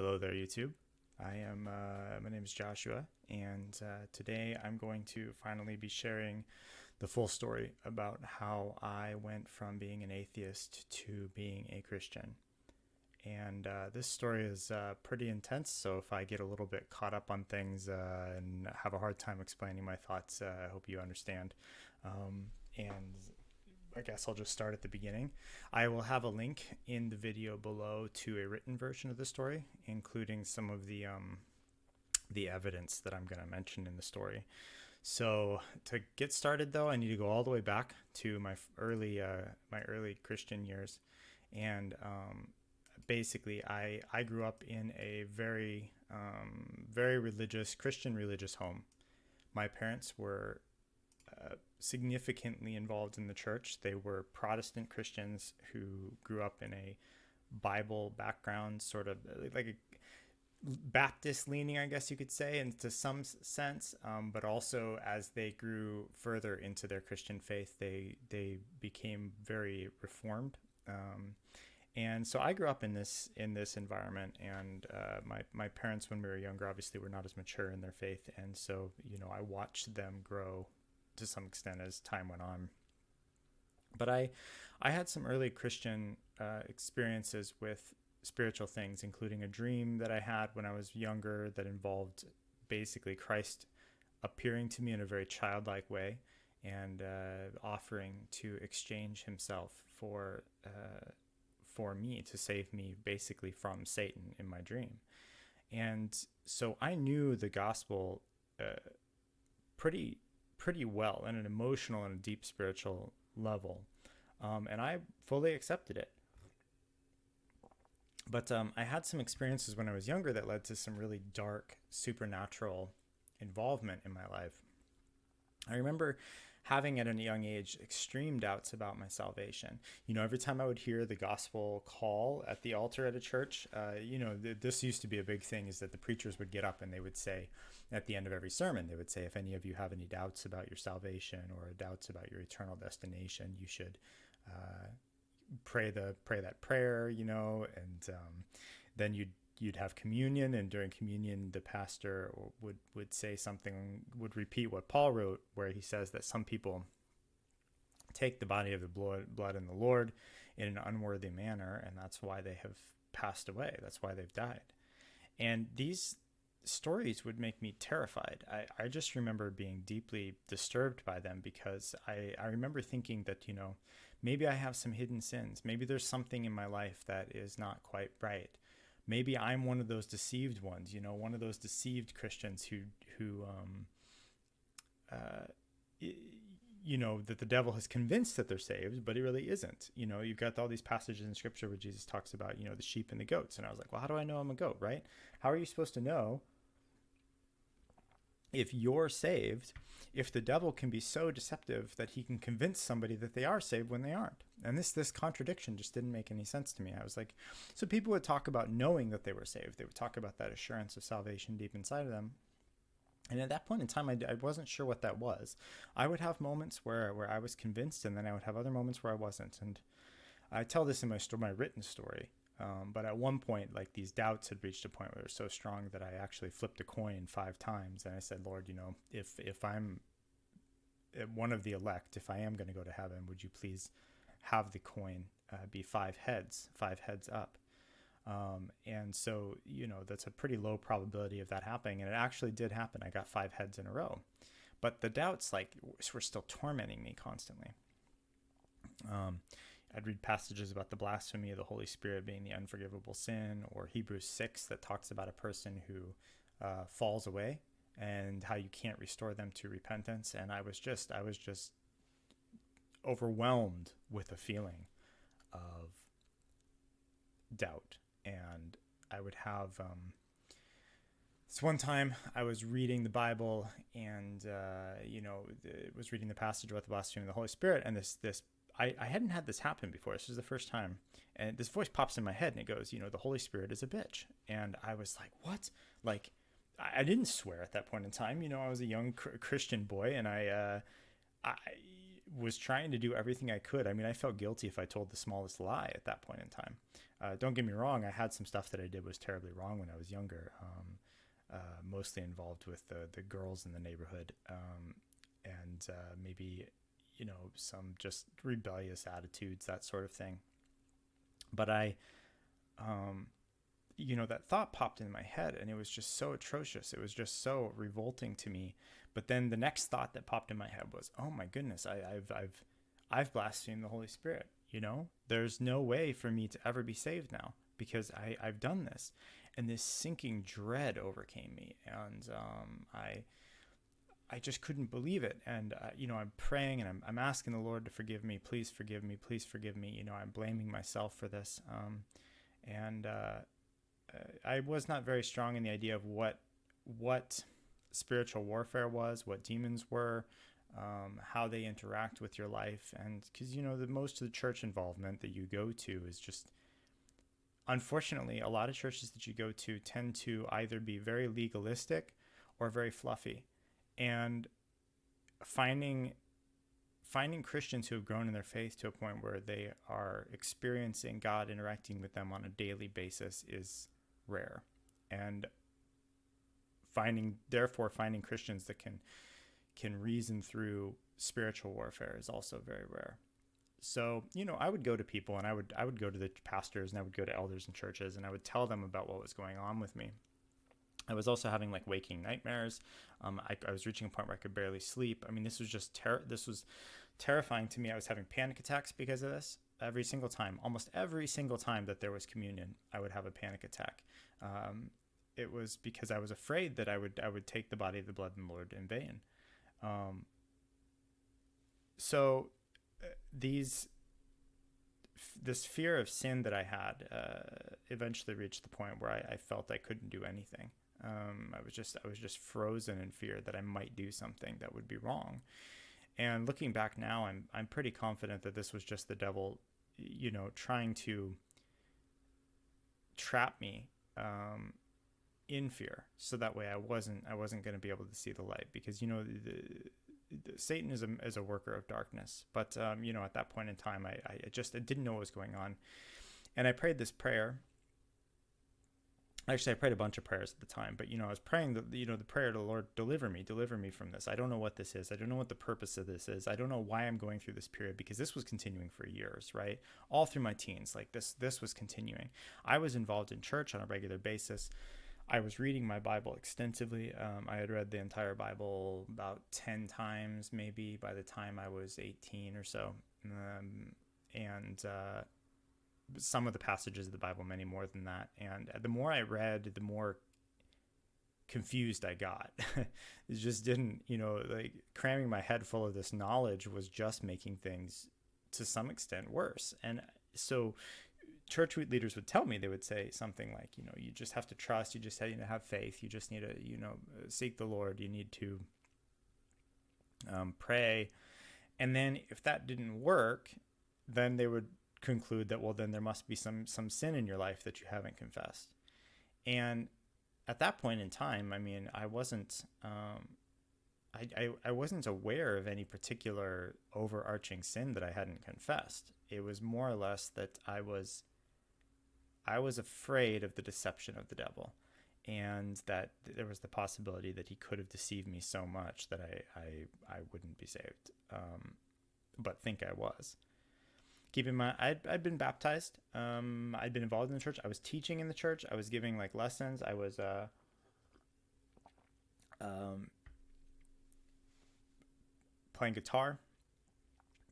Hello there, YouTube. My name is Joshua, and today I'm going to finally be sharing the full story about how I went from being an atheist to being a Christian. And this story is pretty intense, so if I get a little bit caught up on things and have a hard time explaining my thoughts, I hope you understand. And I guess I'll just start at the beginning. I will have a link in the video below to a written version of the story, including some of the evidence that I'm going to mention in the story. So to get started, though, I need to go all the way back to my early Christian years, and basically, I grew up in a very religious Christian religious home. My parents were significantly involved in the church. They were Protestant Christians who grew up in a Bible background, sort of like a Baptist leaning, I guess you could say, and to some sense. But also, as they grew further into their Christian faith, they became very reformed. And so I grew up in this environment, and my parents, when we were younger, obviously were not as mature in their faith, and so I watched them grow to some extent as time went on. But I had some early Christian experiences with spiritual things, including a dream that I had when I was younger that involved basically Christ appearing to me in a very childlike way and offering to exchange himself for me to save me basically from Satan in my dream. And so I knew the gospel pretty well on an emotional and a deep spiritual level. And I fully accepted it. But I had some experiences when I was younger that led to some really dark supernatural involvement in my life. I remember having at a young age extreme doubts about my salvation. Every time I would hear the gospel call at the altar at a church, this used to be a big thing, is that the preachers would get up and they would say at the end of every sermon, they would say, if any of you have any doubts about your salvation or doubts about your eternal destination, you should pray that prayer, and then you'd have communion, and during communion the pastor would say something, would repeat what Paul wrote, where he says that some people take the body of the blood in the Lord in an unworthy manner, and that's why they have passed away, that's why they've died. And these stories would make me terrified. I just remember being deeply disturbed by them, because I remember thinking that maybe I have some hidden sins, maybe there's something in my life that is not quite right. Maybe I'm one of those deceived ones, one of those deceived Christians who that the devil has convinced that they're saved, but he really isn't. You've got all these passages in scripture where Jesus talks about, the sheep and the goats. And I was like, well, how do I know I'm a goat, right? How are you supposed to know if you're saved, if the devil can be so deceptive that he can convince somebody that they are saved when they aren't? And this contradiction just didn't make any sense to me. I was like, so people would talk about knowing that they were saved. They would talk about that assurance of salvation deep inside of them. And at that point in time, I wasn't sure what that was. I would have moments where I was convinced, and then I would have other moments where I wasn't. And I tell this in my written story. But at one point, like, these doubts had reached a point where they were so strong that I actually flipped a coin 5 times. And I said, Lord, if I'm one of the elect, if I am going to go to heaven, would you please have the coin be 5 heads up? And so, that's a pretty low probability of that happening. And it actually did happen. I got 5 heads in a row. But the doubts, were still tormenting me constantly. I'd read passages about the blasphemy of the Holy Spirit being the unforgivable sin, or Hebrews 6 that talks about a person who falls away and how you can't restore them to repentance. And I was just overwhelmed with a feeling of doubt. And I would have this one time I was reading the Bible, and was reading the passage about the blasphemy of the Holy Spirit, and I hadn't had this happen before. This was the first time. And this voice pops in my head and it goes, the Holy Spirit is a bitch. And I was like, what? Like, I didn't swear at that point in time. I was a young Christian boy, and I was trying to do everything I could. I mean, I felt guilty if I told the smallest lie at that point in time. Don't get me wrong, I had some stuff that I did was terribly wrong when I was younger, mostly involved with the girls in the neighborhood, and maybe, some just rebellious attitudes, that sort of thing. But that thought popped in my head, and it was just so atrocious. It was just so revolting to me. But then the next thought that popped in my head was, oh my goodness, I've blasphemed the Holy Spirit. There's no way for me to ever be saved now because I've done this. And this sinking dread overcame me. And I just couldn't believe it. And, I'm praying and I'm asking the Lord to forgive me. Please forgive me. Please forgive me. I'm blaming myself for this. I was not very strong in the idea of what spiritual warfare was, what demons were, how they interact with your life. And because, the most of the church involvement that you go to is just, unfortunately, a lot of churches that you go to tend to either be very legalistic or very fluffy. And finding Christians who have grown in their faith to a point where they are experiencing God interacting with them on a daily basis is rare. And finding Christians that can reason through spiritual warfare is also very rare. So, I would go to people, and I would go to the pastors, and I would go to elders in churches, and I would tell them about what was going on with me. I was also having like waking nightmares. I was reaching a point where I could barely sleep. I mean, this was just this was terrifying to me. I was having panic attacks because of this. Almost every single time that there was communion, I would have a panic attack. It was because I was afraid that I would take the body, the blood, and the Lord in vain. So this fear of sin that I had eventually reached the point where I felt I couldn't do anything. I was just frozen in fear that I might do something that would be wrong. And looking back now, I'm pretty confident that this was just the devil, trying to trap me in fear, so that way I wasn't going to be able to see the light, because Satan is a worker of darkness. But at that point in time, I didn't know what was going on, and I prayed this prayer. Actually, I prayed a bunch of prayers at the time, but I was praying the prayer to the Lord, deliver me from this. I don't know what this is. I don't know what the purpose of this is. I don't know why I'm going through this period, because this was continuing for years, right? All through my teens, like this was continuing. I was involved in church on a regular basis. I was reading my Bible extensively. I had read the entire Bible about 10 times, maybe, by the time I was 18 or so. Some of the passages of the Bible, many more than that. And the more I read, the more confused I got. It just didn't, like cramming my head full of this knowledge was just making things to some extent worse. And so church leaders would tell me, they would say something like, you just have to trust, you just need to have faith, you just need to, seek the Lord, you need to pray. And then if that didn't work, then they would conclude that, well, then there must be some sin in your life that you haven't confessed. And at that point in time, I mean, I wasn't aware of any particular overarching sin that I hadn't confessed. It was more or less that I was afraid of the deception of the devil, and that there was the possibility that he could have deceived me so much that I wouldn't be saved, but think I was. Keep in mind, I'd been baptized. I'd been involved in the church. I was teaching in the church. I was giving like lessons. I was playing guitar.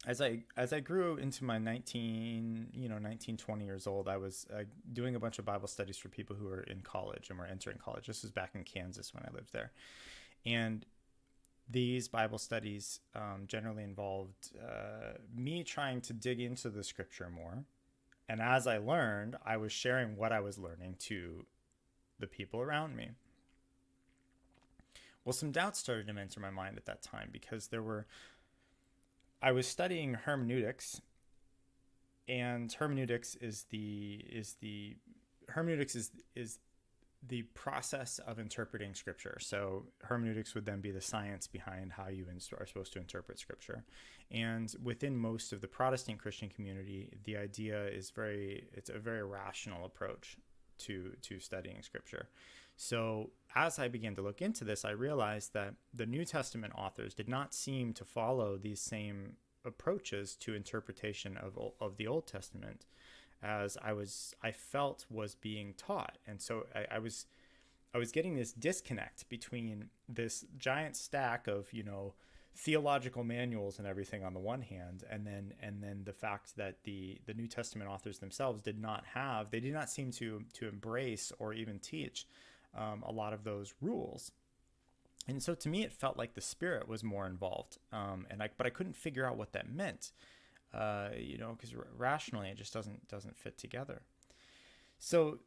As I grew into my 19, 20 years old, I was doing a bunch of Bible studies for people who were in college and were entering college. This was back in Kansas when I lived there. And these Bible studies generally involved me trying to dig into the scripture more. And as I learned, I was sharing what I was learning to the people around me. Well, some doubts started to enter my mind at that time, because I was studying hermeneutics, and hermeneutics is the process of interpreting scripture. So hermeneutics would then be the science behind how you are supposed to interpret scripture. And within most of the Protestant Christian community, the idea is it's a very rational approach to studying scripture. So as I began to look into this, I realized that the New Testament authors did not seem to follow these same approaches to interpretation of the Old Testament as I felt was being taught. And so I was getting this disconnect between this giant stack of, theological manuals and everything on the one hand, and then the fact that the New Testament authors themselves did not seem to embrace or even teach a lot of those rules. And so to me, it felt like the Spirit was more involved. But I couldn't figure out what that meant. Because rationally it just doesn't fit together. So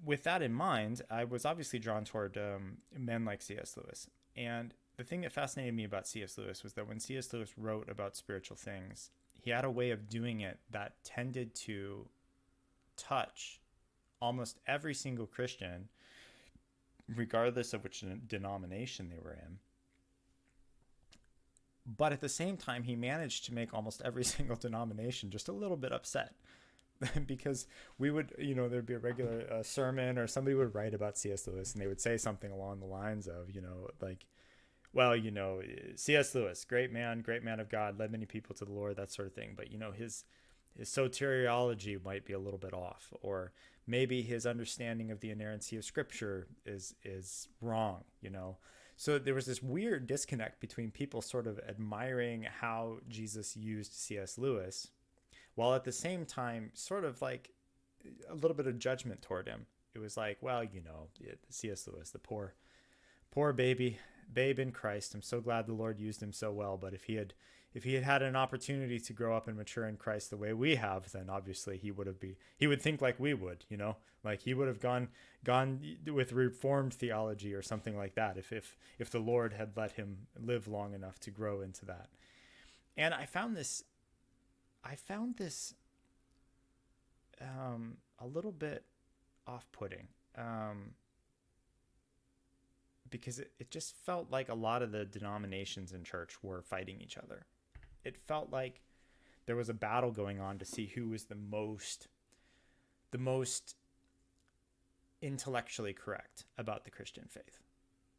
with that in mind, I was obviously drawn toward men like C.S. Lewis. And the thing that fascinated me about C.S. Lewis was that when C.S. Lewis wrote about spiritual things, he had a way of doing it that tended to touch almost every single Christian, regardless of which denomination they were in. But at the same time, he managed to make almost every single denomination just a little bit upset because we would, there'd be a regular sermon or somebody would write about C.S. Lewis and they would say something along the lines of, C.S. Lewis, great man of God, led many people to the Lord, that sort of thing. But, his soteriology might be a little bit off, or maybe his understanding of the inerrancy of Scripture is wrong, So there was this weird disconnect between people sort of admiring how Jesus used C.S. Lewis, while at the same time sort of like a little bit of judgment toward him. It was like, C.S. Lewis, the poor babe in Christ. I'm so glad the Lord used him so well. But if he had an opportunity to grow up and mature in Christ the way we have, then obviously he would think like we would, like he would have gone with Reformed theology or something like that if the Lord had let him live long enough to grow into that. And I found this a little bit off-putting, because it just felt like a lot of the denominations in church were fighting each other. It felt like there was a battle going on to see who was the most intellectually correct about the Christian faith.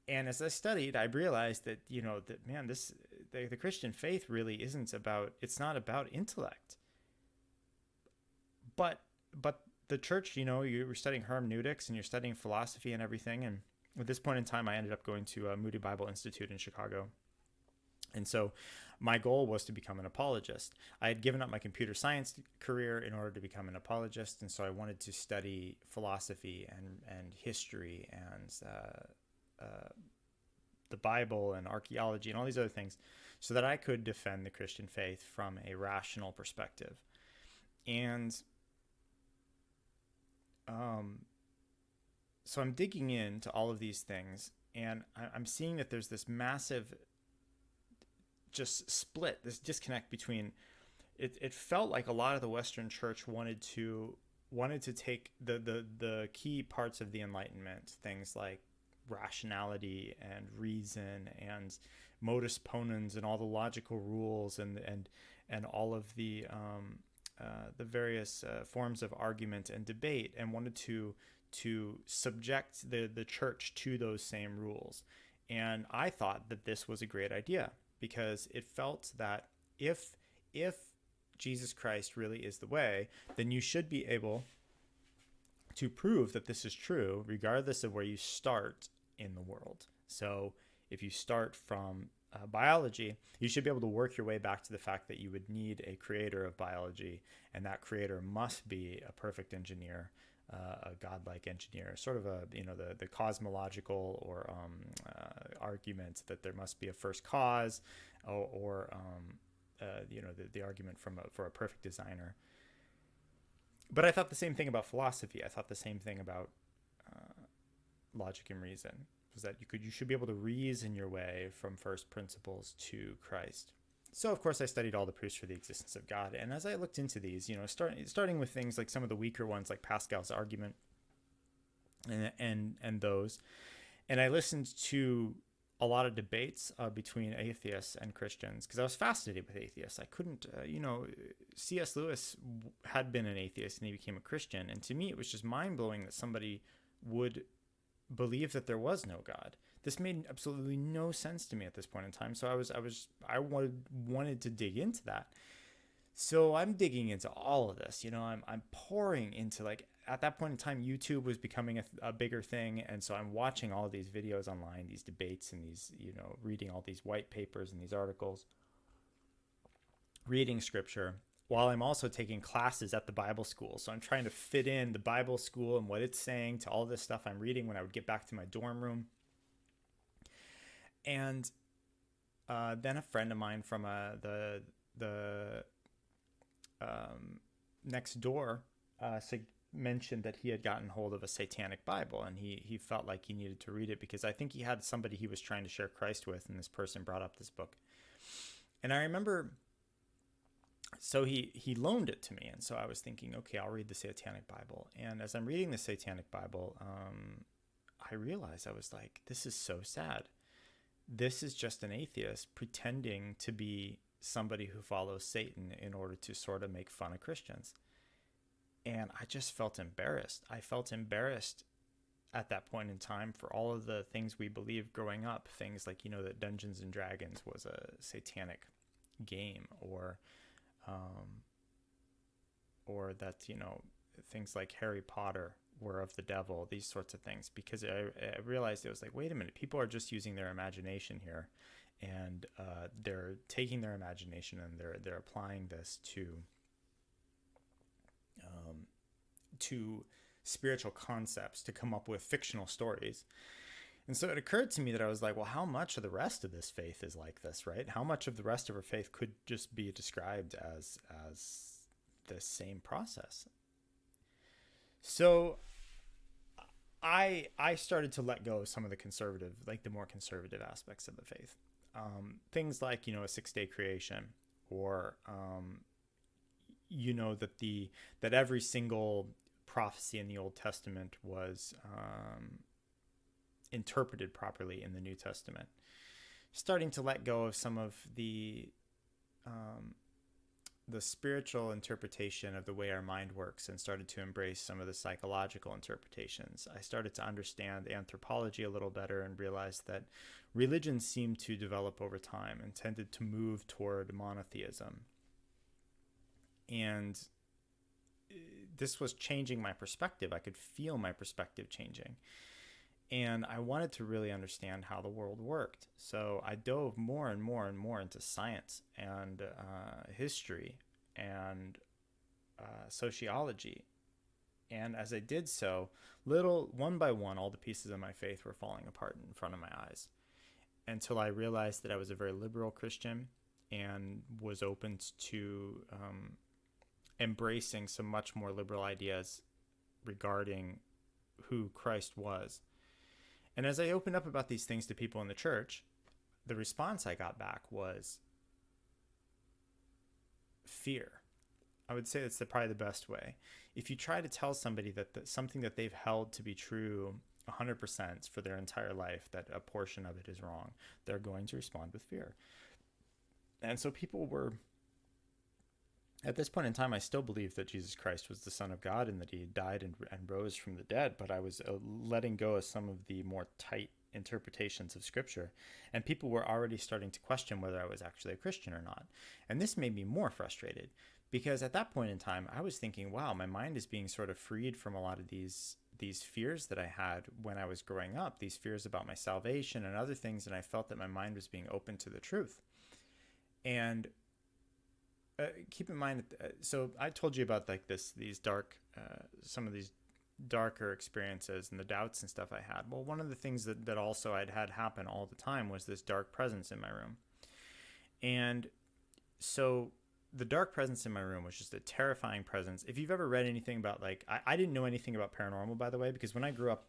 And as I studied, I realized that, the Christian faith really it's not about intellect. But the church, you were studying hermeneutics and you're studying philosophy and everything. And at this point in time, I ended up going to Moody Bible Institute in Chicago. And so my goal was to become an apologist. I had given up my computer science career in order to become an apologist. And so I wanted to study philosophy and history and the Bible and archaeology and all these other things so that I could defend the Christian faith from a rational perspective. And so I'm digging into all of these things, and I'm seeing that there's this massive just split, this disconnect between it felt like a lot of the Western church wanted to take the key parts of the Enlightenment, things like rationality and reason and modus ponens and all the logical rules and all of the various forms of argument and debate, and wanted to subject the church to those same rules. And I thought that this was a great idea, because it felt that if Jesus Christ really is the way, then you should be able to prove that this is true regardless of where you start in the world. So if you start from biology, you should be able to work your way back to the fact that you would need a creator of biology, and that creator must be a perfect engineer, a godlike engineer, sort of the cosmological or argument that there must be a first cause, or the argument for a perfect designer. But I thought the same thing about philosophy. I thought the same thing about logic and reason, was that you should be able to reason your way from first principles to Christ. So of course I studied all the proofs for the existence of God, and as I looked into these, starting with things like some of the weaker ones, like Pascal's argument, and those. And I listened to a lot of debates between atheists and Christians because I was fascinated with atheists. I couldn't, C.S. Lewis had been an atheist and he became a Christian. And to me, it was just mind blowing that somebody would believe that there was no God. This made absolutely no sense to me at this point in time. So I wanted to dig into that. So I'm digging into all of this, I'm pouring into, like, at that point in time, YouTube was becoming a bigger thing. And so I'm watching all of these videos online, these debates and these, reading all these white papers and these articles, reading scripture while I'm also taking classes at the Bible school. So I'm trying to fit in the Bible school and what it's saying to all this stuff I'm reading when I would get back to my dorm room. And then a friend of mine from the next door mentioned that he had gotten hold of a Satanic Bible, and he felt like he needed to read it because I think he had somebody he was trying to share Christ with, and this person brought up this book. And I remember, so he loaned it to me, and so I was thinking, okay, I'll read the Satanic Bible. And as I'm reading the Satanic Bible, I realized, I was like, this is so sad. This is just an atheist pretending to be somebody who follows Satan in order to sort of make fun of Christians. And I just felt embarrassed. I felt embarrassed at that point in time for all of the things we believed growing up. Things like, that Dungeons and Dragons was a satanic game, or that, things like Harry Potter were of the devil, these sorts of things. Because I realized, it was like, wait a minute, people are just using their imagination here. And they're taking their imagination and they're applying this to spiritual concepts to come up with fictional stories. And so it occurred to me that I was like, well, how much of the rest of this faith is like this, right? How much of the rest of our faith could just be described as the same process? So I started to let go of some of the conservative, like the more conservative aspects of the faith. Things like, a 6-day creation, or, that every single prophecy in the Old Testament was interpreted properly in the New Testament. Starting to let go of some of the spiritual interpretation of the way our mind works, and started to embrace some of the psychological interpretations. I started to understand anthropology a little better and realized that religion seemed to develop over time and tended to move toward monotheism. And this was changing my perspective. I could feel my perspective changing. And I wanted to really understand how the world worked. So I dove more and more and more into science and history and sociology. And as I did so, one by one, all the pieces of my faith were falling apart in front of my eyes, until I realized that I was a very liberal Christian and was open to embracing some much more liberal ideas regarding who Christ was. And as I opened up about these things to people in the church, the response I got back was fear. I would say that's probably the best way. If you try to tell somebody that something that they've held to be true 100% for their entire life, that a portion of it is wrong, they're going to respond with fear. And so people were, at this point in time, I still believe that Jesus Christ was the Son of God and that he died and rose from the dead, but I was letting go of some of the more tight interpretations of Scripture, and people were already starting to question whether I was actually a Christian or not. And this made me more frustrated, because at that point in time, I was thinking, wow, my mind is being sort of freed from a lot of these fears that I had when I was growing up, these fears about my salvation and other things, and I felt that my mind was being open to the truth. And keep in mind, so I told you about like these dark, some of these darker experiences and the doubts and stuff I had. Well, one of the things that also I'd had happen all the time was this dark presence in my room. And so the dark presence in my room was just a terrifying presence. If you've ever read anything about, like, I didn't know anything about paranormal, by the way, because when I grew up,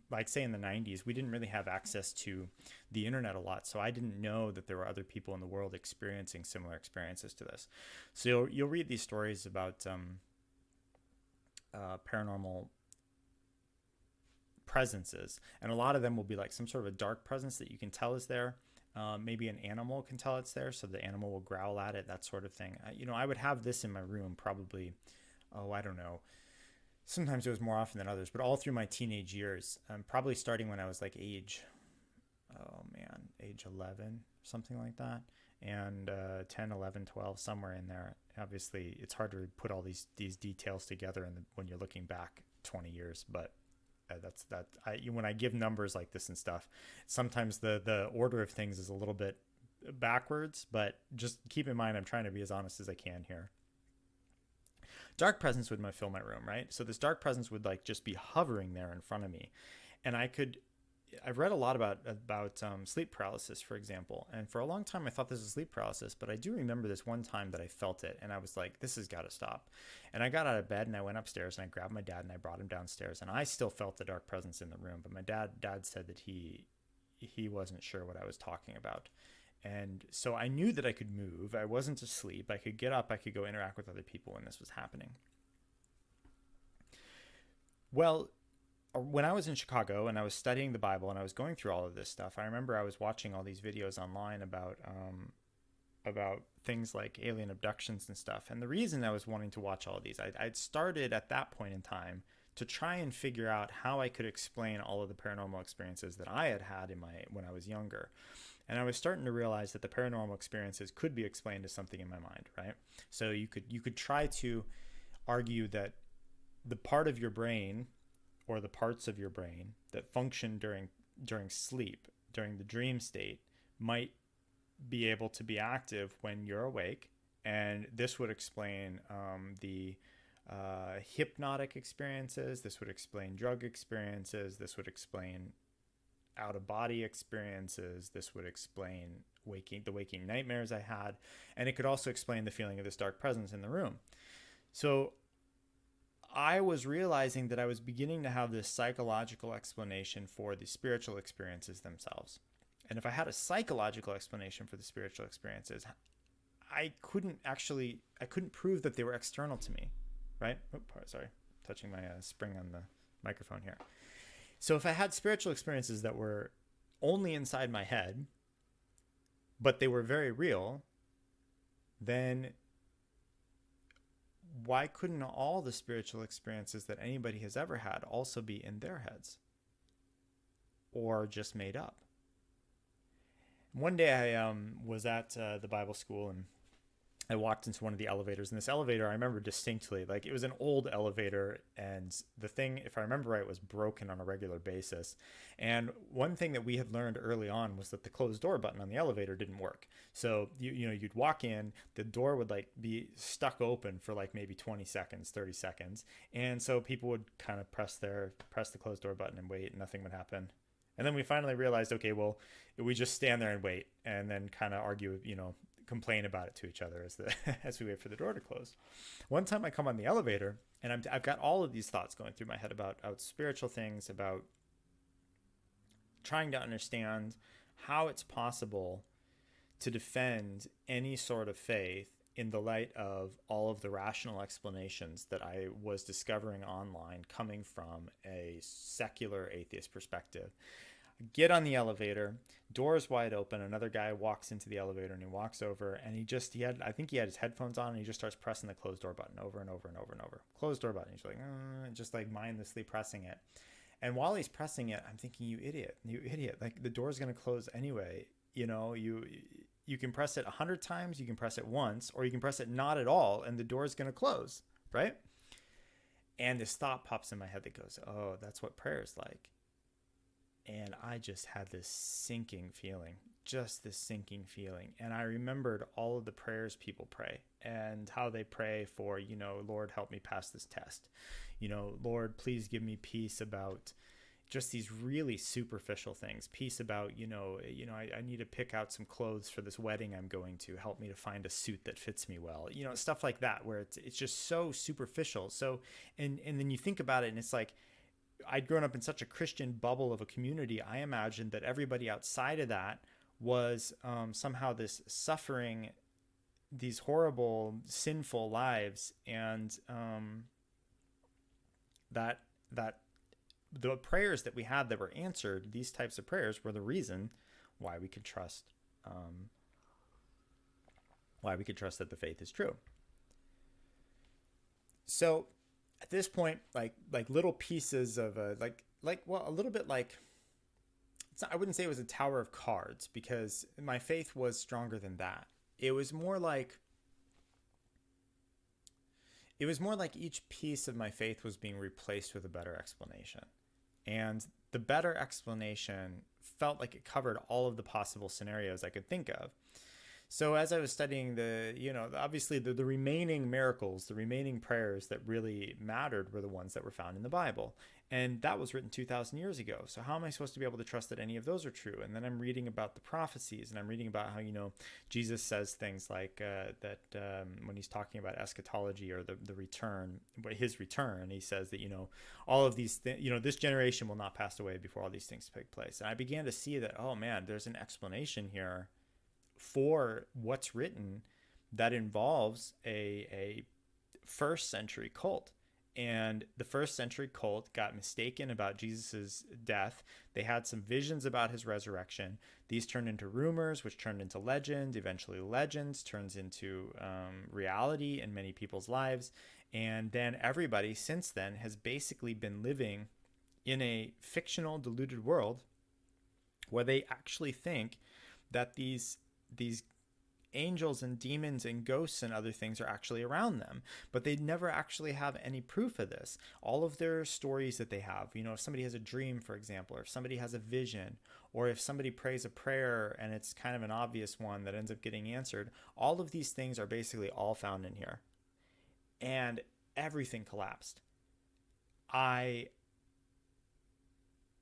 like say in the 90s, we didn't really have access to the internet a lot. So I didn't know that there were other people in the world experiencing similar experiences to this. So you'll read these stories about paranormal presences, and a lot of them will be like some sort of a dark presence that you can tell is there. Maybe an animal can tell it's there, so the animal will growl at it, that sort of thing. I would have this in my room probably, I don't know. Sometimes it was more often than others, but all through my teenage years, probably starting when I was like age 11, something like that. And 10, 11, 12, somewhere in there. Obviously, it's hard to put all these details together when you're looking back 20 years, but when I give numbers like this and stuff, sometimes the order of things is a little bit backwards, but just keep in mind I'm trying to be as honest as I can here. Dark presence would fill my room, right? So this dark presence would like just be hovering there in front of me, and I've read a lot about sleep paralysis, for example, and for a long time I thought this was sleep paralysis, but I do remember this one time that I felt it, and I was like, this has got to stop. And I got out of bed and I went upstairs and I grabbed my dad and I brought him downstairs, and I still felt the dark presence in the room, but my dad said that he wasn't sure what I was talking about. And so I knew that I could move. I wasn't asleep. I could get up. I could go interact with other people when this was happening. Well, when I was in Chicago and I was studying the Bible and I was going through all of this stuff, I remember I was watching all these videos online about things like alien abductions and stuff. And the reason I was wanting to watch all of these, I'd started at that point in time to try and figure out how I could explain all of the paranormal experiences that I had when I was younger. And I was starting to realize that the paranormal experiences could be explained as something in my mind, right? So you could try to argue that the part of your brain, or the parts of your brain that function during sleep, during the dream state, might be able to be active when you're awake. And this would explain the hypnotic experiences. This would explain drug experiences. This would explain out-of-body experiences. This would explain the waking nightmares I had. And it could also explain the feeling of this dark presence in the room. So I was realizing that I was beginning to have this psychological explanation for the spiritual experiences themselves. And if I had a psychological explanation for the spiritual experiences, I couldn't prove that they were external to me, right? Sorry, touching my spring on the microphone here. So if I had spiritual experiences that were only inside my head, but they were very real, then why couldn't all the spiritual experiences that anybody has ever had also be in their heads, or just made up? One day I was at the Bible school, and I walked into one of the elevators, and this elevator I remember distinctly, like it was an old elevator, and the thing, if I remember right, was broken on a regular basis. And one thing that we had learned early on was that the closed door button on the elevator didn't work. So you'd walk in, the door would like be stuck open for like maybe 20 seconds, 30 seconds. And so people would kind of press the closed door button and wait, and nothing would happen. And then we finally realized, okay, well, we just stand there and wait, and then kind of argue, complain about it to each other as we wait for the door to close. One time I come on the elevator, and I've got all of these thoughts going through my head about spiritual things, about trying to understand how it's possible to defend any sort of faith in the light of all of the rational explanations that I was discovering online coming from a secular atheist perspective. Get on the elevator, doors wide open, another guy walks into the elevator, and he walks over, and I think he had his headphones on, and he just starts pressing the closed door button over and over and over and over. Closed door button. He's like, just like mindlessly pressing it. And while he's pressing it, I'm thinking, you idiot, like the door's going to close anyway. You can press it 100 times, you can press it once, or you can press it not at all, and the door's going to close, right? And this thought pops in my head that goes, oh, that's what prayer is like. And I just had this sinking feeling. And I remembered all of the prayers people pray, and how they pray for, Lord, help me pass this test. Lord, please give me peace about just these really superficial things. Peace about, I need to pick out some clothes for this wedding I'm going to. Help me to find a suit that fits me well. Stuff like that, where it's just so superficial. So, and then you think about it, and it's like, I'd grown up in such a Christian bubble of a community. I imagined that everybody outside of that was somehow this suffering, these horrible, sinful lives, and that the prayers that we had that were answered, these types of prayers were the reason why we could trust, that the faith is true. So at this point, like little pieces of a little bit like, I wouldn't say it was a tower of cards, because my faith was stronger than that. It was more like each piece of my faith was being replaced with a better explanation. And the better explanation felt like it covered all of the possible scenarios I could think of. So as I was studying obviously the remaining miracles, the remaining prayers that really mattered were the ones that were found in the Bible. And that was written 2,000 years ago. So how am I supposed to be able to trust that any of those are true? And then I'm reading about the prophecies, and I'm reading about how, Jesus says things like when he's talking about eschatology, or the return, his return, he says that, all of these things, this generation will not pass away before all these things take place. And I began to see that, oh man, there's an explanation here for what's written that involves a first century cult. And the first century cult got mistaken about Jesus's death. They had some visions about his resurrection. These turned into rumors, which turned into legend. Eventually legends turns into reality in many people's lives. And then everybody since then has basically been living in a fictional, deluded world where they actually think that these angels and demons and ghosts and other things are actually around them, but they never actually have any proof of this. All of their stories that they have, if somebody has a dream, for example, or if somebody has a vision, or if somebody prays a prayer and it's kind of an obvious one that ends up getting answered, all of these things are basically all found in here. And everything collapsed. I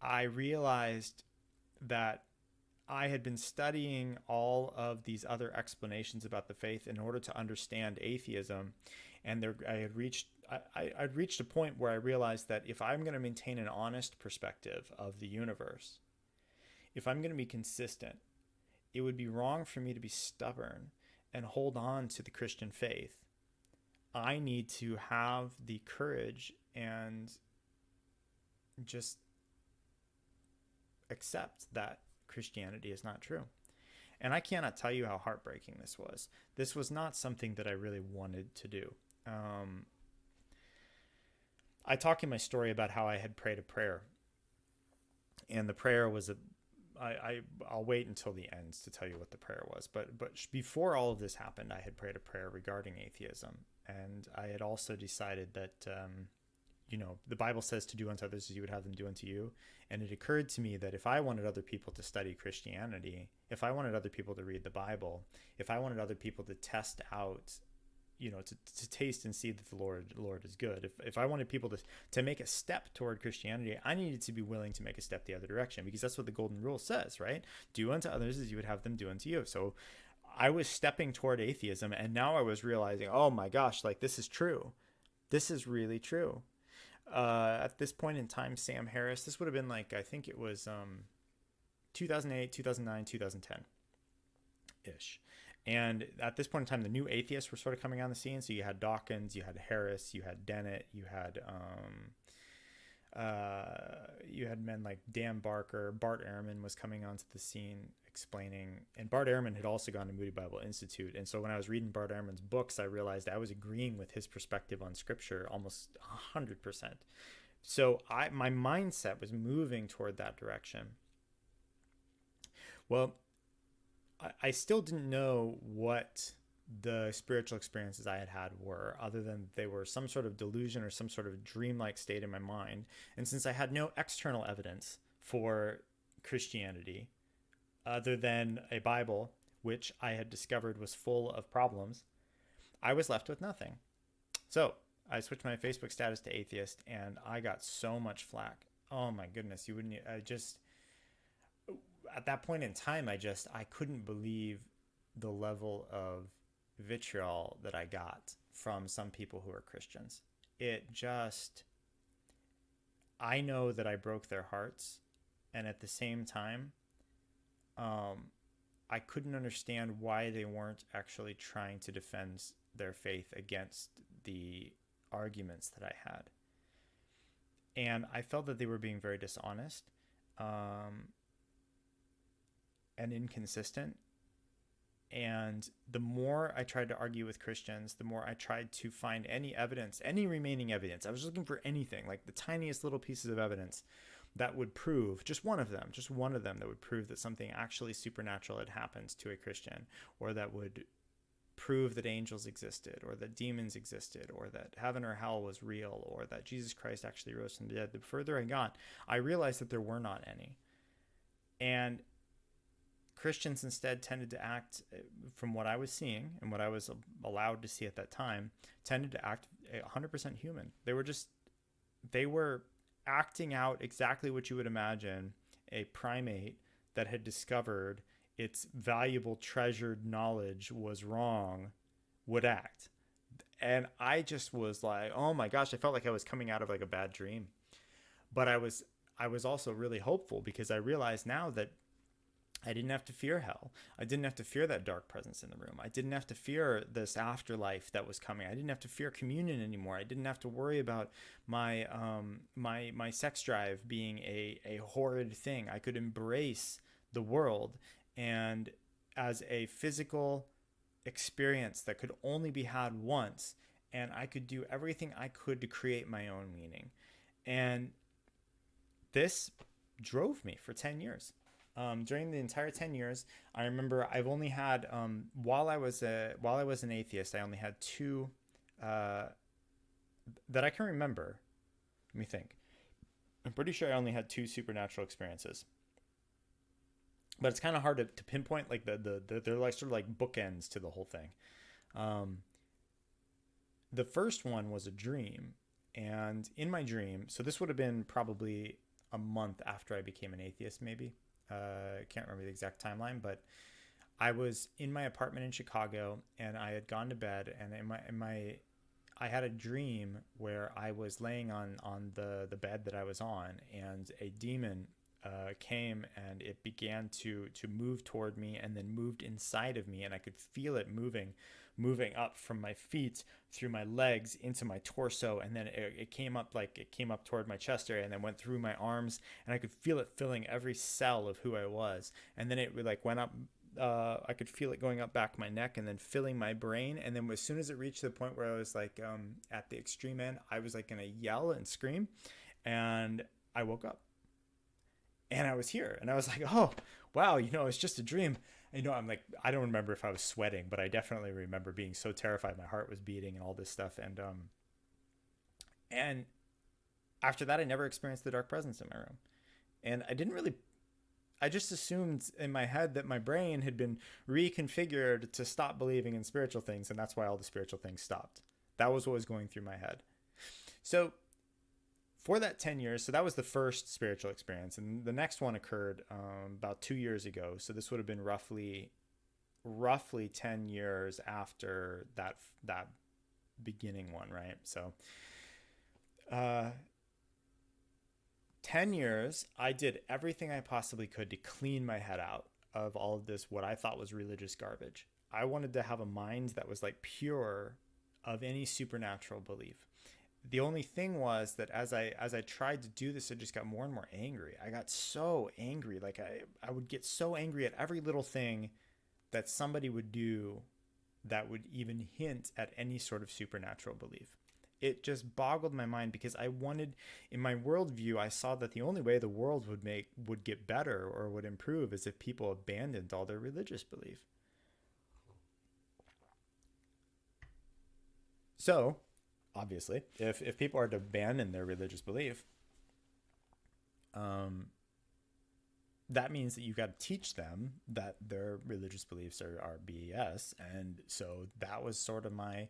realized that I had been studying all of these other explanations about the faith in order to understand atheism, and I'd reached a point where I realized that if I'm going to maintain an honest perspective of the universe, if I'm going to be consistent, it would be wrong for me to be stubborn and hold on to the Christian faith. I need to have the courage and just accept that Christianity is not true. And I cannot tell you how heartbreaking this was. This was not something that I really wanted to do. I talk in my story about how I had prayed a prayer, and the prayer was I'll wait until the end to tell you what the prayer was. But before all of this happened, I had prayed a prayer regarding atheism, and I had also decided that the Bible says to do unto others as you would have them do unto you. And it occurred to me that if I wanted other people to study Christianity, if I wanted other people to read the Bible, if I wanted other people to test out, to taste and see that the Lord is good, if I wanted people to make a step toward Christianity, I needed to be willing to make a step the other direction, because that's what the golden rule says, right? Do unto others as you would have them do unto you. So I was stepping toward atheism, and now I was realizing, oh my gosh, like this is true. This is really true. At this point in time, Sam Harris, this would have been like, I think it was 2008, 2009, 2010-ish. And at this point in time, the new atheists were sort of coming on the scene. So you had Dawkins, you had Harris, you had Dennett, you had men like Dan Barker. Bart Ehrman was coming onto the scene explaining, and Bart Ehrman had also gone to Moody Bible Institute. And so when I was reading Bart Ehrman's books, I realized I was agreeing with his perspective on scripture almost 100%. So my mindset was moving toward that direction. Well, I still didn't know what the spiritual experiences I had were, other than they were some sort of delusion or some sort of dreamlike state in my mind. And since I had no external evidence for Christianity, other than a Bible, which I had discovered was full of problems, I was left with nothing. So I switched my Facebook status to atheist, and I got so much flack. Oh my goodness, at that point in time, I couldn't believe the level of vitriol that I got from some people who are Christians. I know that I broke their hearts, and at the same time, I couldn't understand why they weren't actually trying to defend their faith against the arguments that I had. And I felt that they were being very dishonest, and inconsistent. And the more I tried to argue with Christians, the more I tried to find any evidence, any remaining evidence. I was looking for anything, like the tiniest little pieces of evidence that would prove, just one of them that would prove that something actually supernatural had happened to a Christian, or that would prove that angels existed, or that demons existed, or that heaven or hell was real, or that Jesus Christ actually rose from the dead. The further I got, I realized that there were not any. And Christians instead tended to act, from what I was seeing and what I was allowed to see at that time, tended to act 100% human. They were acting out exactly what you would imagine a primate that had discovered its valuable, treasured knowledge was wrong would act. And I just was like, oh my gosh, I felt like I was coming out of like a bad dream. But I was also really hopeful, because I realized now that I didn't have to fear hell. I didn't have to fear that dark presence in the room. I didn't have to fear this afterlife that was coming. I didn't have to fear communion anymore. I didn't have to worry about my my sex drive being a horrid thing. I could embrace the world and as a physical experience that could only be had once, and I could do everything I could to create my own meaning. And this drove me for 10 years. During the entire 10 years, I remember I've only had, while I was an atheist, I only had two, that I can remember. Let me think. I'm pretty sure I only had two supernatural experiences, but it's kind of hard to pinpoint, like they're like sort of like bookends to the whole thing. The first one was a dream, and in my dream, so this would have been probably a month after I became an atheist, maybe. I can't remember the exact timeline, but I was in my apartment in Chicago, and I had gone to bed, and I had a dream where I was laying on the bed that I was on, and a demon came, and it began to move toward me, and then moved inside of me, and I could feel it moving up from my feet through my legs into my torso, and then it came up toward my chest area, and then went through my arms, and I could feel it filling every cell of who I was, and then it like went up. I could feel it going up back my neck and then filling my brain, and then as soon as it reached the point where I was like at the extreme end, I was like gonna yell and scream, and I woke up, and I was here, and I was like, oh wow, it's just a dream. I'm like, I don't remember if I was sweating, but I definitely remember being so terrified. My heart was beating and all this stuff. And after that, I never experienced the dark presence in my room. And I just assumed in my head that my brain had been reconfigured to stop believing in spiritual things. And that's why all the spiritual things stopped. That was what was going through my head. So for that 10 years, so that was the first spiritual experience. And the next one occurred about 2 years ago. So this would have been roughly 10 years after that beginning one, right? So 10 years, I did everything I possibly could to clean my head out of all of this, what I thought was religious garbage. I wanted to have a mind that was like pure of any supernatural belief. The only thing was that as I tried to do this, I just got more and more angry. I got so angry. Like I would get so angry at every little thing that somebody would do that would even hint at any sort of supernatural belief. It just boggled my mind, because I wanted, in my worldview, I saw that the only way the world would get better or would improve is if people abandoned all their religious belief. So obviously, if people are to abandon their religious belief, that means that you've got to teach them that their religious beliefs are BS. And so that was sort of my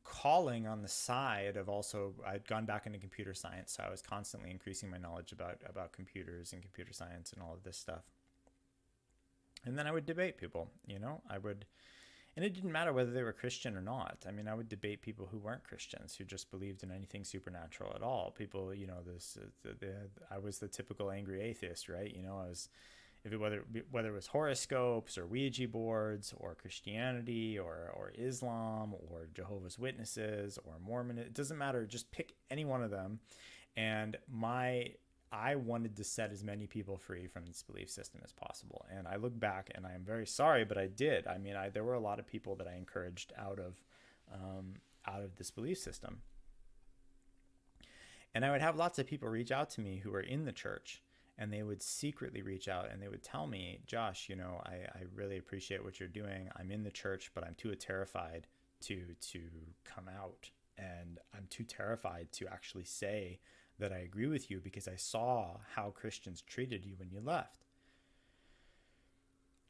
calling on the side of, also, I'd gone back into computer science, so I was constantly increasing my knowledge about computers and computer science and all of this stuff. And then I would debate people, and it didn't matter whether they were Christian or not. I mean, I would debate people who weren't Christians, who just believed in anything supernatural at all. People, I was the typical angry atheist, right? whether it was horoscopes or Ouija boards or Christianity or Islam or Jehovah's Witnesses or Mormon. It doesn't matter. Just pick any one of them. And I wanted to set as many people free from this belief system as possible. And I look back and I am very sorry, but I did. I mean, there were a lot of people that I encouraged out of this belief system. And I would have lots of people reach out to me who were in the church, and they would secretly reach out and they would tell me, Josh, I really appreciate what you're doing. I'm in the church, but I'm too terrified to come out. And I'm too terrified to actually say that I agree with you because I saw how Christians treated you when you left.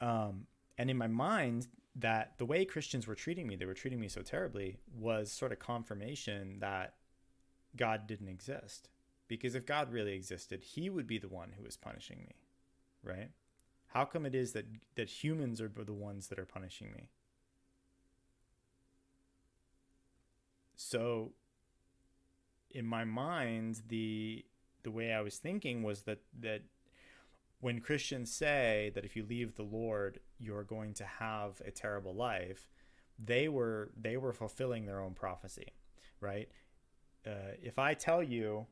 And in my mind, that the way Christians were treating me, they were treating me so terribly, was sort of confirmation that God didn't exist. Because if God really existed, he would be the one who was punishing me, right? How come it is that humans are the ones that are punishing me? So in my mind, the way I was thinking was that when Christians say that if you leave the Lord, you're going to have a terrible life, they were fulfilling their own prophecy, right? If I tell you,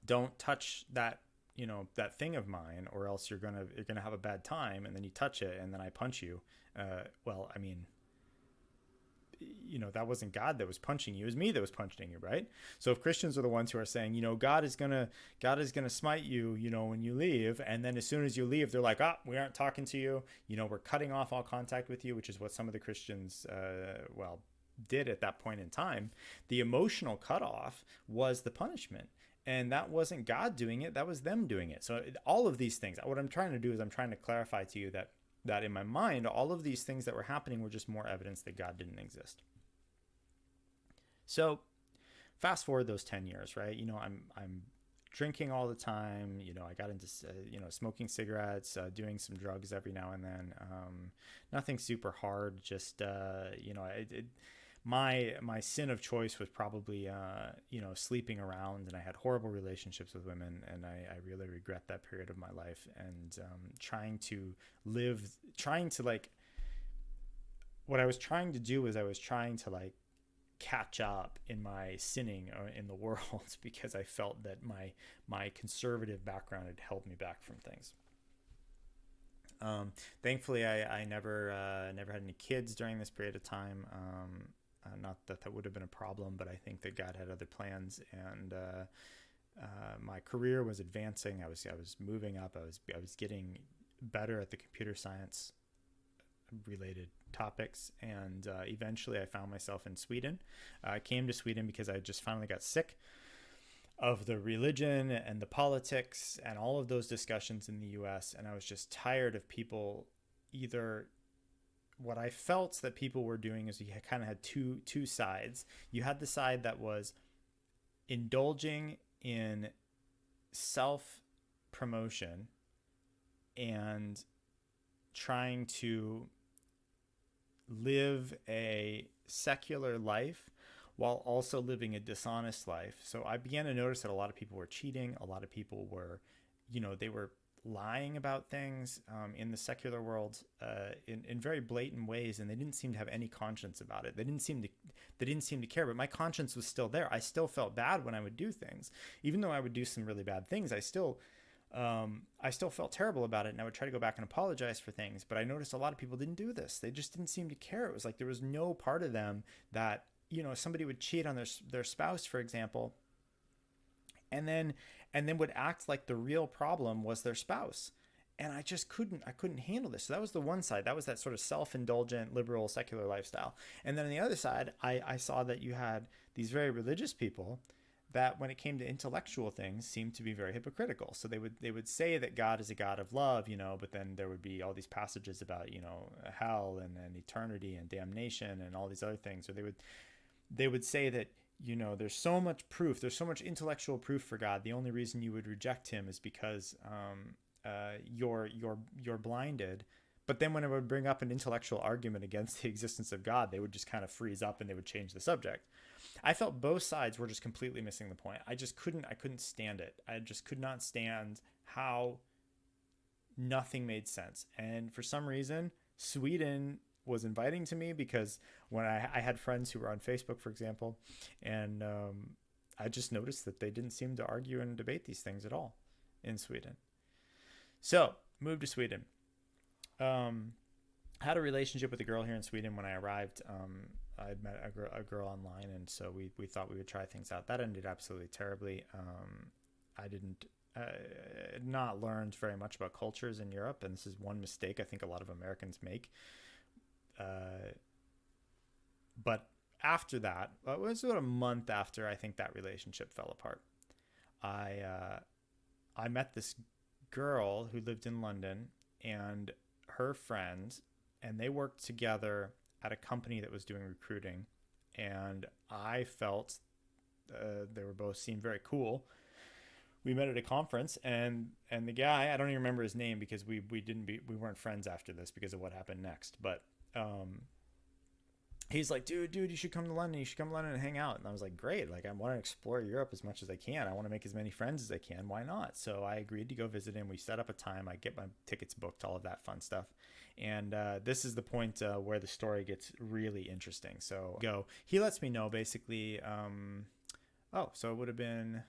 don't touch that, that thing of mine, or else you're gonna have a bad time, and then you touch it, and then I punch you. Well, I mean, that wasn't God that was punching you. It was me that was punching you, right? So if Christians are the ones who are saying, God is gonna smite you, when you leave, and then as soon as you leave, they're like, we aren't talking to you. We're cutting off all contact with you, which is what some of the Christians, did at that point in time. The emotional cutoff was the punishment. And that wasn't God doing it. That was them doing it. So all of these things, what I'm trying to do is I'm trying to clarify to you that in my mind, all of these things that were happening were just more evidence that God didn't exist. So fast forward those 10 years, right? I'm drinking all the time. I got into, smoking cigarettes, doing some drugs every now and then. Nothing super hard. Just, my sin of choice was probably, sleeping around, and I had horrible relationships with women, and I really regret that period of my life. And what I was trying to do is I was trying to catch up in my sinning in the world because I felt that my conservative background had held me back from things. Thankfully, I never had any kids during this period of time. Not that would have been a problem, but I think that God had other plans, and my career was advancing. I was moving up. I was getting better at the computer science related topics, and eventually I found myself in Sweden. I came to Sweden because I just finally got sick of the religion and the politics and all of those discussions in the US, and I was just tired of people what I felt that people were doing is you kind of had two sides. You had the side that was indulging in self-promotion and trying to live a secular life while also living a dishonest life. So I began to notice that a lot of people were cheating. A lot of people were, they were lying about things in the secular world in very blatant ways, and they didn't seem to have any conscience about it. They didn't seem to care, but my conscience was still there. I still felt bad when I would do things. Even though I would do some really bad things, I still felt terrible about it, and I would try to go back and apologize for things. But I noticed a lot of people didn't do this. They just didn't seem to care. It was like there was no part of them that, somebody would cheat on their spouse, for example, and then would act like the real problem was their spouse. And I just couldn't handle this. So that was the one side. That was that sort of self-indulgent, liberal, secular lifestyle. And then on the other side, I saw that you had these very religious people that when it came to intellectual things seemed to be very hypocritical. So they would say that God is a God of love, but then there would be all these passages about, hell and eternity and damnation and all these other things. Or they would say that, there's so much proof, there's so much intellectual proof for God. The only reason you would reject him is because you're blinded. But then when it would bring up an intellectual argument against the existence of God, they would just kind of freeze up and they would change the subject. I felt both sides were just completely missing the point. I couldn't stand it. I just could not stand how nothing made sense. And for some reason, Sweden was inviting to me, because when I had friends who were on Facebook, for example, and I just noticed that they didn't seem to argue and debate these things at all in Sweden. So moved to Sweden. Had a relationship with a girl here in Sweden when I arrived. I'd met a girl online, and so we thought we would try things out. That ended absolutely terribly. I didn't not learned very much about cultures in Europe, and this is one mistake I think a lot of Americans make. But after that, it was about a month after I think that relationship fell apart. I met this girl who lived in London and her friends, and they worked together at a company that was doing recruiting. And I felt they were both seemed very cool. We met at a conference, and the guy, I don't even remember his name because we weren't friends after this because of what happened next. But he's like, dude, you should come to London. You should come to London and hang out. And I was like, great. Like, I want to explore Europe as much as I can. I want to make as many friends as I can. Why not? So I agreed to go visit him. We set up a time. I get my tickets booked, all of that fun stuff. And this is the point where the story gets really interesting. So he lets me know basically. So it would have been,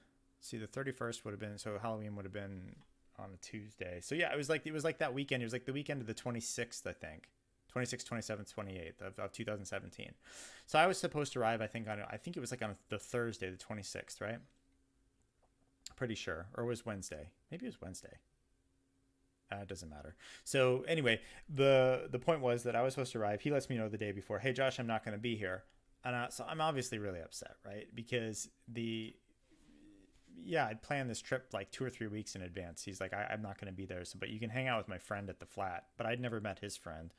the 31st would have been, so Halloween would have been on a Tuesday. So yeah, it was like that weekend. It was like the weekend of the 26th, I think. 26th, 27th, 28th of 2017. So I was supposed to arrive, I think it was like on the Thursday, the 26th, right? Pretty sure. Or it was Wednesday. Maybe it was Wednesday. It doesn't matter. So anyway, the point was that I was supposed to arrive. He lets me know the day before, hey, Josh, I'm not going to be here. And so I'm obviously really upset, right? Because I'd planned this trip like 2 or 3 weeks in advance. He's like, I'm not going to be there. So, but you can hang out with my friend at the flat. But I'd never met his friend.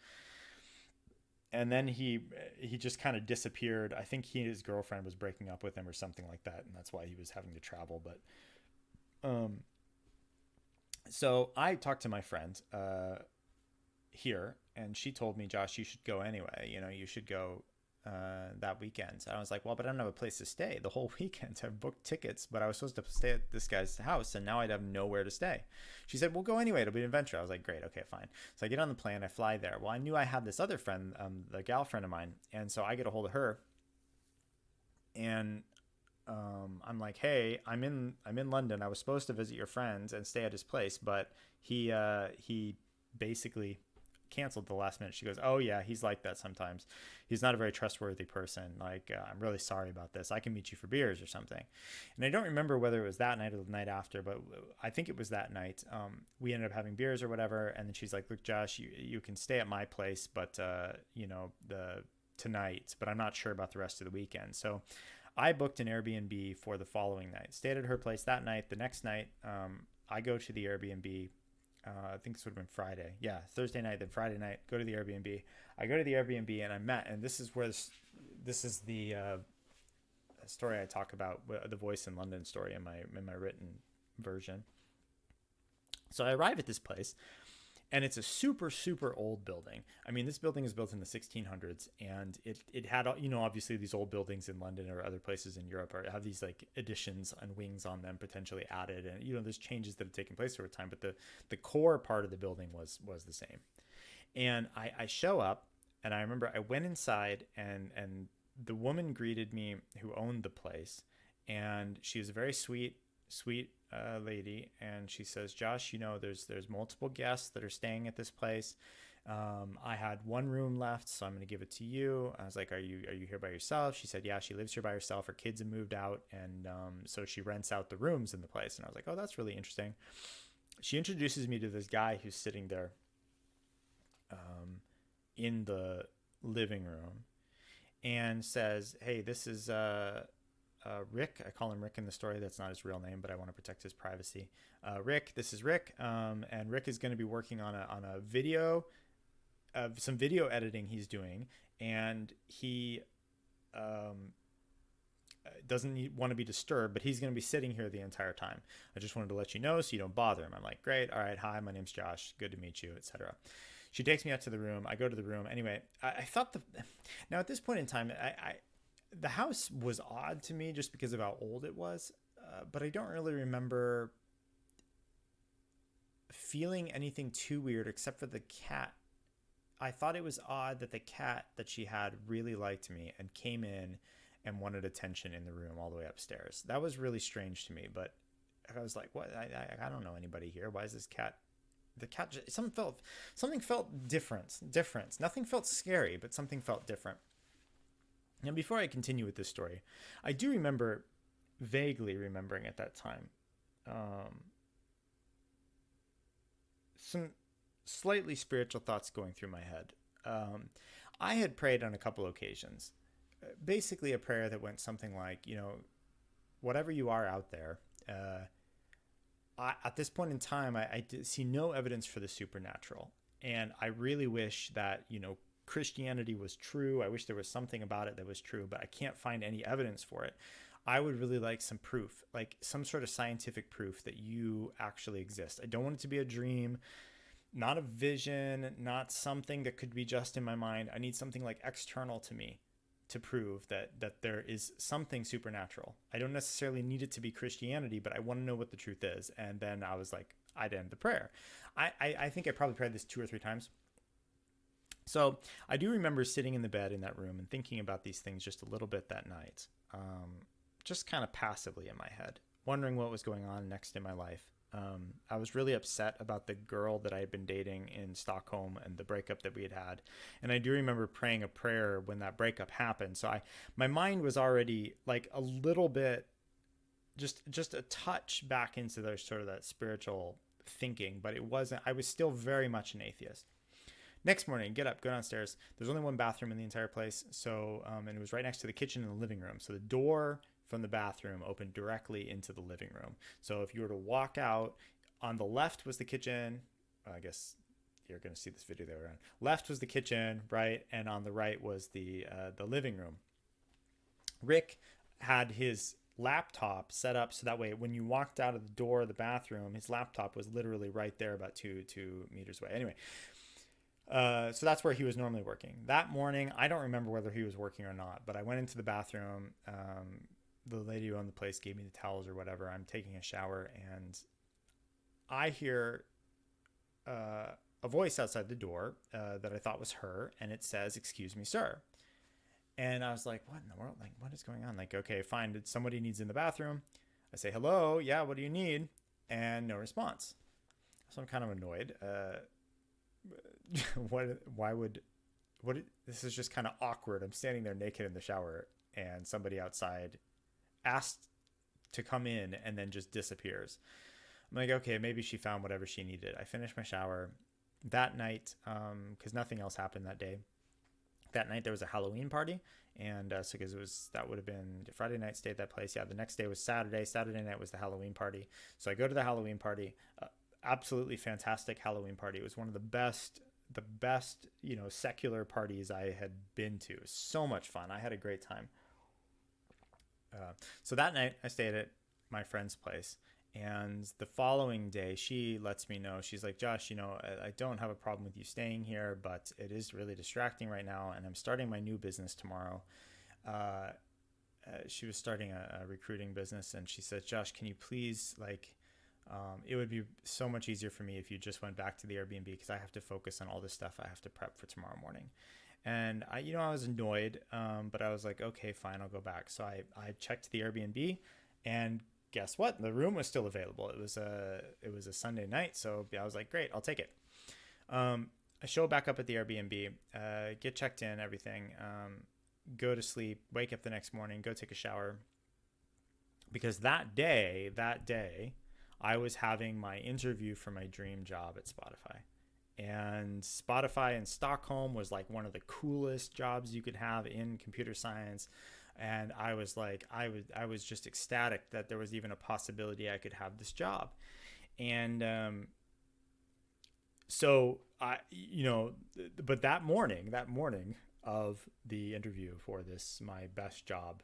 And then he just kind of disappeared. I think his girlfriend was breaking up with him or something like that, and that's why he was having to travel. But so I talked to my friend here, and she told me, Josh, you should go anyway. You should go that weekend. And I was like, well, but I don't have a place to stay. The whole weekend I've booked tickets, but I was supposed to stay at this guy's house, and now I'd have nowhere to stay. She said, well, go anyway. It'll be an adventure. I was like, great. Okay, fine. So I get on the plane. I fly there. Well, I knew I had this other friend, the gal friend of mine. And so I get a hold of her, and I'm like, hey, I'm in London. I was supposed to visit your friends and stay at his place, but he basically canceled the last minute. She goes, oh yeah, he's like that sometimes. He's not a very trustworthy person. Like, I'm really sorry about this. I can meet you for beers or something. And I don't remember whether it was that night or the night after, but I think it was that night. We ended up having beers or whatever. And then she's like, look, Josh, you can stay at my place, but tonight, but I'm not sure about the rest of the weekend. So I booked an Airbnb for the following night, stayed at her place that night. The next night, I go to the Airbnb. I think this would have been Friday. Yeah, Thursday night, then Friday night, go to the Airbnb. I go to the Airbnb and I met, and this is where this is the story I talk about, the Voice in London story in my written version. So I arrive at this place, and it's a super, super old building. I mean, this building is built in the 1600s, and it had, obviously these old buildings in London or other places in Europe have these like additions and wings on them potentially added. And, there's changes that have taken place over time, but the core part of the building was the same. And I show up, and I remember I went inside, and the woman greeted me who owned the place, and she was a very sweet lady, and she says, Josh, there's multiple guests that are staying at this place. I had one room left, so I'm going to give it to you. I was like, are you here by yourself? She said, yeah, she lives here by herself. Her kids have moved out, and so she rents out the rooms in the place. And I was like, oh, that's really interesting. She introduces me to this guy who's sitting there in the living room, and says, hey, this is Rick. I call him Rick in the story. That's not his real name, but I want to protect his privacy. Rick, this is Rick. And Rick is going to be working on a video, some video editing he's doing. And he doesn't want to be disturbed, but he's going to be sitting here the entire time. I just wanted to let you know so you don't bother him. I'm like, great. All right. Hi, my name's Josh. Good to meet you, etc. She takes me out to the room. I go to the room. Anyway, I thought now at this point in time, the house was odd to me just because of how old it was, but I don't really remember feeling anything too weird except for the cat. I thought it was odd that the cat that she had really liked me and came in and wanted attention in the room all the way upstairs. That was really strange to me, but I was like, what? I don't know anybody here. Why is this cat? The cat, something felt different. Nothing felt scary, but something felt different. And before I continue with this story, I do remember, vaguely remembering at that time, some slightly spiritual thoughts going through my head. I had prayed on a couple occasions, basically a prayer that went something like, whatever you are out there, at this point in time, I see no evidence for the supernatural. And I really wish that, Christianity was true. I wish there was something about it that was true, but I can't find any evidence for it. I would really like some proof, like some sort of scientific proof that you actually exist. I don't want it to be a dream, not a vision, not something that could be just in my mind. I need something like external to me to prove that there is something supernatural. I don't necessarily need it to be Christianity, but I want to know what the truth is. And then I was like, I'd end the prayer. I think I probably prayed this 2 or 3 times. So I do remember sitting in the bed in that room and thinking about these things just a little bit that night, just kind of passively in my head, wondering what was going on next in my life. I was really upset about the girl that I had been dating in Stockholm and the breakup that we had had. And I do remember praying a prayer when that breakup happened. So my mind was already like a little bit, just a touch back into those sort of that spiritual thinking, but it wasn't, I was still very much an atheist. Next morning, get up, go downstairs. There's only one bathroom in the entire place. So, and it was right next to the kitchen and the living room. So the door from the bathroom opened directly into the living room. So if you were to walk out, on the left was the kitchen. I guess you're going to see this video the other way around. Left was the kitchen, right? And on the right was the living room. Rick had his laptop set up so that way when you walked out of the door of the bathroom, his laptop was literally right there about two meters away. Anyway, so that's where he was normally working. That morning, I don't remember whether he was working or not, but I went into the bathroom. The lady who owned the place gave me the towels or whatever. I'm taking a shower and I hear a voice outside the door that I thought was her, and it says, "Excuse me, sir." And I was like, what in the world? Like, what is going on? Like, okay, fine. Somebody needs in the bathroom. I say, hello. Yeah, what do you need? And no response. So I'm kind of annoyed. This is just kind of awkward. I'm standing there naked in the shower and somebody outside asked to come in and then just disappears. I'm like, okay, maybe she found whatever she needed. I finished my shower that night, because nothing else happened that day. That night there was a Halloween party, and so because that would have been Friday night, stayed at that place. Yeah, the next day was Saturday. Saturday night was the Halloween party. So I go to the Halloween party. Absolutely fantastic Halloween party. It was one of the best, secular parties I had been to. It was so much fun. I had a great time. So that night I stayed at my friend's place, and the following day she lets me know, she's like, Josh, I don't have a problem with you staying here, but it is really distracting right now, and I'm starting my new business tomorrow. She was starting a recruiting business, and she said, Josh, can you please, it would be so much easier for me if you just went back to the Airbnb, because I have to focus on all this stuff I have to prep for tomorrow morning. And I was annoyed, but I was like, okay, fine, I'll go back. So I checked the Airbnb, and guess what? The room was still available. It was a Sunday night, so I was like, great, I'll take it. I show back up at the Airbnb, get checked in, everything, go to sleep, wake up the next morning, go take a shower, because that day, I was having my interview for my dream job at Spotify. And Spotify in Stockholm was like one of the coolest jobs you could have in computer science. And I was like, I was just ecstatic that there was even a possibility I could have this job. And so but that morning of the interview for this, my best job,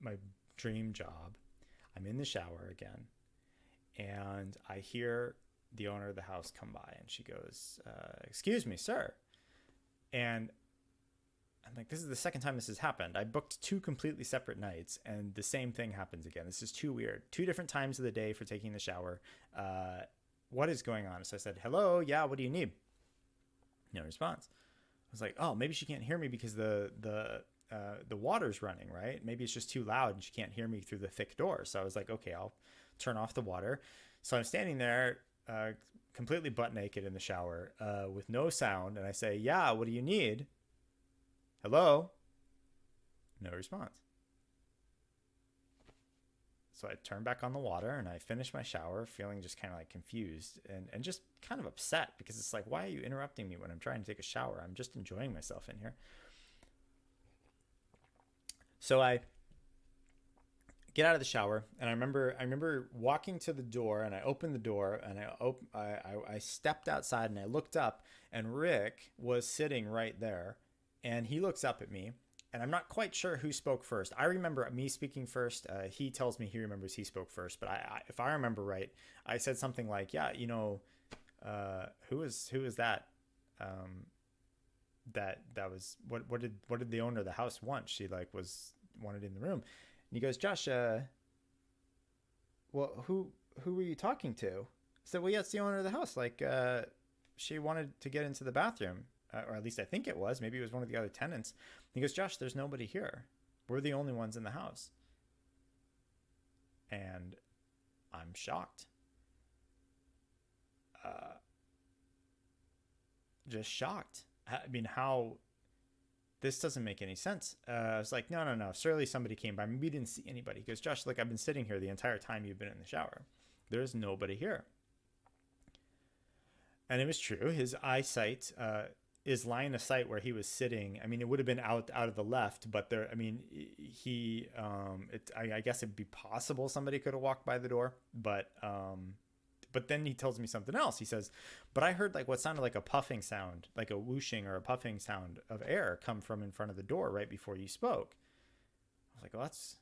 my dream job, I'm in the shower again, and I hear the owner of the house come by, and she goes, excuse me, sir. And I'm like, this is the second time this has happened. I booked 2 completely separate nights, and the same thing happens again. This is too weird. 2 different times of the day for taking the shower. What is going on? So I said, hello, yeah, what do you need? No response. I was like, oh, maybe she can't hear me because the water's running, right? Maybe it's just too loud and she can't hear me through the thick door. So I was like, okay, I'll turn off the water. So I'm standing there completely butt naked in the shower with no sound. And I say, yeah, what do you need? Hello? No response. So I turn back on the water and I finish my shower feeling just kind of like confused and just kind of upset because it's like, why are you interrupting me when I'm trying to take a shower? I'm just enjoying myself in here. So I get out of the shower and I remember walking to the door and I opened the door and I stepped outside and I looked up and Rick was sitting right there and he looks up at me. And I'm not quite sure who spoke first. I remember me speaking first. He tells me he remembers he spoke first. But if I remember right, I said something like, yeah, who is that? That was what did the owner of the house want? She wanted in the room. And he goes, Josh, well, who were you talking to? I said, well, yeah, it's the owner of the house. She wanted to get into the bathroom. Or at least I think it was. Maybe it was one of the other tenants. He goes, Josh, there's nobody here. We're the only ones in the house. And I'm shocked. Just shocked. I mean, how... This doesn't make any sense. I was like, no. Surely somebody came by. Maybe we didn't see anybody. He goes, Josh, look, I've been sitting here the entire time you've been in the shower. There's nobody here. And it was true. His eyesight... is line of sight where he was sitting. I mean, it would have been out of the left, but there, I mean, I guess it'd be possible somebody could have walked by the door, but then he tells me something else. He says, but I heard like what sounded like a puffing sound, like a whooshing or a puffing sound of air come from in front of the door right before you spoke. I was like, well, that's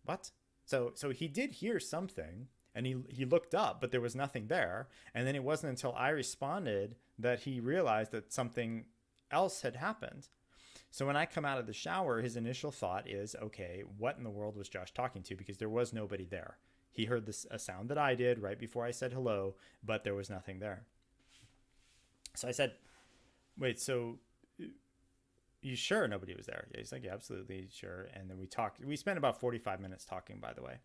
what? So he did hear something. And he looked up, but there was nothing there. And then it wasn't until I responded that he realized that something else had happened. So when I come out of the shower, his initial thought is, okay, what in the world was Josh talking to? Because there was nobody there. He heard a sound that I did right before I said hello, but there was nothing there. So I said, wait, so you sure nobody was there? Yeah, he's like, yeah, absolutely sure. And then we talked. We spent about 45 minutes talking, by the way.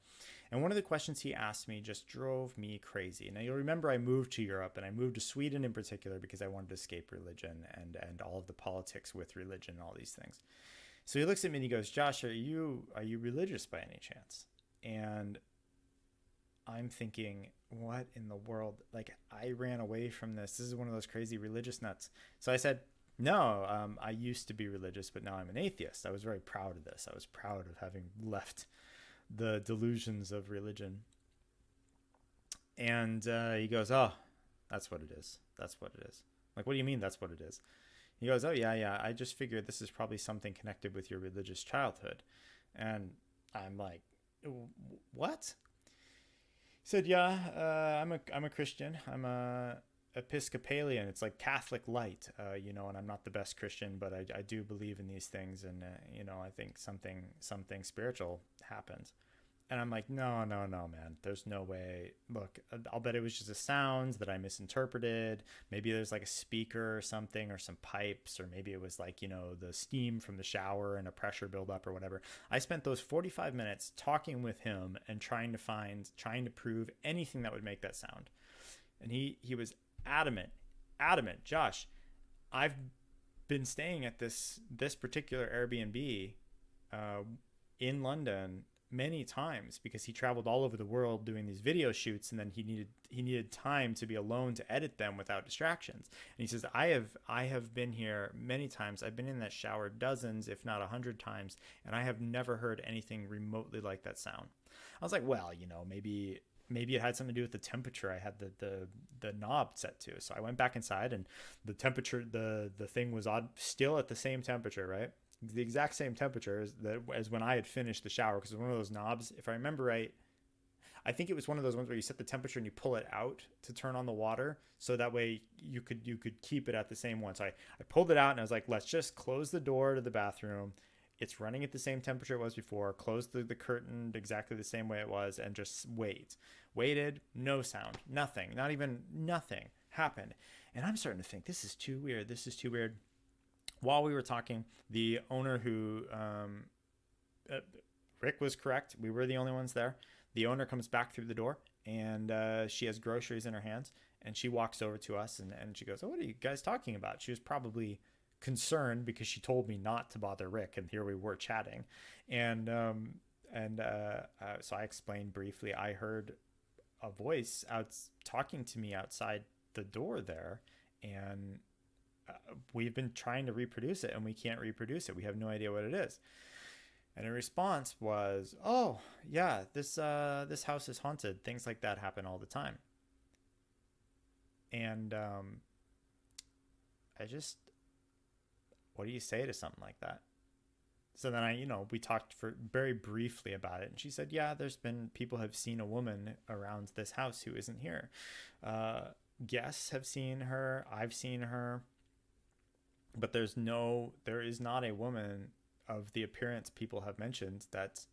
And one of the questions he asked me just drove me crazy. Now, you'll remember I moved to Europe, and I moved to Sweden in particular because I wanted to escape religion and all of the politics with religion and all these things. So he looks at me and he goes, Josh, are you religious by any chance? And I'm thinking, what in the world? Like, I ran away from this. This is one of those crazy religious nuts. So I said, no, I used to be religious, but now I'm an atheist. I was very proud of this. I was proud of having left the delusions of religion. And he goes, oh, that's what it is. That's what it is. Like, what do you mean that's what it is? He goes, oh, yeah. I just figured this is probably something connected with your religious childhood. And I'm like, what? He said, yeah, I'm a Christian. I'm a Episcopalian. It's like Catholic light, and I'm not the best Christian, but I do believe in these things. And, I think something spiritual happens. And I'm like, no, man, there's no way. Look, I'll bet it was just a sound that I misinterpreted. Maybe there's like a speaker or something or some pipes, or maybe it was like, the steam from the shower and a pressure buildup or whatever. I spent those 45 minutes talking with him and trying to prove anything that would make that sound. And he was adamant, Josh, I've been staying at this particular Airbnb in London many times because he traveled all over the world doing these video shoots, and then he needed time to be alone to edit them without distractions. And he says, I have been here many times. I've been in that shower dozens, if not 100 times, and I have never heard anything remotely like that sound. I was like, well, maybe it had something to do with the temperature I had the knob set to. So I went back inside, and the temperature, the thing was still at the same temperature, right? The exact same temperature as when I had finished the shower, because it was one of those knobs. If I remember right, I think it was one of those ones where you set the temperature and you pull it out to turn on the water, so that way you could keep it at the same one. So I pulled it out and I was like, let's just close the door to the bathroom. It's running at the same temperature it was before. Close the curtain exactly the same way it was and just wait. Waited, no sound, nothing, not even nothing happened. And I'm starting to think, this is too weird. This is too weird. While we were talking, the owner who, Rick was correct. We were the only ones there. The owner comes back through the door and she has groceries in her hands and she walks over to us and she goes, oh, what are you guys talking about? She was probably concerned because she told me not to bother Rick, and here we were chatting. And so I explained briefly, I heard a voice out talking to me outside the door there, and we've been trying to reproduce it and we can't reproduce it. We have no idea what it is. And her response was, oh yeah, this house is haunted. Things like that happen all the time. And what do you say to something like that? So then we talked for very briefly about it, and she said, yeah, there's been people have seen a woman around this house who isn't here. Guests have seen her. I've seen her, but there is not a woman of the appearance people have mentioned that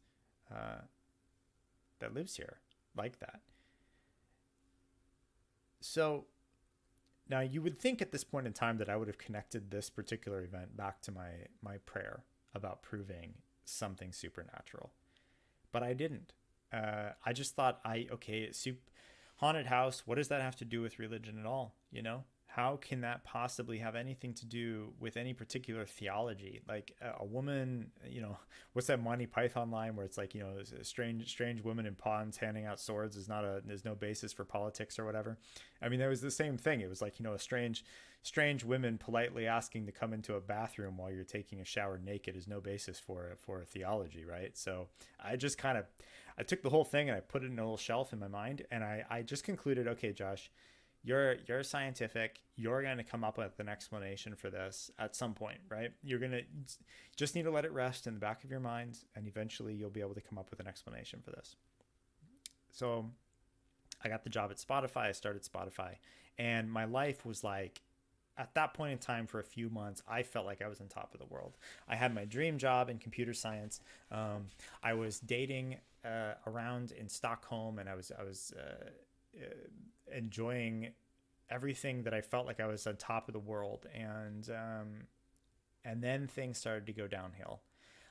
lives here like that. So now you would think at this point in time that I would have connected this particular event back to my prayer about proving something supernatural, but I didn't. I just thought, haunted house, what does that have to do with religion at all? How can that possibly have anything to do with any particular theology? Like a woman, what's that Monty Python line where it's like, strange women in ponds handing out swords there's no basis for politics or whatever. I mean, there was the same thing. It was like, a strange women politely asking to come into a bathroom while you're taking a shower naked is no basis for a theology, right? So I just I took the whole thing and I put it in a little shelf in my mind, and I just concluded, okay, Josh, you're scientific. You're going to come up with an explanation for this at some point, right? You're going to just need to let it rest in the back of your mind, and eventually you'll be able to come up with an explanation for this. So I got the job at Spotify. I started Spotify, and my life was like, at that point in time, for a few months, I felt like I was on top of the world. I had my dream job in computer science. I was dating around in Stockholm, and I was enjoying everything that I felt like I was on top of the world. And then things started to go downhill.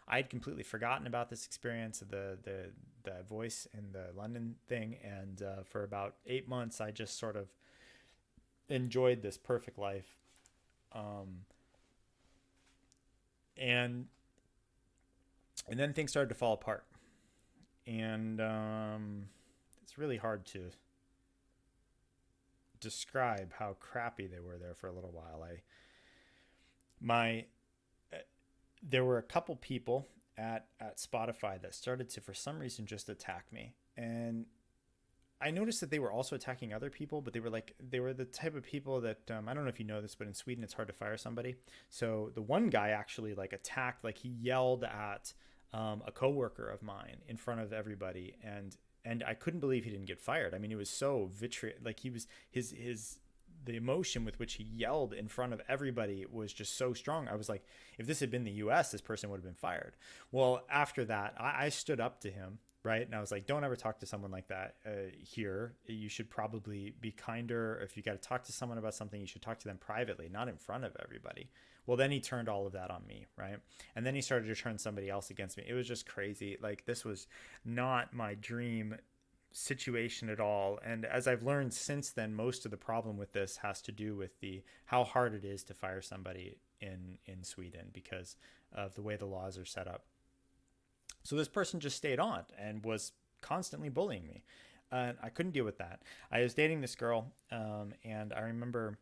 I had completely forgotten about this experience of the voice in the London thing. And for about 8 months, I just sort of enjoyed this perfect life. And then things started to fall apart. And it's really hard to describe how crappy they were there for a little while. There were a couple people at Spotify that started to, for some reason, just attack me. And I noticed that they were also attacking other people, but they were the type of people that, I don't know if you know this, but in Sweden, it's hard to fire somebody. So the one guy actually attacked, he yelled at a coworker of mine in front of everybody. And I couldn't believe he didn't get fired. I mean, it was so vitriol. He was the emotion with which he yelled in front of everybody was just so strong. I was like, if this had been the US, this person would have been fired. Well, after that, I stood up to him, right? And I was like, don't ever talk to someone like that here. You should probably be kinder. If you got to talk to someone about something, you should talk to them privately, not in front of everybody. Well, then he turned all of that on me, right? And then he started to turn somebody else against me. It was just crazy. This was not my dream situation at all. And as I've learned since then, most of the problem with this has to do with how hard it is to fire somebody in Sweden because of the way the laws are set up. So this person just stayed on and was constantly bullying me. And I couldn't deal with that. I was dating this girl, and I remember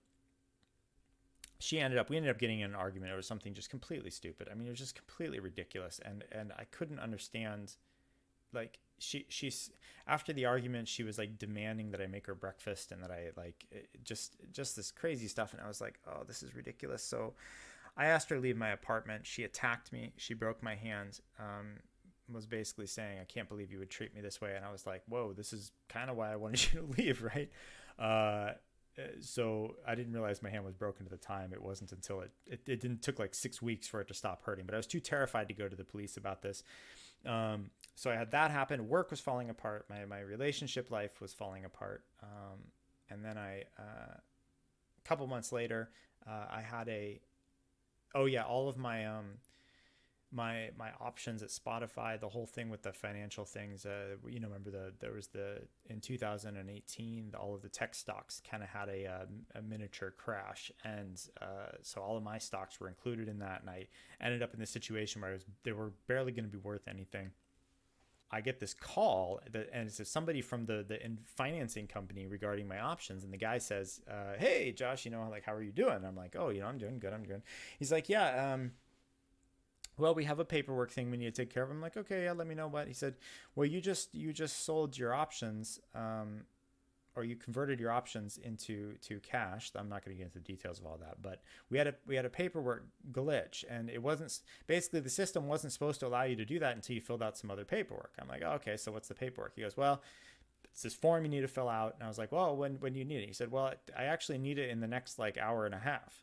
we ended up getting in an argument over something just completely stupid. I mean, it was just completely ridiculous. And I couldn't understand, she's after the argument, she was demanding that I make her breakfast and that I just this crazy stuff. And I was like, oh, this is ridiculous. So I asked her to leave my apartment. She attacked me. She broke my hand. was basically saying, I can't believe you would treat me this way. And I was like, whoa, this is kind of why I wanted you to leave, right? So I didn't realize my hand was broken at the time. It wasn't until it didn't took like 6 weeks for it to stop hurting, but I was too terrified to go to the police about this. So I had that happen. Work was falling apart. My relationship life was falling apart. And then a couple months later, I had all of my my options at Spotify, the whole thing with the financial things, remember there was in 2018, all of the tech stocks kind of had a miniature crash. And so all of my stocks were included in that. And I ended up in this situation where they were barely going to be worth anything. I get this call and it's somebody from the financing company regarding my options. And the guy says, hey, Josh, how are you doing? And I'm like, oh, I'm doing good. I'm good. He's like, yeah, well, we have a paperwork thing we need to take care of. I'm like, okay, yeah, let me know what. He said, well, you just sold your options, or you converted your options into cash. I'm not going to get into the details of all that, but we had a paperwork glitch, and it wasn't, basically the system wasn't supposed to allow you to do that until you filled out some other paperwork. I'm like, oh, okay, so what's the paperwork? He goes, well, it's this form you need to fill out. And I was like, well, when do you need it? He said, well, I actually need it in the next hour and a half.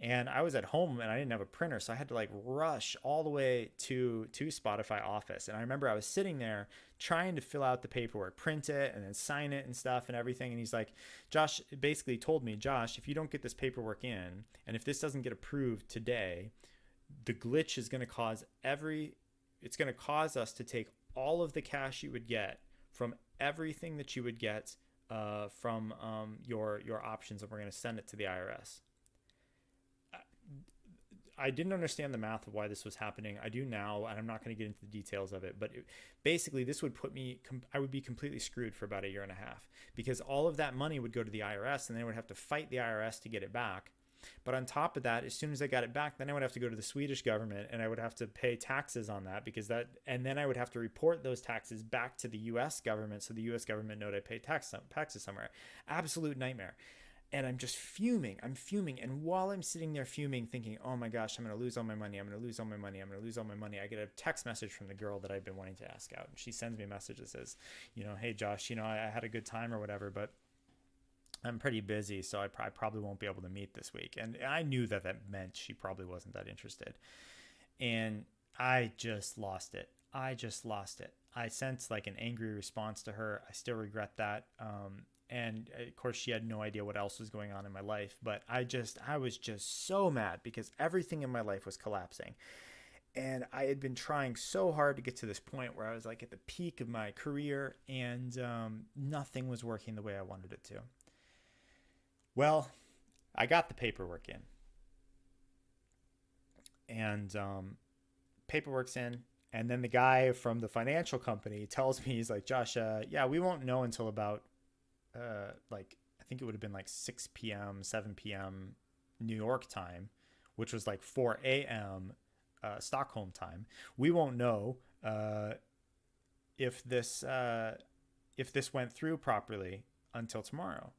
And I was at home and I didn't have a printer, so I had to rush all the way to Spotify office. And I remember I was sitting there trying to fill out the paperwork, print it, and then sign it and stuff and everything. And he's like, Josh basically told me, Josh, if you don't get this paperwork in, and if this doesn't get approved today, the glitch is going to cause it's going to cause us to take all of the cash you would get from everything that you would get from your options, and we're going to send it to the IRS. I didn't understand the math of why this was happening. I do now, and I'm not going to get into the details of it, but basically this would I would be completely screwed for about a year and a half, because all of that money would go to the IRS and they would have to fight the IRS to get it back. But on top of that, as soon as I got it back, then I would have to go to the Swedish government and I would have to pay taxes on that, and then I would have to report those taxes back to the US government, so the US government know I paid taxes somewhere. Absolute nightmare. And I'm just fuming. And while I'm sitting there fuming, thinking, oh my gosh, I'm going to lose all my money. I get a text message from the girl that I've been wanting to ask out. And she sends me a message that says, hey, Josh, I had a good time or whatever, but I'm pretty busy, so I probably won't be able to meet this week. And I knew that meant she probably wasn't that interested. And I just lost it. I sent an angry response to her. I still regret that. And of course she had no idea what else was going on in my life, but I was just so mad because everything in my life was collapsing. And I had been trying so hard to get to this point where I was at the peak of my career, and nothing was working the way I wanted it to. Well, I got the paperwork in, and paperwork's in. And then the guy from the financial company tells me, he's like, Josh, yeah, we won't know until about I think it would have been 6 p.m., 7 p.m. New York time, which was 4 a.m. Stockholm time. We won't know if this went through properly until tomorrow.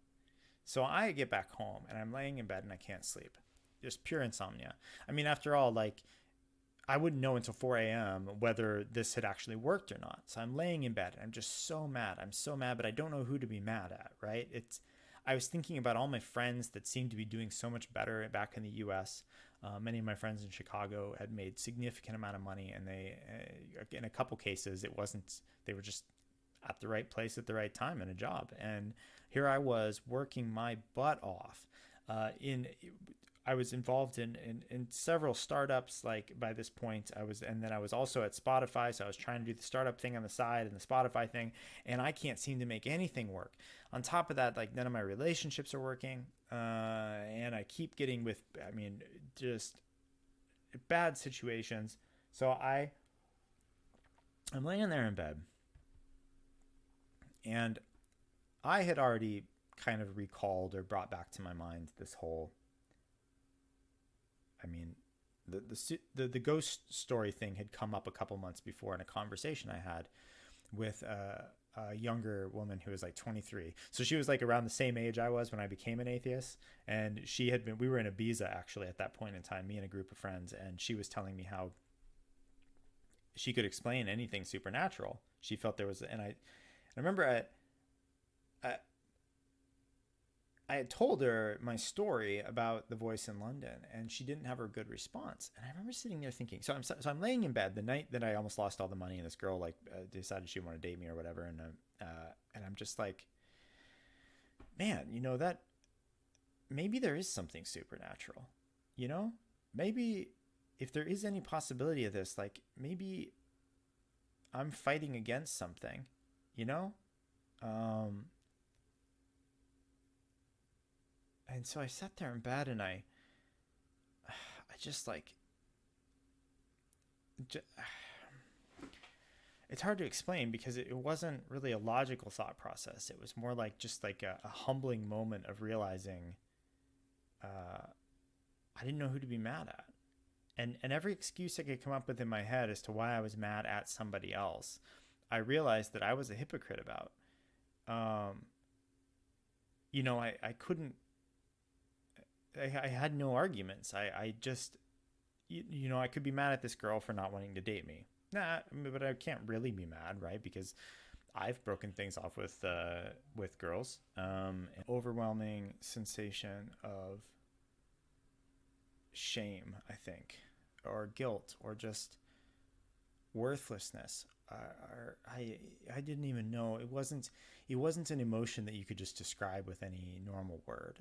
So I get back home and I'm laying in bed and I can't sleep. Just pure insomnia. I mean, after all, I wouldn't know until 4 a.m. whether this had actually worked or not. So I'm laying in bed and I'm just so mad. I'm so mad, but I don't know who to be mad at, right? I was thinking about all my friends that seemed to be doing so much better back in the U.S. Many of my friends in Chicago had made significant amount of money, and they, in a couple cases, they were just at the right place at the right time in a job. And here I was working my butt off. I was involved in several startups. By this point, and then I was also at Spotify. So I was trying to do the startup thing on the side and the Spotify thing, and I can't seem to make anything work. On top of that, none of my relationships are working. And I keep getting just bad situations. So I'm laying there in bed, and I had already kind of recalled or brought back to my mind this whole, the ghost story thing had come up a couple months before in a conversation I had with a younger woman who was 23. So she was around the same age I was when I became an atheist. And we were in Ibiza actually at that point in time, me and a group of friends. And she was telling me how she could explain anything supernatural. She felt there was, and I remember I I had told her my story about the voice in London, and she didn't have a good response. And I remember sitting there thinking, so I'm laying in bed the night that I almost lost all the money, and this girl decided she wanted to date me or whatever, and I'm just like, man, that maybe there is something supernatural, maybe if there is any possibility of this, like maybe I'm fighting against something, you know. And so I sat there in bed, and I just like, it's hard to explain because it wasn't really a logical thought process. It was more like just like a humbling moment of realizing I didn't know who to be mad at. And every excuse I could come up with in my head as to why I was mad at somebody else, I realized that I was a hypocrite about. I couldn't, I had no arguments. I just, I could be mad at this girl for not wanting to date me. Nah, but I can't really be mad, right? Because I've broken things off with girls. An overwhelming sensation of shame, I think, or guilt, or just worthlessness. I didn't even know. It wasn't an emotion that you could just describe with any normal word.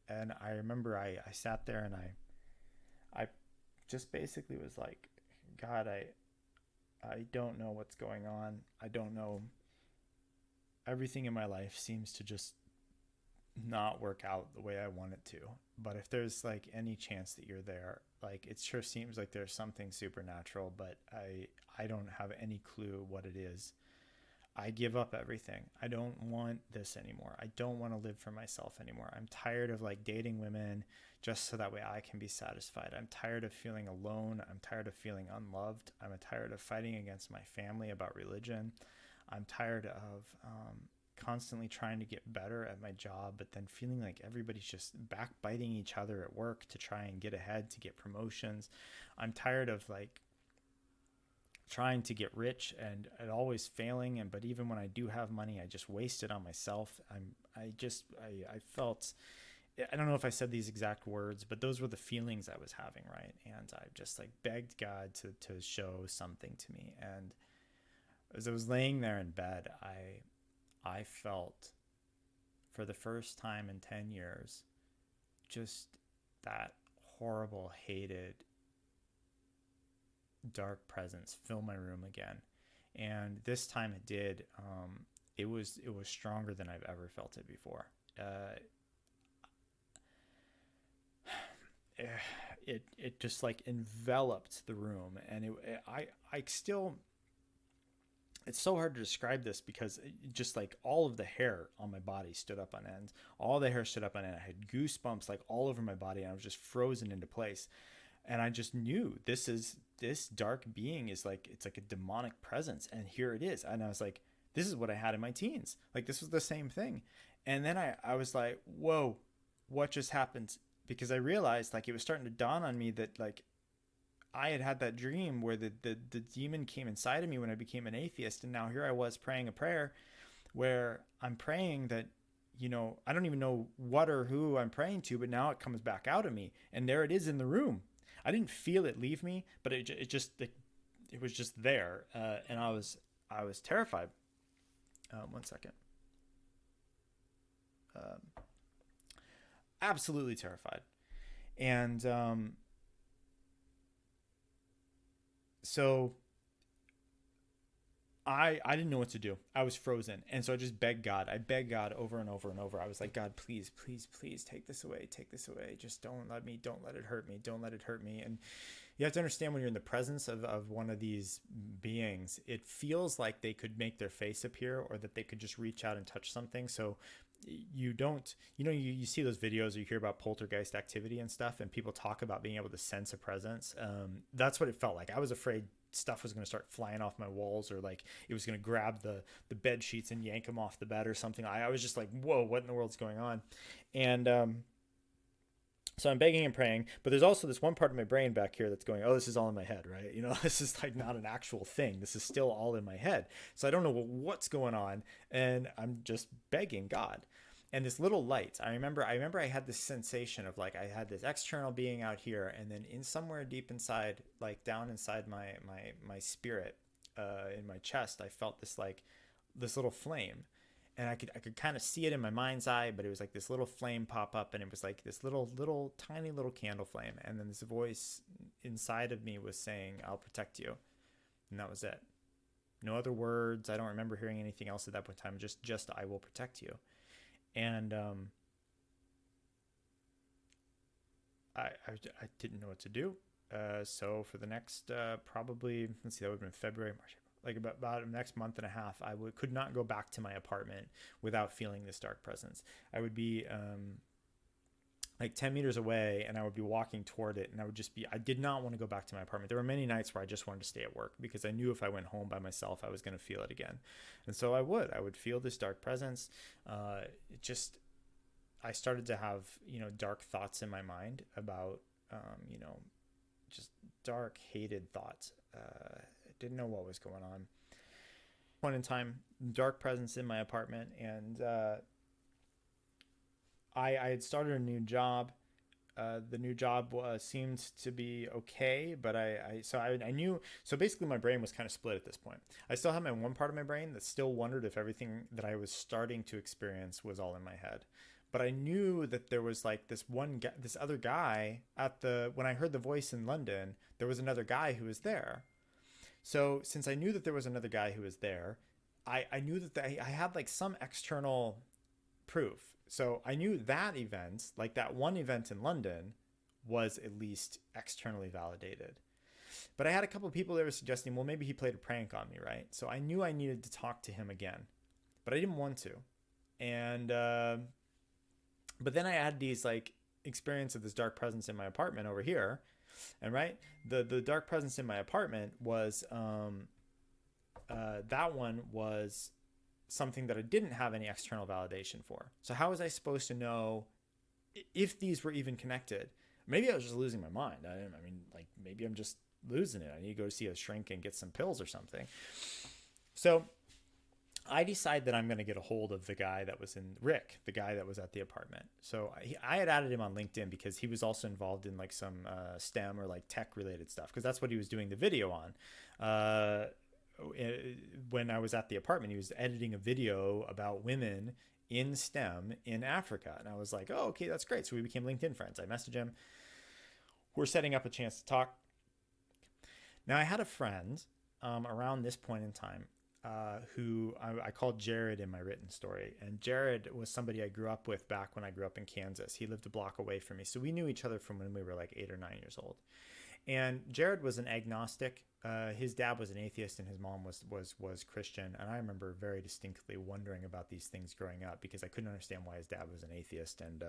And I remember I sat there, and I just basically was like, God, I don't know what's going on. I don't know. Everything in my life seems to just not work out the way I want it to. But if there's like any chance that you're there, like it sure seems like there's something supernatural, but I don't have any clue what it is. I give up everything. I don't want this anymore. I don't want to live for myself anymore. I'm tired of like dating women just so that way I can be satisfied. I'm tired of feeling alone. I'm tired of feeling unloved. I'm tired of fighting against my family about religion. I'm tired of constantly trying to get better at my job, but then feeling like everybody's just backbiting each other at work to try and get ahead, to get promotions. I'm tired of like trying to get rich and always failing, but even when I do have money, I just waste it on myself. I felt, I don't know if I said these exact words, but those were the feelings I was having, right? And I just like begged God to show something to me. And as I was laying there in bed, I felt for the first time in 10 years just that horrible, hated, dark presence fill my room again. And this time it did. It was stronger than I've ever felt it before. It just like enveloped the room, and I still, it's so hard to describe this because just like all of the hair on my body stood up on end. All the hair stood up on end. I had goosebumps like all over my body, and I was just frozen into place. And I just knew this dark being is like, it's like a demonic presence, and here it is. And I was like, this is what I had in my teens. Like this was the same thing. And then I was like, whoa, what just happened? Because I realized like it was starting to dawn on me that like I had that dream where the demon came inside of me when I became an atheist. And now here I was praying a prayer where I'm praying that, I don't even know what or who I'm praying to, but now it comes back out of me, and there it is in the room. I didn't feel it leave me, but it was just there. And I was terrified. One second. Absolutely terrified. And so I didn't know what to do. I was frozen. And so I just begged God. I begged God over and over and over. I was like, God, please, please, please take this away. Take this away. Just don't let it hurt me. Don't let it hurt me. And you have to understand, when you're in the presence of one of these beings, it feels like they could make their face appear, or that they could just reach out and touch something. So you don't, you see those videos, or you hear about poltergeist activity and stuff, and people talk about being able to sense a presence. That's what it felt like. I was afraid stuff was going to start flying off my walls, or like it was going to grab the bed sheets and yank them off the bed or something. I was just like, whoa, what in the world's going on? And So I'm begging and praying, but there's also this one part of my brain back here that's going, oh, this is all in my head, right? This is like not an actual thing. This is still all in my head. So I don't know what's going on. And I'm just begging God. And this little light, I remember I had this sensation of like, I had this external being out here. And then in somewhere deep inside, like down inside my spirit, in my chest, I felt this little flame, and I could kind of see it in my mind's eye, but it was like this little flame pop up, and it was like this little tiny little candle flame, and then this voice inside of me was saying, "I'll protect you," and that was it. No other words. I don't remember hearing anything else at that point in time. Just I will protect you, and I didn't know what to do. So for the next probably, let's see, that would have been February, March, like about the next month and a half, could not go back to my apartment without feeling this dark presence. I would be like 10 meters away, and I would be walking toward it, and I did not want to go back to my apartment. There were many nights where I just wanted to stay at work because I knew if I went home by myself, I was going to feel it again. And so I would feel this dark presence. I started to have, dark thoughts in my mind about, just dark, hated thoughts. I didn't know what was going on. Point in time, dark presence in my apartment, and I had started a new job. The new job seemed to be okay, but I knew. So basically, my brain was kind of split at this point. I still had my one part of my brain that still wondered if everything that I was starting to experience was all in my head. But I knew that there was like this other guy when I heard the voice in London, there was another guy who was there. So since I knew that there was another guy who was there, I knew that I had like some external proof. So I knew that event, like that one event in London, was at least externally validated. But I had a couple of people that were suggesting, well, maybe he played a prank on me, right? So I knew I needed to talk to him again, but I didn't want to. And but then I had these like experience of this dark presence in my apartment over here, and right, the dark presence in my apartment was that one was something that I didn't have any external validation for. So how was I supposed to know if these were even connected? Maybe I was just losing my mind. I mean, like maybe I'm just losing it. I need to go see a shrink and get some pills or something. So I decide that I'm going to get a hold of the guy that was Rick, the guy that was at the apartment. So I had added him on LinkedIn because he was also involved in like some STEM or like tech related stuff, because that's what he was doing the video on. When I was at the apartment, he was editing a video about women in STEM in Africa. And I was like, oh, okay, that's great. So we became LinkedIn friends. I messaged him. We're setting up a chance to talk. Now, I had a friend around this point in time who I called Jared in my written story. And Jared was somebody I grew up with back when I grew up in Kansas. He lived a block away from me. So we knew each other from when we were like 8 or 9 years old. And Jared was an agnostic. His dad was an atheist and his mom was Christian. And I remember very distinctly wondering about these things growing up because I couldn't understand why his dad was an atheist. And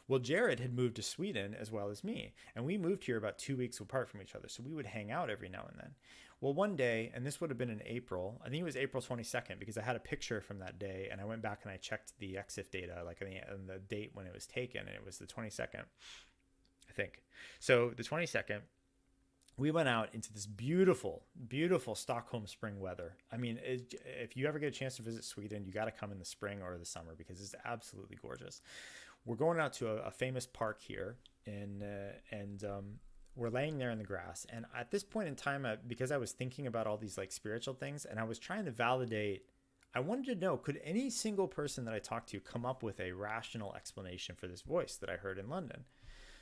well, Jared had moved to Sweden as well as me. And we moved here about 2 weeks apart from each other. So we would hang out every now and then. Well, one day, and this would have been in April, I think it was April 22nd, because I had a picture from that day, and I went back and I checked the EXIF data, like on the date when it was taken, and it was the 22nd, I think. So the 22nd, we went out into this beautiful, beautiful Stockholm spring weather. I mean, if you ever get a chance to visit Sweden, you got to come in the spring or the summer because it's absolutely gorgeous. We're going out to a famous park here, and we're laying there in the grass. And at this point in time, because I was thinking about all these like spiritual things, and I was trying to validate, I wanted to know, could any single person that I talked to come up with a rational explanation for this voice that I heard in London?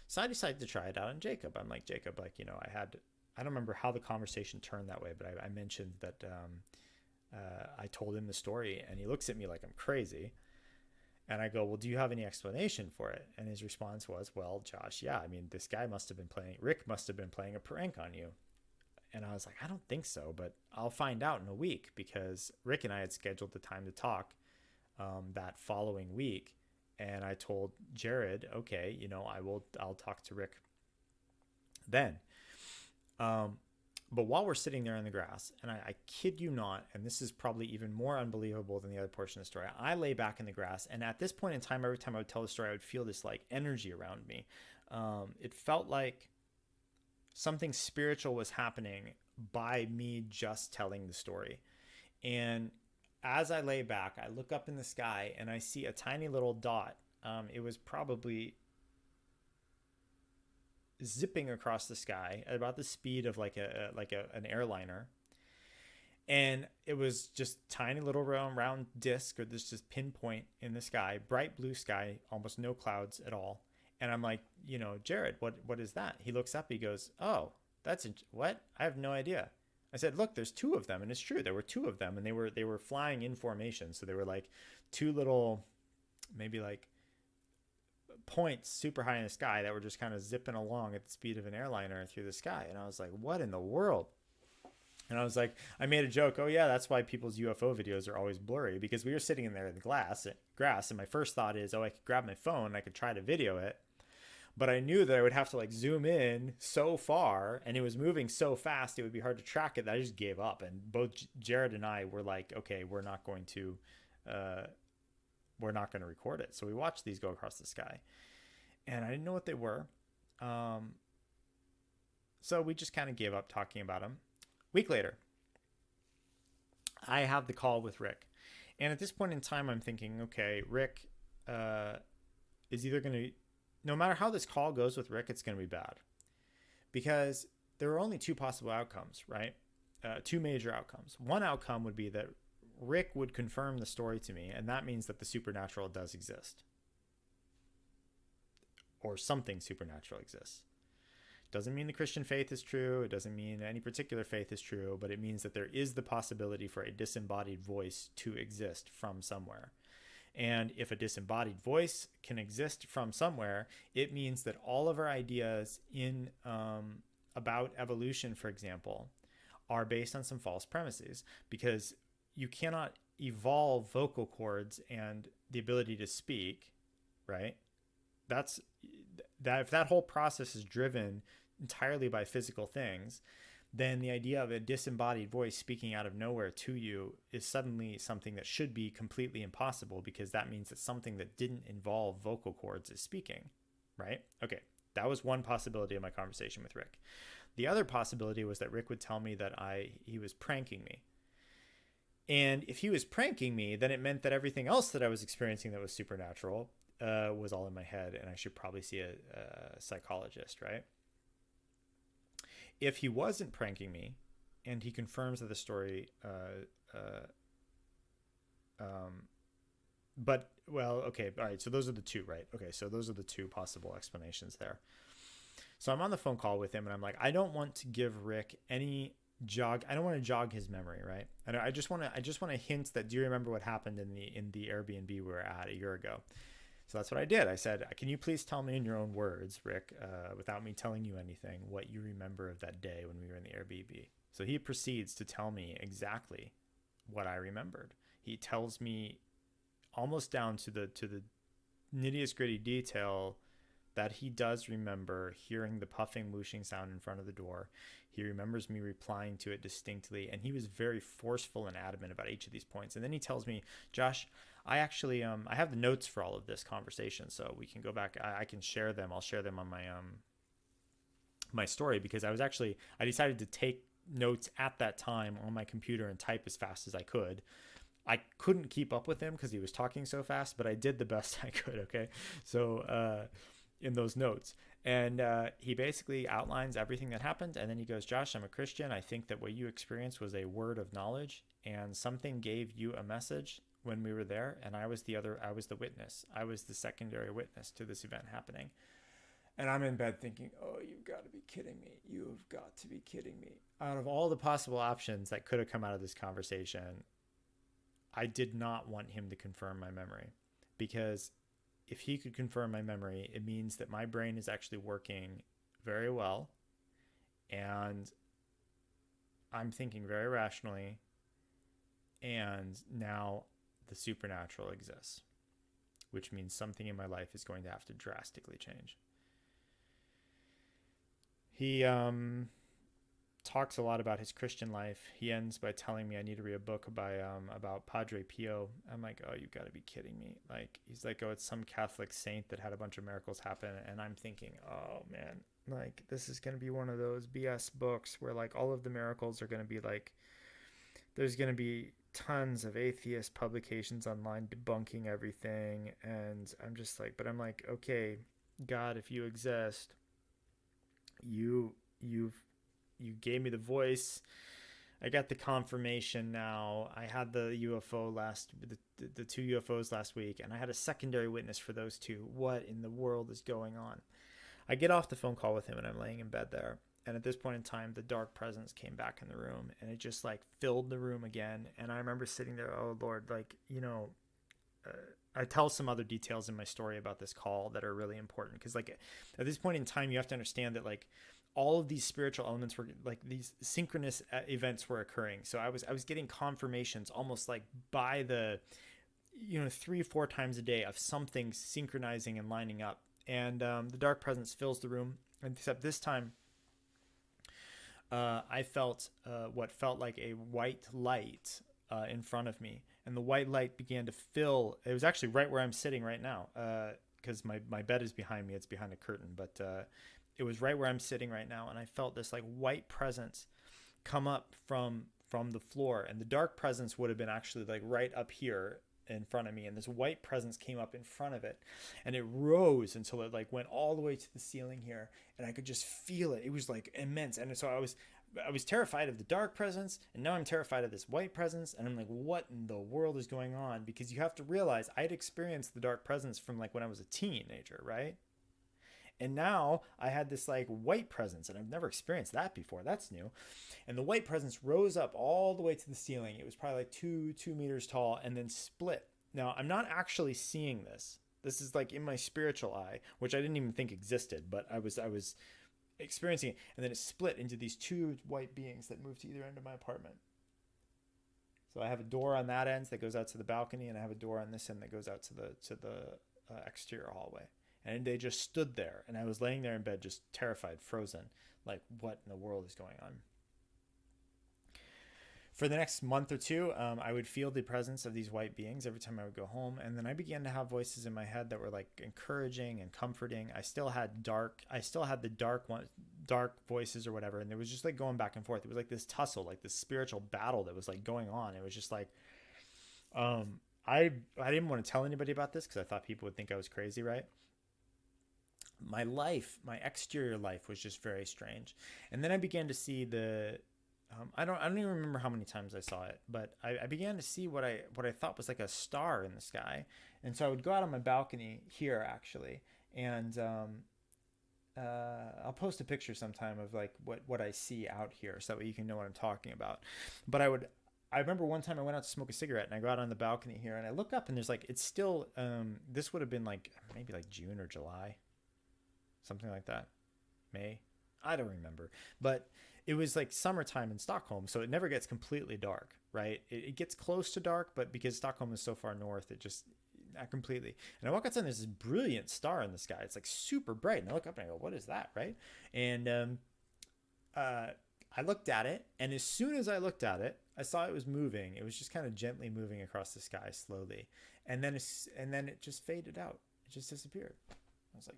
So I decided to try it out on Jacob. I'm like, Jacob, like, I don't remember how the conversation turned that way, but I mentioned that I told him the story, and he looks at me like I'm crazy. And I go, well, do you have any explanation for it? And his response was, well, Josh, yeah, I mean, Rick must have been playing a prank on you. And I was like, I don't think so, but I'll find out in a week, because Rick and I had scheduled the time to talk that following week. And I told Jared, okay, I'll talk to Rick then. But while we're sitting there in the grass, and I kid you not, and this is probably even more unbelievable than the other portion of the story, I lay back in the grass, and at this point in time, every time I would tell the story, I would feel this like energy around me. It felt like something spiritual was happening by me just telling the story. And as I lay back, I look up in the sky and I see a tiny little dot. It was probably zipping across the sky at about the speed of like an airliner, and it was just tiny little round disc, or this just pinpoint in the sky, bright blue sky, almost no clouds at all. And I'm like, Jared, what is that? He looks up, he goes, oh, what? I have no idea. I said, look, there's two of them. And it's true, there were two of them, and they were flying in formation. So they were like two little, maybe like points super high in the sky that were just kind of zipping along at the speed of an airliner through the sky. And I was like, what in the world? And I was like, I made a joke. Oh yeah, that's why people's UFO videos are always blurry, because we were sitting in there in the grass. And my first thought is, oh, I could grab my phone and I could try to video it. But I knew that I would have to like zoom in so far, and it was moving so fast, it would be hard to track it, that I just gave up. And both Jared and I were like, okay, we're not going to record it. So we watched these go across the sky, and I didn't know what they were. So we just kind of gave up talking about them. Week later, I have the call with Rick. And at this point in time, I'm thinking, okay, Rick is either going to, no matter how this call goes with Rick, it's going to be bad. Because there are only two possible outcomes, right? Two major outcomes. One outcome would be that Rick would confirm the story to me, and that means that the supernatural does exist. Or something supernatural exists. Doesn't mean the Christian faith is true. It doesn't mean any particular faith is true, but it means that there is the possibility for a disembodied voice to exist from somewhere. And if a disembodied voice can exist from somewhere, it means that all of our ideas in about evolution, for example, are based on some false premises, because you cannot evolve vocal cords and the ability to speak, right? If that whole process is driven entirely by physical things, then the idea of a disembodied voice speaking out of nowhere to you is suddenly something that should be completely impossible, because that means that something that didn't involve vocal cords is speaking, right? Okay, that was one possibility of my conversation with Rick. The other possibility was that Rick would tell me that he was pranking me. And if he was pranking me, then it meant that everything else that I was experiencing that was supernatural was all in my head, and I should probably see a psychologist, right? If he wasn't pranking me, and he confirms that the story, okay, all right, so those are the two, right? Okay, so those are the two possible explanations there. So I'm on the phone call with him, and I'm like, I don't want to give Rick any I don't want to jog his memory, right? And I just want to hint that, do you remember what happened in the Airbnb we were at a year ago? So that's what I did. I said, can you please tell me in your own words, Rick, without me telling you anything, what you remember of that day when we were in the Airbnb? So he proceeds to tell me exactly what I remembered. He tells me almost down to the nittiest gritty detail that he does remember hearing the puffing, whooshing sound in front of the door. He remembers me replying to it distinctly, and he was very forceful and adamant about each of these points. And then he tells me, Josh, I actually I have the notes for all of this conversation, so we can go back. I can share them. I'll share them on my my story, because I decided to take notes at that time on my computer and type as fast as I could. I couldn't keep up with him because he was talking so fast, but I did the best I could. Okay, so in those notes, and he basically outlines everything that happened, and then he goes, Josh, I'm a Christian. I think that what you experienced was a word of knowledge, and something gave you a message when we were there, and I was the witness. I was the secondary witness to this event happening. And I'm in bed thinking, oh, you've got to be kidding me. You've got to be kidding me. Out of all the possible options that could have come out of this conversation, I did not want him to confirm my memory, because if he could confirm my memory, it means that my brain is actually working very well, and I'm thinking very rationally, and now the supernatural exists, which means something in my life is going to have to drastically change. He talks a lot about his Christian life. He ends by telling me I need to read a book by about Padre Pio. I'm like, oh, you got to be kidding me. Like, he's like, oh, it's some Catholic saint that had a bunch of miracles happen. And I'm thinking, oh man, like this is going to be one of those BS books where like all of the miracles are going to be like, there's going to be tons of atheist publications online debunking everything. And I'm just like, but I'm like, okay, God, if you exist, you gave me the voice. I got the confirmation now. I had the the two UFOs last week, and I had a secondary witness for those two. What in the world is going on? I get off the phone call with him, and I'm laying in bed there. And at this point in time, the dark presence came back in the room, and it just like filled the room again. And I remember sitting there, oh Lord, like, I tell some other details in my story about this call that are really important. Cause like at this point in time, you have to understand that like all of these spiritual elements were like these synchronous events were occurring. So I was getting confirmations almost like by the, 3-4 times a day of something synchronizing and lining up. And the dark presence fills the room. Except this time, I felt what felt like a white light in front of me. And the white light began to fill. It was actually right where I'm sitting right now, because my bed is behind me. It's behind a curtain, but it was right where I'm sitting right now. And I felt this like white presence come up from the floor. And the dark presence would have been actually like right up here in front of me. And this white presence came up in front of it. And it rose until it like went all the way to the ceiling here. And I could just feel it. It was like immense. And so I was terrified of the dark presence, and now I'm terrified of this white presence. And I'm like, what in the world is going on? Because you have to realize I'd experienced the dark presence from like when I was a teenager, right? And now I had this like white presence, and I've never experienced that before. That's new. And the white presence rose up all the way to the ceiling. It was probably like 2 meters tall, and then split. Now I'm not actually seeing this. This is like in my spiritual eye, which I didn't even think existed, but I was experiencing it. And then it split into these two white beings that moved to either end of my apartment. So I have a door on that end that goes out to the balcony, and I have a door on this end that goes out to the exterior hallway. And they just stood there, and I was laying there in bed just terrified, frozen, like what in the world is going on? For the next month or two, I would feel the presence of these white beings every time I would go home. And then I began to have voices in my head that were like encouraging and comforting. I still had the dark voices or whatever. And it was just like going back and forth. It was like this tussle, like this spiritual battle that was like going on. It was just like, I didn't want to tell anybody about this because I thought people would think I was crazy, right? My exterior life was just very strange. And then I began to see I don't even remember how many times I saw it, but I began to see what I thought was like a star in the sky. And so I would go out on my balcony here actually, and I'll post a picture sometime of like what I see out here, so that you can know what I'm talking about. But I remember one time I went out to smoke a cigarette, and I go out on the balcony here, and I look up, and there's like, it's still this would have been like maybe like June or July, something like that, May, I don't remember, but it was like summertime in Stockholm, so it never gets completely dark, right? It gets close to dark, but because Stockholm is so far north, it just not completely. And I walk outside, and there's this brilliant star in the sky. It's like super bright, and I look up and I go, "What is that?" Right? And I looked at it, and as soon as I looked at it, I saw it was moving. It was just kind of gently moving across the sky slowly, and then it just faded out. It just disappeared. I was like,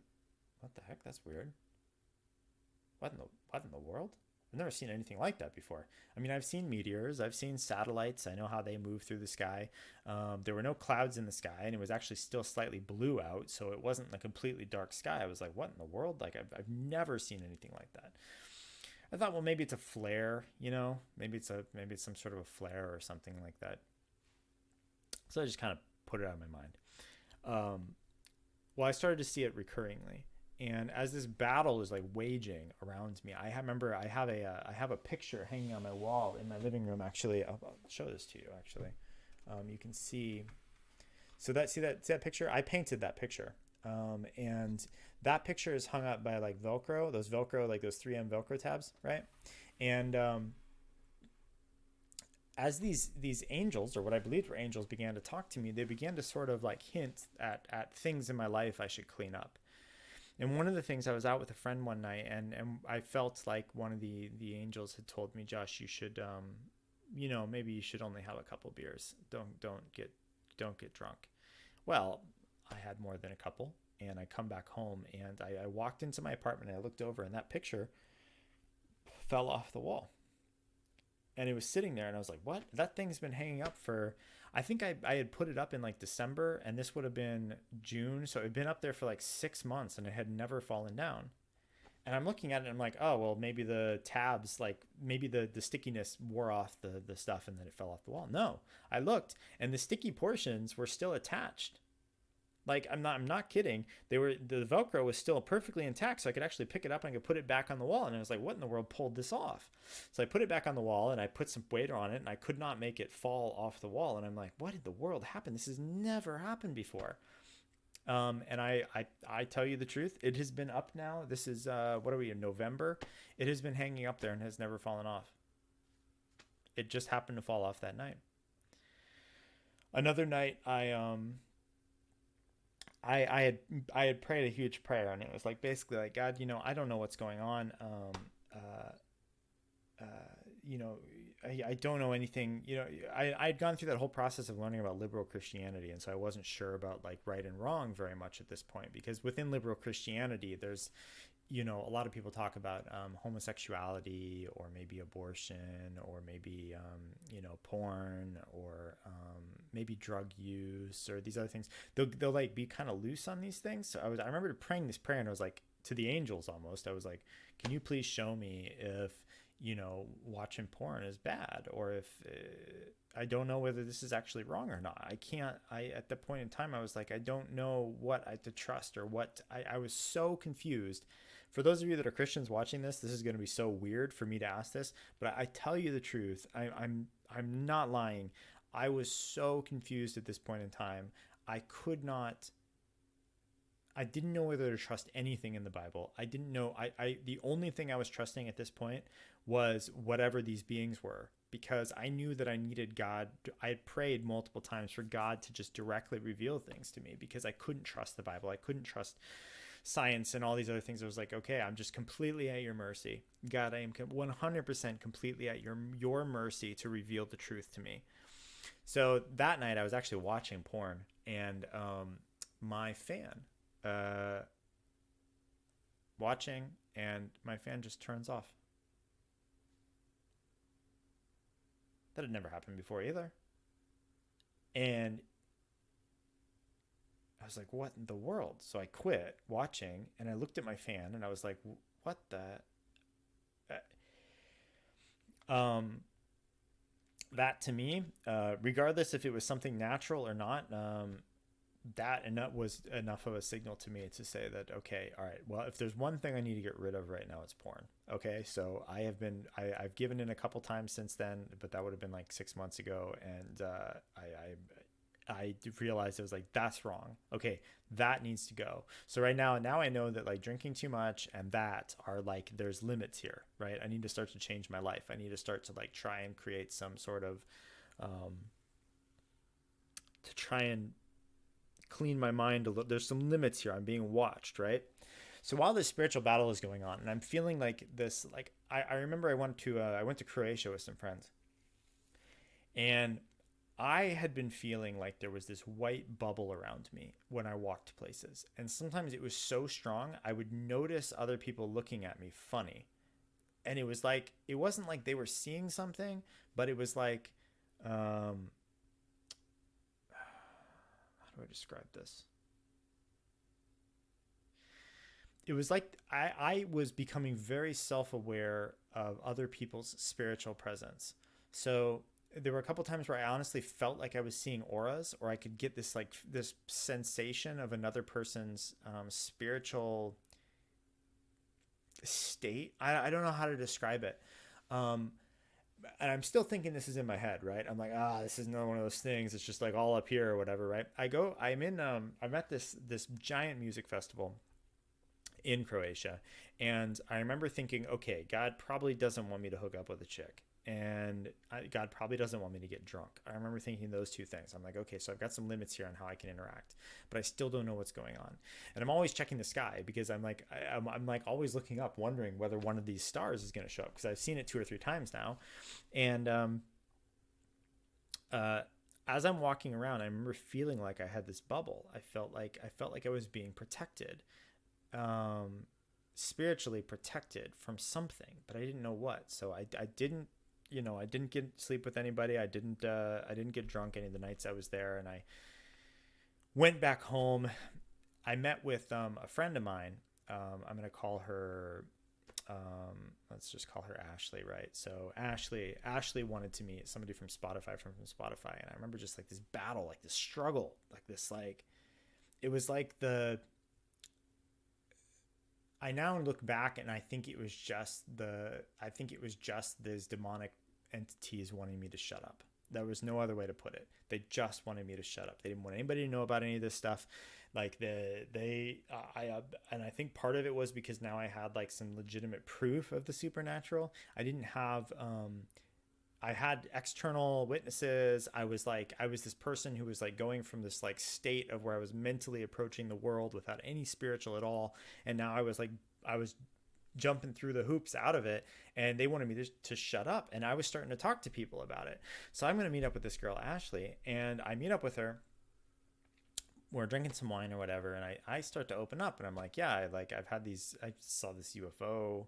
"What the heck? That's weird. What in the world?" I've never seen anything like that before. I mean, I've seen meteors, I've seen satellites. I know how they move through the sky. There were no clouds in the sky, and it was actually still slightly blue out, so it wasn't a completely dark sky. I was like, what in the world? Like, I've never seen anything like that. I thought, well, maybe it's a flare, maybe it's some sort of a flare or something like that. So I just kind of put it out of my mind. Well, I started to see it recurringly. And as this battle is like waging around me, I have a picture hanging on my wall in my living room. Actually, I'll show this to you. Actually, you can see. So see that picture? I painted that picture, and that picture is hung up by like Velcro. Those 3M Velcro tabs, right? And as these angels, or what I believed were angels, began to talk to me, they began to sort of like hint at things in my life I should clean up. And one of the things, I was out with a friend one night, and I felt like one of the angels had told me, Josh, you should, maybe you should only have a couple beers. Don't get drunk. Well, I had more than a couple, and I come back home, and I walked into my apartment, and I looked over, and that picture fell off the wall. And it was sitting there, and I was like, what? That thing's been hanging up for, I think I had put it up in like December, and this would have been June. So it had been up there for like 6 months, and it had never fallen down. And I'm looking at it, and I'm like, oh, well, maybe the tabs, like maybe the stickiness wore off the stuff, and then it fell off the wall. No, I looked, and the sticky portions were still attached. Like, I'm not kidding. The Velcro was still perfectly intact, so I could actually pick it up and I could put it back on the wall. And I was like, what in the world pulled this off? So I put it back on the wall, and I put some weight on it, and I could not make it fall off the wall. And I'm like, what in the world happened? This has never happened before. And I tell you the truth, it has been up now. This is what are we in November? It has been hanging up there and has never fallen off. It just happened to fall off that night. Another night, I had prayed a huge prayer, and it was like basically like, God, I don't know what's going on. I don't know anything. I had gone through that whole process of learning about liberal Christianity, and so I wasn't sure about like right and wrong very much at this point, because within liberal Christianity, there's a lot of people talk about homosexuality, or maybe abortion, or maybe porn, or maybe drug use, or these other things. They'll like be kind of loose on these things. So I remember praying this prayer, and I was like, to the angels almost, I was like, can you please show me if watching porn is bad, or if I don't know whether this is actually wrong or not. At that point in time, I was like, I don't know what I to trust, or what. I was so confused. For those of you that are Christians watching this is going to be so weird for me to ask this, but I tell you the truth. I'm not lying. I was so confused at this point in time. I didn't know whether to trust anything in the Bible. I didn't know. The only thing I was trusting at this point was whatever these beings were, because I knew that I needed God. I had prayed multiple times for God to just directly reveal things to me, because I couldn't trust the Bible. I couldn't trust science and all these other things. I was like, okay, I'm just completely at your mercy. God, I am 100% completely at your mercy to reveal the truth to me. So that night I was actually watching porn, and my fan watching, and my fan just turns off. That had never happened before either. And I was like, what in the world? So I quit watching, and I looked at my fan, and I was like, what the? That to me, regardless if it was something natural or not, that was enough of a signal to me to say that, okay, all right, well, if there's one thing I need to get rid of right now, it's porn. Okay, so I've given in a couple times since then, but that would have been like 6 months ago, and I realized it was like, that's wrong. Okay, that needs to go. So right now I know that like drinking too much and that are like, there's limits here, right? I need to start to change my life. I need to start to like try and create some sort of to try and clean my mind a little. There's some limits here. I'm being watched, right? So while this spiritual battle is going on, and I'm feeling like this, like I remember I went to Croatia with some friends, and I had been feeling like there was this white bubble around me when I walked places. And sometimes it was so strong, I would notice other people looking at me funny. And it wasn't like they were seeing something, but it was like, how do I describe this? It was like I was becoming very self-aware of other people's spiritual presence. So there were a couple times where I honestly felt like I was seeing auras, or I could get this sensation of another person's spiritual state. I don't know how to describe it. And I'm still thinking this is in my head, right? I'm like, this is not one of those things. It's just like all up here or whatever, right? I'm at this giant music festival in Croatia. And I remember thinking, okay, God probably doesn't want me to hook up with a chick. and God probably doesn't want me to get drunk. I remember thinking those two things. I'm like, okay, so I've got some limits here on how I can interact, but I still don't know what's going on. And I'm always checking the sky because I'm like always looking up, wondering whether one of these stars is going to show up, because I've seen it 2 or 3 times now. And as I'm walking around, I remember feeling like I had this bubble. I felt like I was being protected, spiritually protected from something, but I didn't know what. So I didn't, I didn't get sleep with anybody. I didn't get drunk any of the nights I was there. And I went back home. I met with a friend of mine. I'm going to call her, let's just call her Ashley, right? So Ashley wanted to meet somebody from Spotify, and I remember just like this battle, like this struggle, like this, like, it was like I now look back and I think it was just these demonic entities wanting me to shut up. There was no other way to put it. They just wanted me to shut up. They didn't want anybody to know about any of this stuff. Like and I think part of it was because now I had like some legitimate proof of the supernatural. I didn't have, I had external witnesses. I was this person who was like going from this like state of where I was mentally approaching the world without any spiritual at all. And now I was jumping through the hoops out of it, and they wanted me to shut up. And I was starting to talk to people about it. So I'm going to meet up with this girl, Ashley, and I meet up with her. We're drinking some wine or whatever. And I start to open up, and I'm like, yeah, I saw this UFO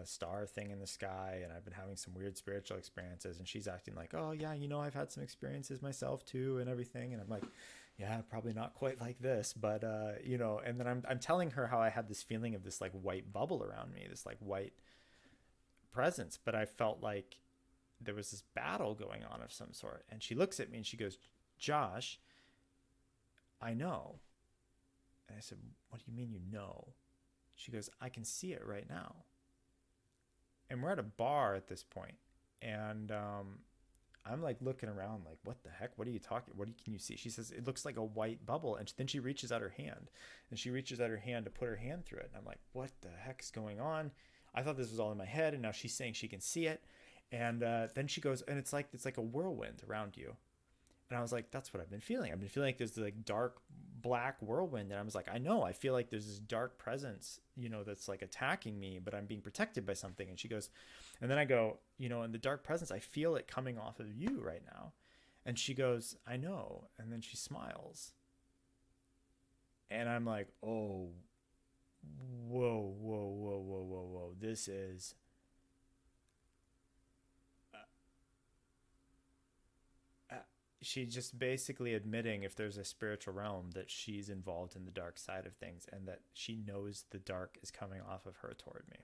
star thing in the sky, and I've been having some weird spiritual experiences. And she's acting like, oh yeah, I've had some experiences myself too and everything. And I'm like, yeah, probably not quite like this, but and then I'm telling her how I had this feeling of this like white bubble around me, this like white presence, but I felt like there was this battle going on of some sort. And she looks at me and she goes, Josh, I know. And I said, what do you mean you know? She goes, I can see it right now. And we're at a bar at this point, and I'm like looking around like, what the heck? What are you talking? Can you see? She says, it looks like a white bubble. And then she reaches out her hand, to put her hand through it. And I'm like, what the heck's going on? I thought this was all in my head. And now she's saying she can see it. And then she goes, and it's like a whirlwind around you. And I was like, that's what I've been feeling. I've been feeling like there's like dark black whirlwind. And I was like, I know, I feel like there's this dark presence, that's like attacking me, but I'm being protected by something. And she goes, and then I go, in the dark presence, I feel it coming off of you right now. And she goes, I know. And then she smiles. And I'm like, oh, whoa. This is, she's just basically admitting, if there's a spiritual realm, that she's involved in the dark side of things, and that she knows the dark is coming off of her toward me.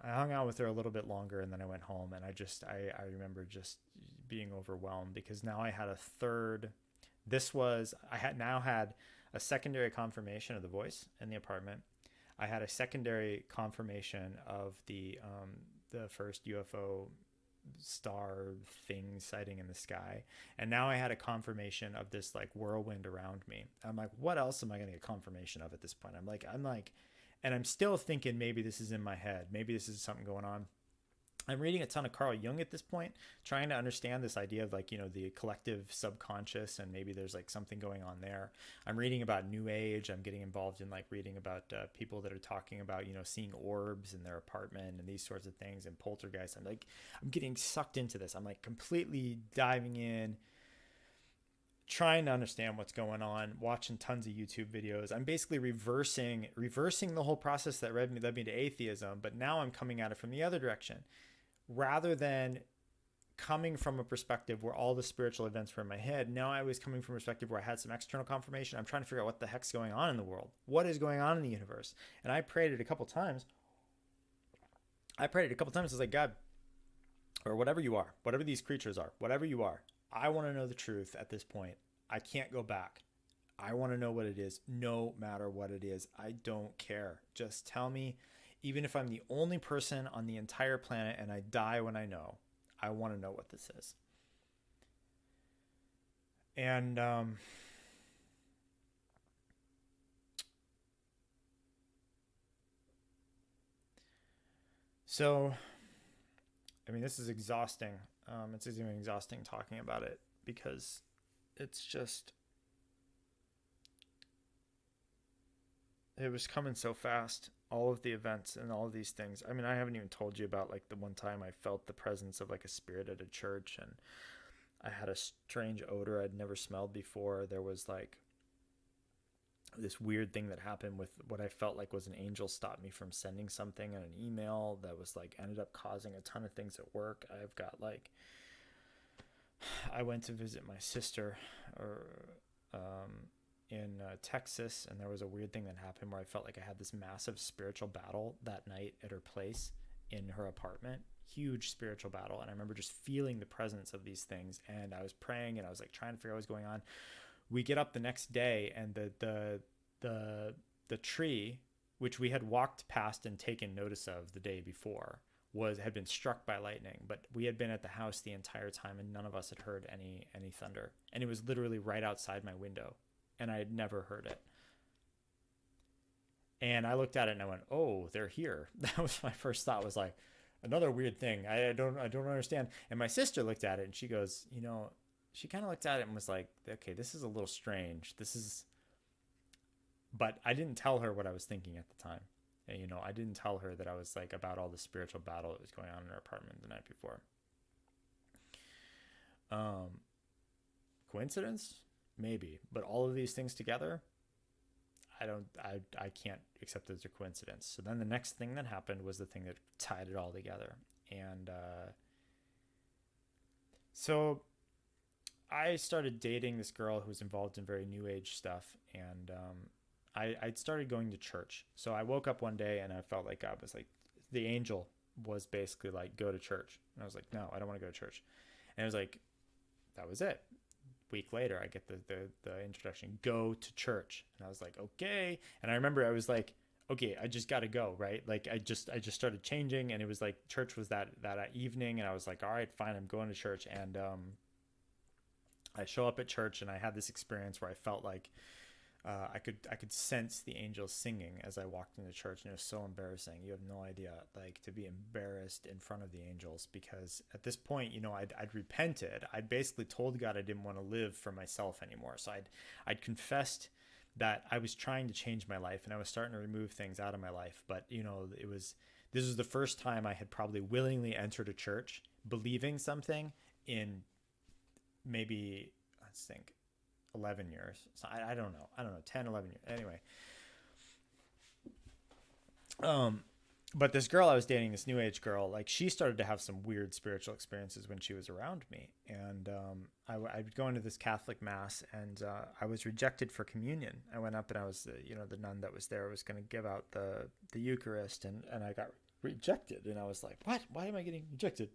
I hung out with her a little bit longer, and then I went home, and I remember just being overwhelmed, because now I had I had now had a secondary confirmation of the voice in the apartment. I had a secondary confirmation of the first UFO star thing sighting in the sky, and now I had a confirmation of this like whirlwind around me. I'm like, what else am I going to get confirmation of at this point? I'm like, and I'm still thinking maybe this is in my head, maybe this is something going on. I'm reading a ton of Carl Jung at this point, trying to understand this idea of like, the collective subconscious, and maybe there's like something going on there. I'm reading about New Age. I'm getting involved in like reading about people that are talking about, seeing orbs in their apartment and these sorts of things, and poltergeists. I'm getting sucked into this. I'm like completely diving in, trying to understand what's going on, watching tons of YouTube videos. I'm basically reversing the whole process that led me to atheism, but now I'm coming at it from the other direction. Rather than coming from a perspective where all the spiritual events were in my head, now I was coming from a perspective where I had some external confirmation. I'm trying to figure out what the heck's going on in the world. What is going on in the universe? And I prayed it a couple times. I was like, God, or whatever you are, whatever these creatures are, whatever you are, I want to know the truth at this point. I can't go back. I want to know what it is, no matter what it is. I don't care. Just tell me. Even if I'm the only person on the entire planet and I die when I know, I want to know what this is. And So, I mean, this is exhausting. It's even exhausting talking about it because it's just, it was coming so fast. All of the events and all of these things. I mean, I haven't even told you about like the one time I felt the presence of like a spirit at a church, and I had a strange odor I'd never smelled before. There was like this weird thing that happened with what I felt like was an angel stopped me from sending something in an email that was like ended up causing a ton of things at work. I've got like, I went to visit my sister or in Texas, and there was a weird thing that happened where I felt like I had this massive spiritual battle that night at her place in her apartment. Huge spiritual battle, and I remember just feeling the presence of these things, and I was praying and I was like trying to figure out what was going on. We get up the next day, and the tree, which we had walked past and taken notice of the day before, had been struck by lightning, but we had been at the house the entire time and none of us had heard any thunder, and it was literally right outside my window, and I had never heard it. And I looked at it and I went, "Oh, they're here." That was my first thought, was like, another weird thing. I don't understand. And my sister looked at it and she goes, she kind of looked at it and was like, "Okay, this is a little strange. This is," but I didn't tell her what I was thinking at the time. And, I didn't tell her that I was like about all the spiritual battle that was going on in her apartment the night before. Coincidence? Maybe. But all of these things together, I can't accept as a coincidence. So then the next thing that happened was the thing that tied it all together. And so I started dating this girl who was involved in very new age stuff, and I'd started going to church. So I woke up one day and I felt like God was like, the angel was basically like, go to church. And I was like, no, I don't want to go to church. And it was like, that was it. Week later, I get the introduction, go to church. And I was like, okay. And I remember I was like, okay, I just got to go, right? Like I just started changing, and it was like church was that evening, and I was like, all right, fine, I'm going to church. And I show up at church, and I had this experience where I felt like I could sense the angels singing as I walked into church, and it was so embarrassing. You have no idea, like, to be embarrassed in front of the angels, because at this point, I'd repented. I'd basically told God I didn't want to live for myself anymore. So I'd confessed that I was trying to change my life, and I was starting to remove things out of my life. But this was the first time I had probably willingly entered a church believing something in maybe, let's think, 11 years. So I don't know, 10, 11 years. Anyway. But this girl I was dating, this new age girl, like, she started to have some weird spiritual experiences when she was around me. And I would go into this Catholic mass, and I was rejected for communion. I went up and I was, the nun that was there was going to give out the Eucharist, and I got rejected. And I was like, what? Why am I getting rejected?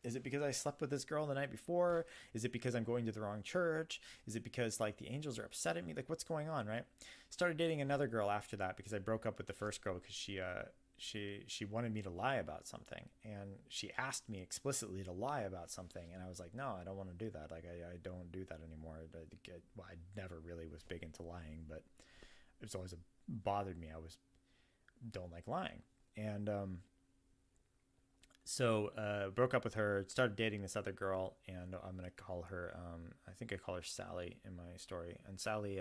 Is it because I slept with this girl the night before? Is it because I'm going to the wrong church? Is it because, like, the angels are upset at me? Like, what's going on, right? Started dating another girl after that because I broke up with the first girl because she wanted me to lie about something. And she asked me explicitly to lie about something. And I was like, no, I don't want to do that. Like, I don't do that anymore. I never really was big into lying, but it's always bothered me. Don't like lying. And So broke up with her, started dating this other girl, and I'm going to call her, I think I call her Sally in my story. And Sally,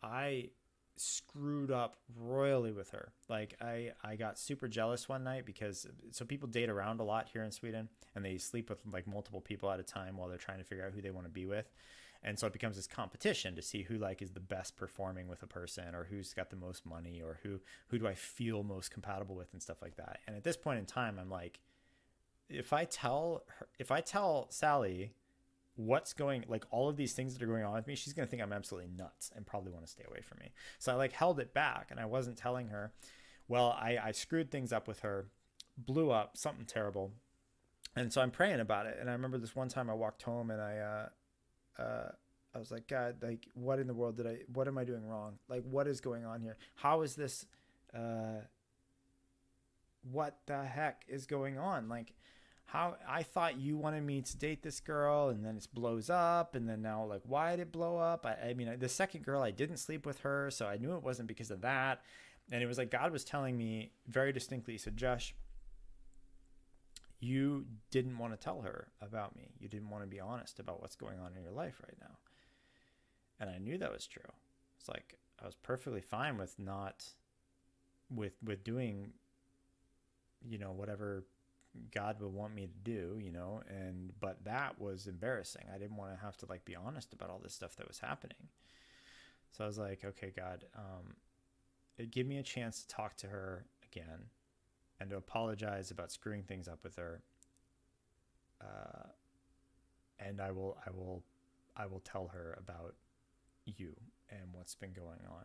I screwed up royally with her. Like, I got super jealous one night because, so people date around a lot here in Sweden, and they sleep with like multiple people at a time while they're trying to figure out who they want to be with. And so it becomes this competition to see who, like, is the best performing with a person, or who's got the most money, or who do I feel most compatible with, and stuff like that. And at this point in time, I'm like, if I tell Sally what's going, like, all of these things that are going on with me, she's going to think I'm absolutely nuts and probably want to stay away from me. So I, like, held it back, and I wasn't telling her. Well, I screwed things up with her, blew up, something terrible. And so I'm praying about it. And I remember this one time I walked home, and I was like, God, like, what in the world what am I doing wrong? Like, what is going on here? How is this, what the heck is going on? Like, how, I thought you wanted me to date this girl, and then it blows up, and then now, like, why did it blow up? I mean, the second girl, I didn't sleep with her, so I knew it wasn't because of that. And it was like God was telling me very distinctly, he said, Josh, you didn't want to tell her about me. You didn't want to be honest about what's going on in your life right now. And I knew that was true. It's like I was perfectly fine with not with doing, you know, whatever God would want me to do, you know, but that was embarrassing. I didn't want to have to like be honest about all this stuff that was happening. So I was like, okay, God, give me a chance to talk to her again and to apologize about screwing things up with her. And I will tell her about you and what's been going on.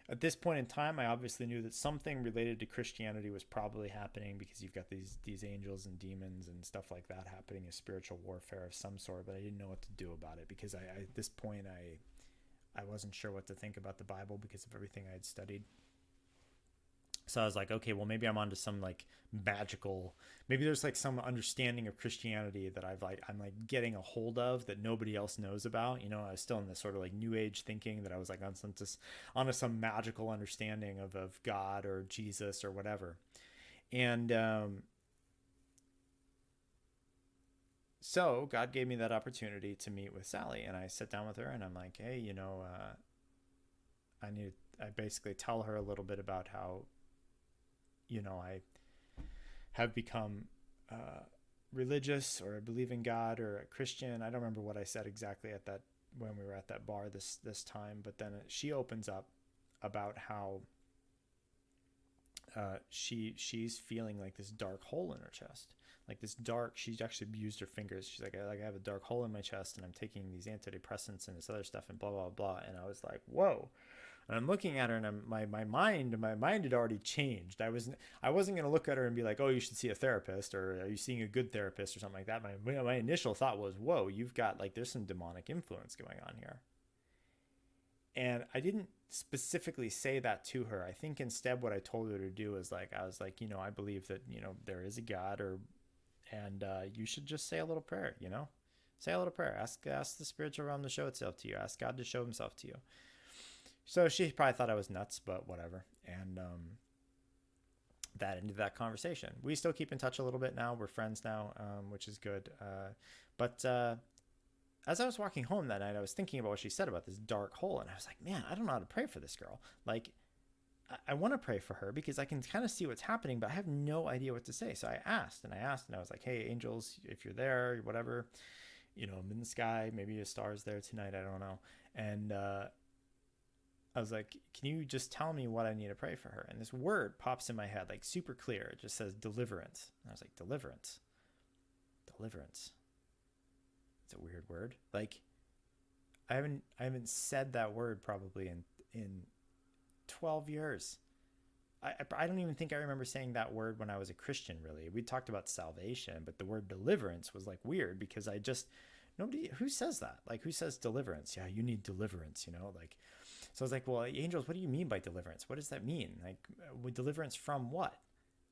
At this point in time, I obviously knew that something related to Christianity was probably happening, because you've got these angels and demons and stuff like that happening, a spiritual warfare of some sort, but I didn't know what to do about it, because at this point I wasn't sure what to think about the Bible because of everything I had studied. So I was like, okay, well, maybe I'm onto some like magical, maybe there's like some understanding of Christianity that I'm like getting a hold of that nobody else knows about. You know, I was still in this sort of like new age thinking that I was like onto some magical understanding of God or Jesus or whatever. And so God gave me that opportunity to meet with Sally, and I sat down with her and I'm like, hey, you know, I basically tell her a little bit about how, you know, I have become religious, or I believe in God, or a Christian. I don't remember what I said exactly at that when we were at that bar this time, but then she opens up about how she's feeling like this dark hole in her chest, like this dark. She actually used her fingers. She's like, I have a dark hole in my chest, and I'm taking these antidepressants and this other stuff, and blah blah blah. And I was like, whoa. And I'm looking at her, and my mind had already changed. I wasn't going to look at her and be like, oh, you should see a therapist, or are you seeing a good therapist or something like that. My initial thought was, whoa, you've got like, there's some demonic influence going on here. And I didn't specifically say that to her. I think instead what I told her to do was like, I was like, you know, I believe that, you know, there is a God, and you should just say a little prayer, you know, say a little prayer, ask the spiritual realm to show itself to you, ask God to show himself to you. So she probably thought I was nuts, but whatever. And that ended that conversation. We still keep in touch a little bit now. We're friends now, which is good. But as I was walking home that night, I was thinking about what she said about this dark hole. And I was like, man, I don't know how to pray for this girl. Like, I want to pray for her because I can kind of see what's happening, but I have no idea what to say. So I asked, and I was like, hey, angels, if you're there, whatever, you know, I'm in the sky. Maybe a star's there tonight. I don't know. And I was like, can you just tell me what I need to pray for her? And this word pops in my head, like super clear. It just says deliverance. And I was like, deliverance. It's a weird word. Like, I haven't said that word probably in 12 years. I don't even think I remember saying that word when I was a Christian, really. We talked about salvation, but the word deliverance was like weird, because nobody, who says that? Like, who says deliverance? Yeah, you need deliverance, you know, like. So I was like, well, angels, what do you mean by deliverance? What does that mean? Like, deliverance from what?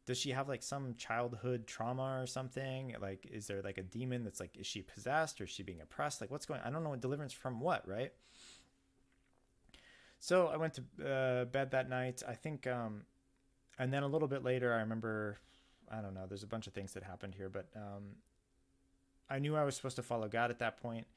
Does she have like some childhood trauma or something? Like, is there like a demon that's like, is she possessed, or is she being oppressed? Like, what's going on? I don't know. Deliverance from what, right? So I went to bed that night, I think, and then a little bit later, I remember, I don't know, there's a bunch of things that happened here, but I knew I was supposed to follow God at that point.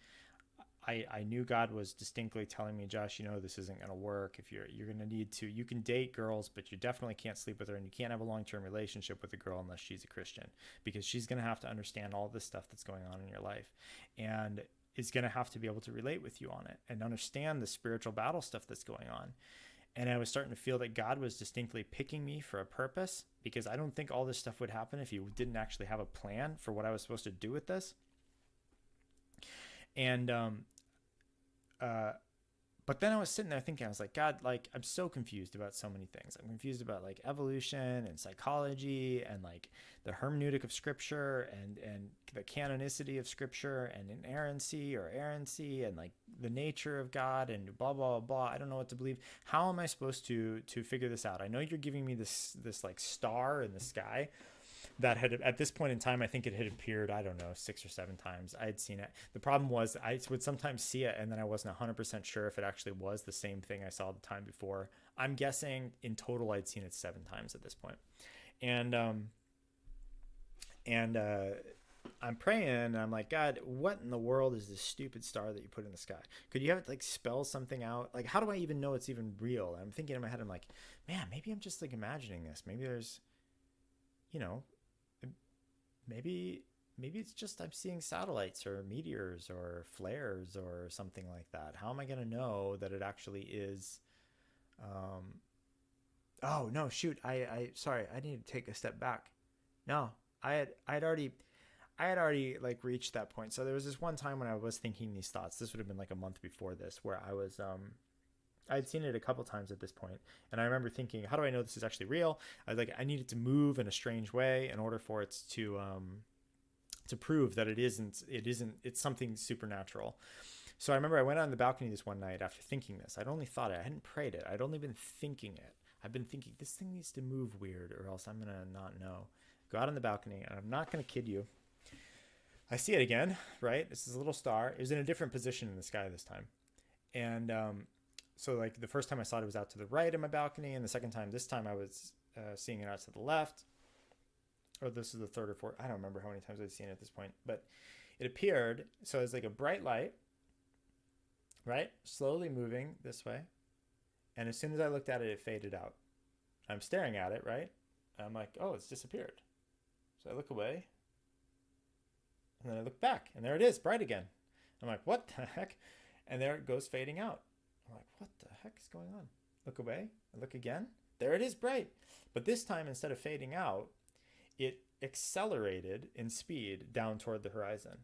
I knew God was distinctly telling me, Josh, you know, this isn't going to work. If you're going to need to, you can date girls, but you definitely can't sleep with her, and you can't have a long-term relationship with a girl unless she's a Christian, because she's going to have to understand all this stuff that's going on in your life, and is going to have to be able to relate with you on it and understand the spiritual battle stuff that's going on. And I was starting to feel that God was distinctly picking me for a purpose, because I don't think all this stuff would happen if he didn't actually have a plan for what I was supposed to do with this. And but then I was sitting there thinking, I was like, God, like, I'm so confused about so many things. I'm confused about like evolution and psychology and like the hermeneutic of scripture and the canonicity of scripture and inerrancy or errancy and like the nature of God and blah, blah, blah. I don't know what to believe. How am I supposed to figure this out? I know you're giving me this like star in the sky, that had, at this point in time, I think it had appeared, I don't know, 6 or 7 times. I had seen it. The problem was I would sometimes see it and then I wasn't 100% sure if it actually was the same thing I saw the time before. I'm guessing in total I'd seen it 7 times at this point. And I'm praying and I'm like, God, what in the world is this stupid star that you put in the sky? Could you have it like spell something out? Like, how do I even know it's even real? And I'm thinking in my head, I'm like, man, maybe I'm just like imagining this. Maybe there's, you know, maybe it's just I'm seeing satellites or meteors or flares or something like that. How am I going to know that it actually is? Oh no, shoot. I sorry. I need to take a step back. No, I had already like reached that point. So there was this one time when I was thinking these thoughts. This would have been like a month before this, where I'd seen it a couple times at this point, and I remember thinking, how do I know this is actually real? I was like, I need it to move in a strange way in order for it to prove that it isn't. It's something supernatural. So I remember I went on the balcony this one night after thinking this. I'd only thought it. I hadn't prayed it. I'd only been thinking it. I've been thinking this thing needs to move weird, or else I'm gonna not know. Go out on the balcony, and I'm not gonna kid you. I see it again, right? This is a little star. It was in a different position in the sky this time. And so like the first time I saw it was out to the right of my balcony. And the second time, this time I was seeing it out to the left. Or this is the third or fourth. I don't remember how many times I'd seen it at this point. But it appeared. So it's like a bright light, right? Slowly moving this way. And as soon as I looked at it, it faded out. I'm staring at it, right? I'm like, oh, it's disappeared. So I look away. And then I look back, and there it is, bright again. I'm like, what the heck? And there it goes fading out. I'm like, what the heck is going on? Look away. I look again. There it is, bright. But this time, instead of fading out, it accelerated in speed down toward the horizon.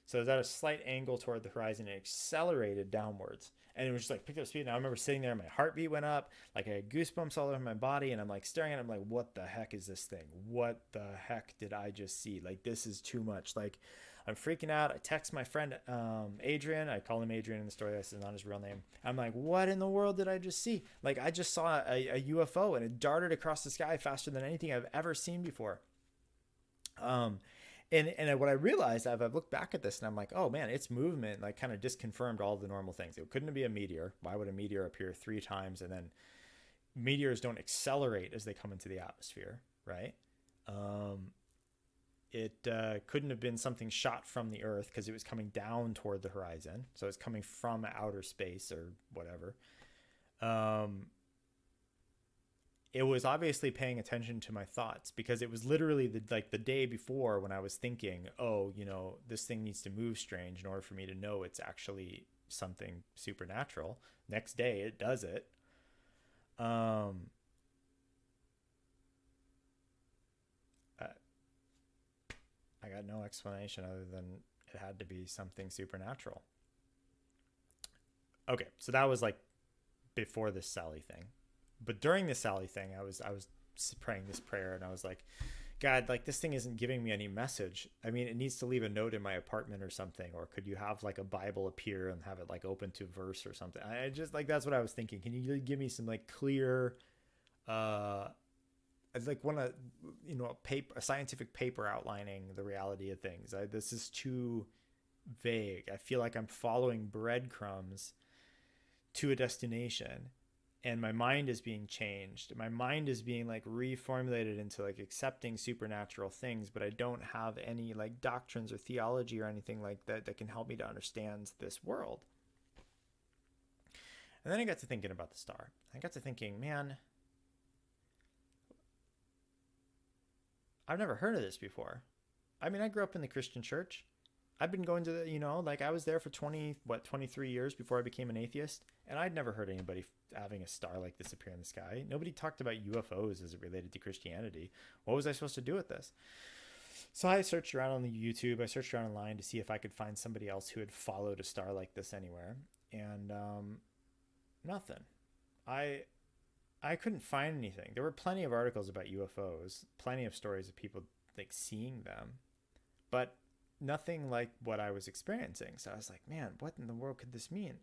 So it was at a slight angle toward the horizon. It accelerated downwards. And it was just like picked up speed. And I remember sitting there, my heartbeat went up. Like I had goosebumps all over my body. And I'm like staring at it. I'm like, what the heck is this thing? What the heck did I just see? Like, this is too much. Like, I'm freaking out. I text my friend Adrian. I call him Adrian in the story. This is not his real name. I'm like, what in the world did I just see? Like, I just saw a UFO and it darted across the sky faster than anything I've ever seen before. And what I realized, I've looked back at this and I'm like, oh man, its movement like kind of disconfirmed all the normal things. It couldn't be a meteor. Why would a meteor appear 3 times and then meteors don't accelerate as they come into the atmosphere, right? It couldn't have been something shot from the Earth because it was coming down toward the horizon. So it's coming from outer space or whatever. It was obviously paying attention to my thoughts because it was literally the day before when I was thinking, oh, you know, this thing needs to move strange in order for me to know it's actually something supernatural. Next day it does it. I got no explanation other than it had to be something supernatural. Okay, so that was like before this Sally thing. But during the Sally thing, I was praying this prayer and I was like, God, like this thing isn't giving me any message. I mean, it needs to leave a note in my apartment or something. Or could you have like a Bible appear and have it like open to verse or something? I just like, that's what I was thinking. Can you give me some like clear, I'd like want to, you know, a scientific paper outlining the reality of things. This is too vague. I feel like I'm following breadcrumbs to a destination. And my mind is being changed. My mind is being like reformulated into like accepting supernatural things, but I don't have any like doctrines or theology or anything like that that can help me to understand this world. And then I got to thinking about the star. I got to thinking, man, I've never heard of this before. I mean, I grew up in the Christian church. I've been going to the, you know, like I was there for 23 years before I became an atheist. And I'd never heard anybody having a star like this appear in the sky. Nobody talked about UFOs as it related to Christianity. What was I supposed to do with this? So I searched around on the YouTube. I searched around online to see if I could find somebody else who had followed a star like this anywhere. And nothing. I couldn't find anything. There were plenty of articles about UFOs, plenty of stories of people like seeing them, but nothing like what I was experiencing. So I was like, man, what in the world could this mean?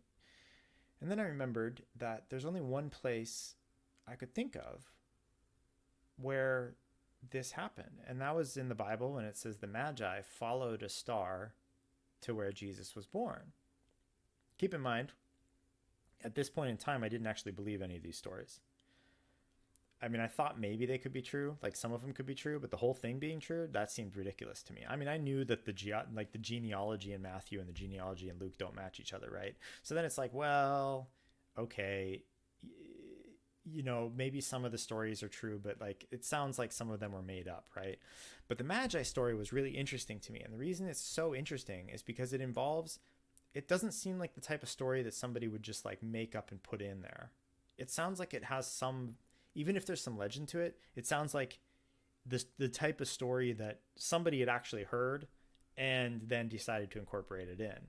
And then I remembered that there's only one place I could think of where this happen. And that was in the Bible when it says the Magi followed a star to where Jesus was born. Keep in mind, at this point in time, I didn't actually believe any of these stories. I mean, I thought maybe they could be true, like some of them could be true, but the whole thing being true, that seemed ridiculous to me. I mean, I knew that the genealogy in Matthew and the genealogy in Luke don't match each other, right? So then it's like, well, okay, you know, maybe some of the stories are true, but like it sounds like some of them were made up, right? But the Magi story was really interesting to me, and the reason it's so interesting is because it doesn't seem like the type of story that somebody would just like make up and put in there. It sounds like it has some, even if there's some legend to it, it sounds like the type of story that somebody had actually heard and then decided to incorporate it in.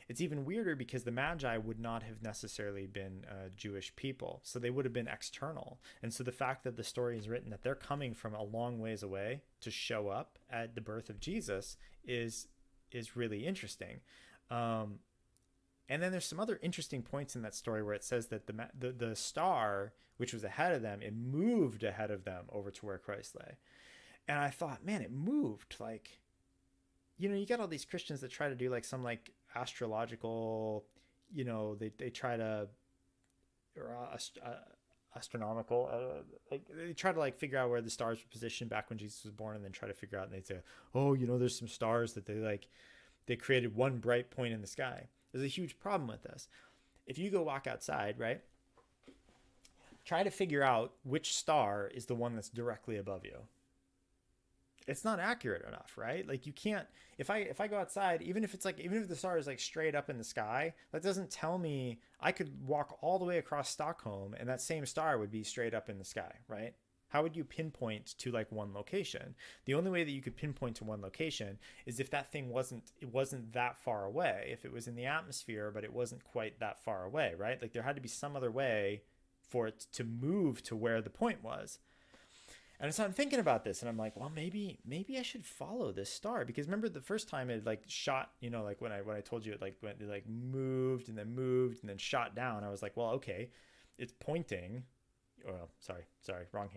It's even weirder because the Magi would not have necessarily been Jewish people, so they would have been external. And so the fact that the story is written that they're coming from a long ways away to show up at the birth of Jesus is really interesting. And then there's some other interesting points in that story where it says that the star, which was ahead of them, it moved ahead of them over to where Christ lay. And I thought, man, it moved. Like, you know, you got all these Christians that try to do like some like astrological, you know, they try to, or astronomical, like they try to like figure out where the stars were positioned back when Jesus was born, and then try to figure out, and they say, oh, you know, there's some stars that they created one bright point in the sky. There's a huge problem with this. If you go walk outside, right, try to figure out which star is the one that's directly above you. It's not accurate enough, right? Like you can't, if I go outside, even if the star is like straight up in the sky, that doesn't tell me. I could walk all the way across Stockholm and that same star would be straight up in the sky, right? How would you pinpoint to like one location? The only way that you could pinpoint to one location is if that thing wasn't that far away. If it was in the atmosphere, but it wasn't quite that far away, right? Like there had to be some other way for it to move to where the point was. And so I'm thinking about this, and I'm like, well, maybe I should follow this star, because remember the first time it like shot, you know, like when I told you it like moved and then shot down. I was like, well, okay, it's pointing. Well, sorry, wrong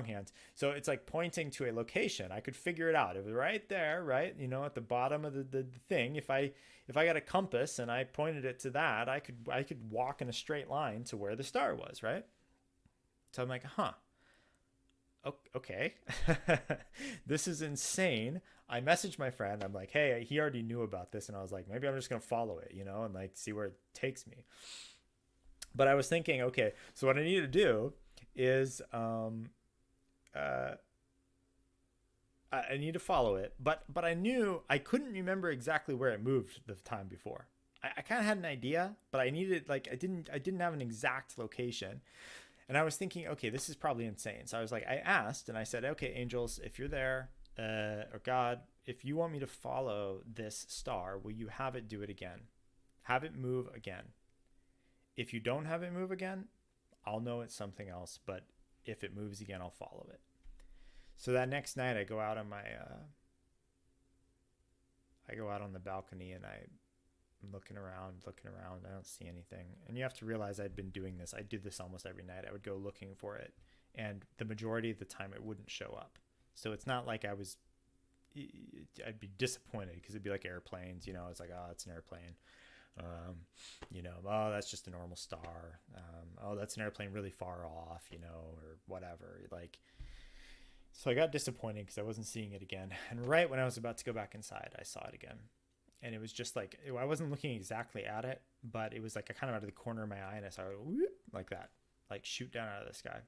hand. So it's like pointing to a location. I could figure it out. It was right there, right? You know, at the bottom of the thing. If I got a compass and I pointed it to that, I could walk in a straight line to where the star was, right? So I'm like, okay, this is insane. I messaged my friend. I'm like, hey, he already knew about this, and I was like, maybe I'm just gonna follow it, you know, and like see where it takes me. But I was thinking, okay, so what I need to do is I need to follow it, but I knew I couldn't remember exactly where it moved the time before. I kind of had an idea, but I needed, like, I didn't have an exact location. And I was thinking, okay, this is probably insane. So I was like, I asked and I said, okay, angels, if you're there, or God, if you want me to follow this star, will you have it do it again? Have it move again. If you don't have it move again, I'll know it's something else. But if it moves again, I'll follow it. So that next night I go out on the balcony, and I'm looking around. I don't see anything. And you have to realize I'd been doing this. I did this almost every night. I would go looking for it, and the majority of the time it wouldn't show up. So it's not like I'd be disappointed, because it'd be like airplanes, you know, it's like, oh, it's an airplane. You know, oh, that's just a normal star. Oh, that's an airplane really far off, you know, or whatever. Like, so I got disappointed because I wasn't seeing it again. And right when I was about to go back inside, I saw it again. And it was just like, I wasn't looking exactly at it, but it was like kind of out of the corner of my eye, and I saw it whoop, like that, like shoot down out of the sky.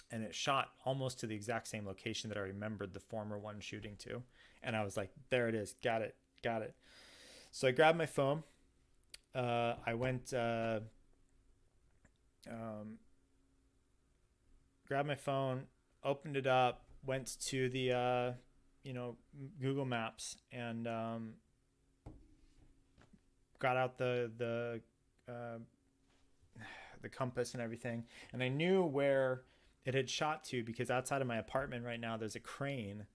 And it shot almost to the exact same location that I remembered the former one shooting to. And I was like, there it is. Got it. So I grabbed my phone. I went, grabbed my phone, opened it up, went to the, Google Maps, and got out the compass and everything. And I knew where it had shot to, because outside of my apartment right now, there's a crane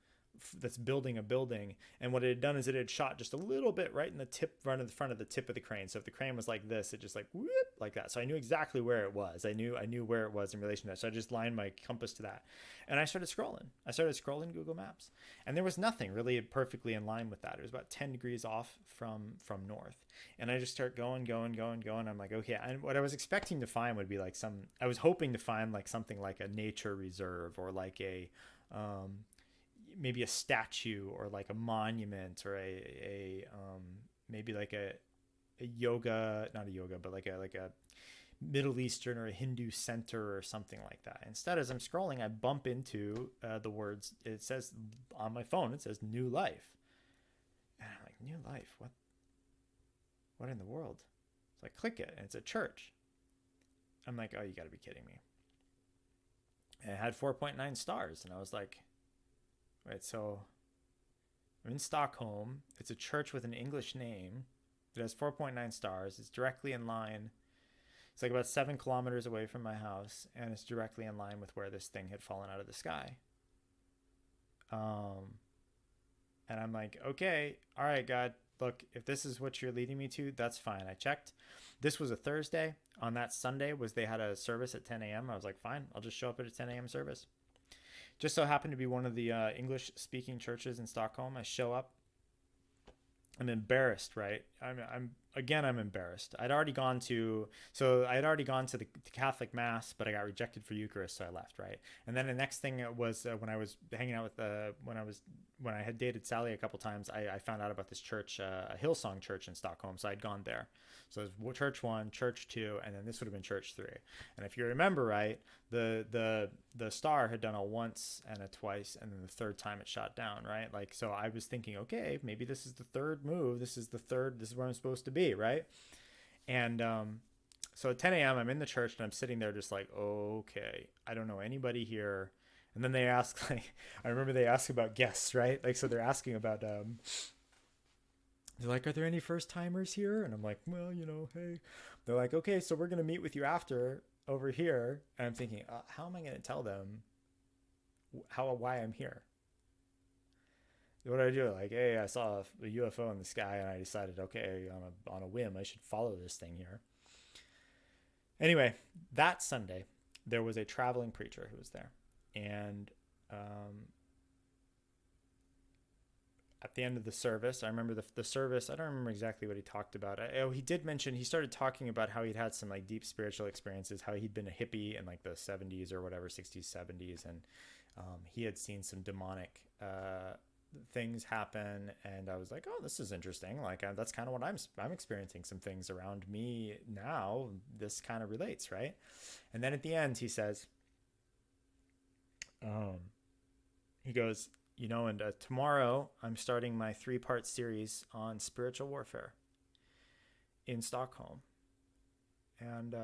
that's building a building. And what it had done is it had shot just a little bit right in the front of the tip of the crane. So if the crane was like this, it just like whoop, like that. So I knew exactly where it was. I knew where it was in relation to that. So I just lined my compass to that, and I started scrolling Google Maps, and there was nothing really perfectly in line with that. It was about 10 degrees off from north, and I just start going. I'm like, okay. And what I was expecting to find would be like I was hoping to find like something like a nature reserve, or like a maybe a statue, or like a monument, or maybe like a yoga, not a yoga, but like a Middle Eastern or a Hindu center or something like that. Instead, as I'm scrolling, I bump into the words. It says on my phone, it says "New Life," and I'm like, "New Life? What in the world?" So I click it, and it's a church. I'm like, "Oh, you got to be kidding me!" And it had 4.9 stars, and I was like, "Wait, so I'm in Stockholm. It's a church with an English name. It has 4.9 stars. It's directly in line. It's like about 7 kilometers away from my house, and it's directly in line with where this thing had fallen out of the sky." And I'm like, okay, all right, God, look, if this is what you're leading me to, that's fine. I checked. This was a Thursday. On that Sunday they had a service at 10 a.m. I was like, fine, I'll just show up at a 10 a.m. service. Just so happened to be one of the English-speaking churches in Stockholm. I show up. I'm embarrassed, right? I'm embarrassed. I had already gone to the Catholic Mass, but I got rejected for Eucharist, so I left, right? And then the next thing was when I was hanging out with when I had dated Sally a couple times, I found out about this church, a Hillsong church in Stockholm, so I'd gone there. So it was church 1, church 2, and then this would have been church 3. And if you remember right, the star had done a once and a twice, and then the third time it shot down, right? Like, so I was thinking, okay, maybe this is the third move. This is where I'm supposed to be, right? And so at 10 a.m. I'm in the church, and I'm sitting there just like, okay, I don't know anybody here. And then they ask, like, I remember they ask about guests, right? Like, so they're asking about they're like, are there any first timers here? And I'm like, well, hey. They're like, okay, so we're going to meet with you after over here. And I'm thinking, how am I going to tell them why I'm here? What do I do? Like, hey, I saw a UFO in the sky, and I decided, okay, on a whim, I should follow this thing here. Anyway, that Sunday, there was a traveling preacher who was there. And at the end of the service, I remember the service, I don't remember exactly what he talked about. He did mention, he started talking about how he'd had some like deep spiritual experiences, how he'd been a hippie in like the 70s or whatever, 60s, 70s. And he had seen some demonic things happen. And I was like, oh, this is interesting. Like, that's kind of what I'm experiencing, some things around me now. This kind of relates, right? And then at the end, he says, he goes, and tomorrow I'm starting my 3-part series on spiritual warfare in Stockholm. And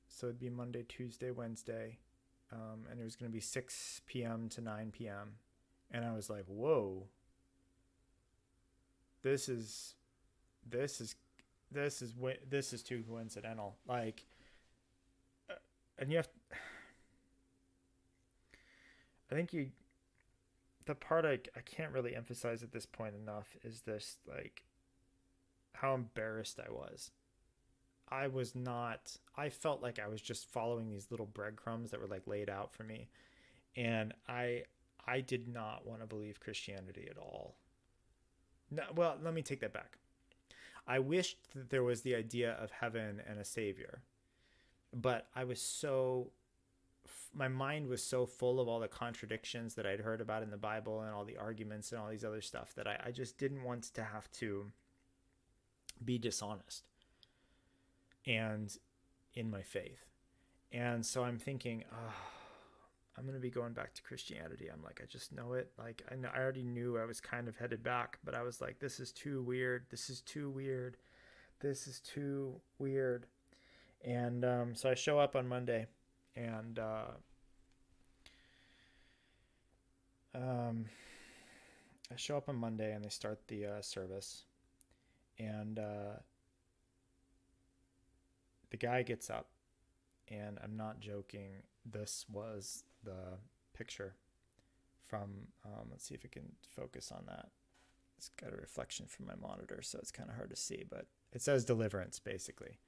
so it'd be Monday, Tuesday, Wednesday. And it was going to be 6 p.m. to 9 p.m. And I was like, whoa, this is too coincidental. Like, and you have, I think the part I can't really emphasize at this point enough is this, like, how embarrassed I was. I felt like I was just following these little breadcrumbs that were like laid out for me. And I did not want to believe Christianity at all. No, well, let me take that back. I wished that there was the idea of heaven and a savior, but my mind was so full of all the contradictions that I'd heard about in the Bible and all the arguments and all these other stuff that I just didn't want to have to be dishonest and in my faith. And so I'm thinking, I'm going to be going back to Christianity. I'm like, I just know it. Like, I already knew I was kind of headed back, but I was like, this is too weird. This is too weird. This is too weird. And so I show up on Monday, and I show up on Monday, and they start the service, and the guy gets up, and I'm not joking, this was the picture from, let's see if I can focus on that. It's got a reflection from my monitor, so it's kind of hard to see, but it says Deliverance, basically.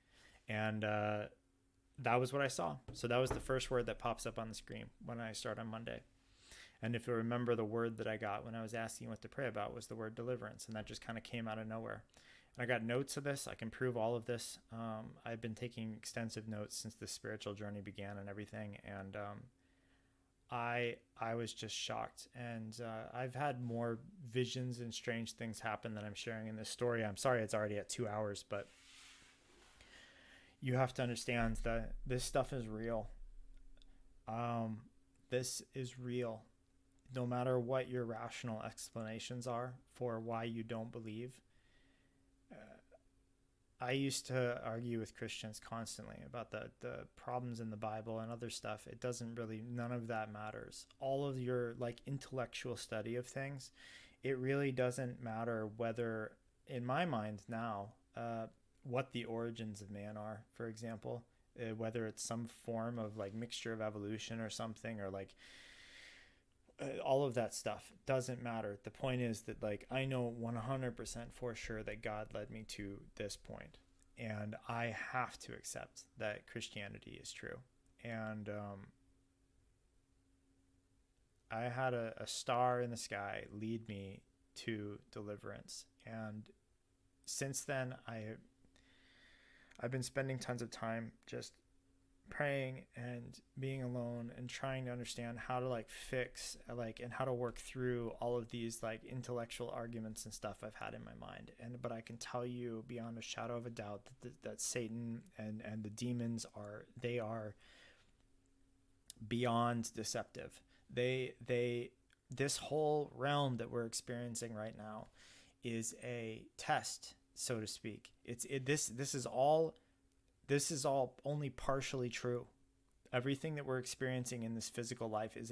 And that was what I saw. So that was the first word that pops up on the screen when I start on Monday. And if you remember, the word that I got when I was asking what to pray about was the word deliverance, and that just kind of came out of nowhere. And I got notes of this. I can prove all of this. I've been taking extensive notes since the spiritual journey began and everything, and I was just shocked. And I've had more visions and strange things happen than I'm sharing in this story. I'm sorry it's already at 2 hours, but you have to understand that this stuff is real. This is real. No matter what your rational explanations are for why you don't believe. I used to argue with Christians constantly about the problems in the Bible and other stuff. It doesn't really, none of that matters. All of your like intellectual study of things, it really doesn't matter whether, in my mind now, what the origins of man are, for example, whether it's some form of like mixture of evolution or something, or like all of that stuff doesn't matter. The point is that like I know 100% for sure that God led me to this point, and I have to accept that Christianity is true. And I had a star in the sky lead me to deliverance, and since then I've been spending tons of time just praying and being alone and trying to understand how to like fix like and how to work through all of these like intellectual arguments and stuff I've had in my mind. But I can tell you beyond a shadow of a doubt that Satan and the demons are beyond deceptive. This whole realm that we're experiencing right now is a test, so to speak. This is all only partially true. Everything that we're experiencing in this physical life is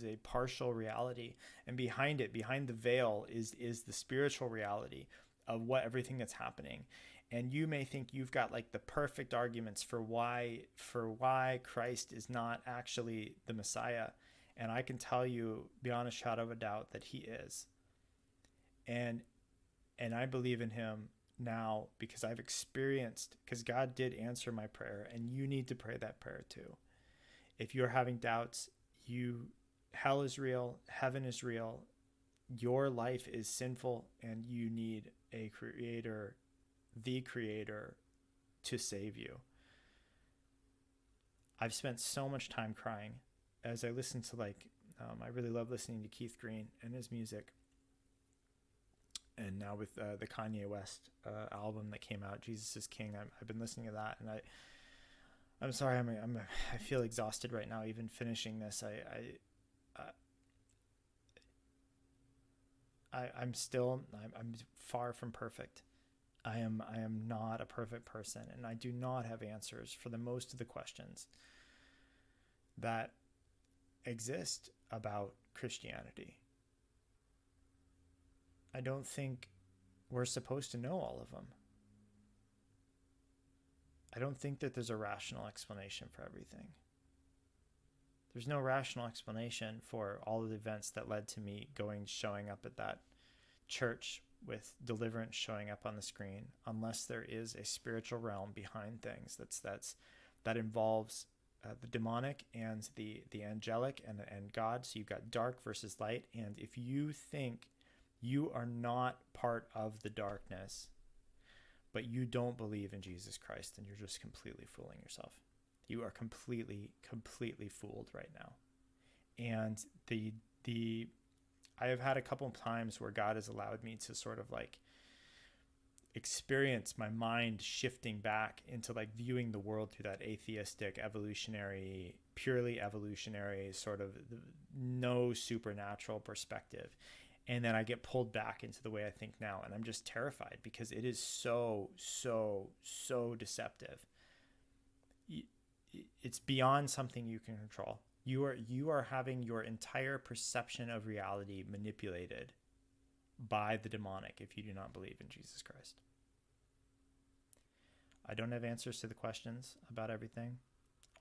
a partial reality, and behind the veil is the spiritual reality of everything that's happening. And you may think you've got like the perfect arguments for why Christ is not actually the Messiah, and I can tell you beyond a shadow of a doubt that he is. And I believe in him now because because God did answer my prayer, and you need to pray that prayer too. If you're having doubts, hell is real, heaven is real, your life is sinful, and you need a creator, the creator, to save you. I've spent so much time crying as I listen to I really love listening to Keith Green and his music. And now with the Kanye West album that came out, Jesus is King, I've been listening to that, and I'm sorry, I feel exhausted right now even finishing this. I'm far from perfect. I am not a perfect person, and I do not have answers for the most of the questions that exist about Christianity. I don't think we're supposed to know all of them. I don't think that there's a rational explanation for everything. There's no rational explanation for all of the events that led to me showing up at that church with Deliverance showing up on the screen, unless there is a spiritual realm behind things that involves the demonic and the angelic and God. So you've got dark versus light, and if you think you are not part of the darkness, but you don't believe in Jesus Christ, then you're just completely fooling yourself. You are completely fooled right now. And I have had a couple of times where God has allowed me to sort of like experience my mind shifting back into like viewing the world through that atheistic, purely evolutionary sort of no supernatural perspective. And then I get pulled back into the way I think now. And I'm just terrified because it is so deceptive. It's beyond something you can control. You are having your entire perception of reality manipulated by the demonic if you do not believe in Jesus Christ. I don't have answers to the questions about everything.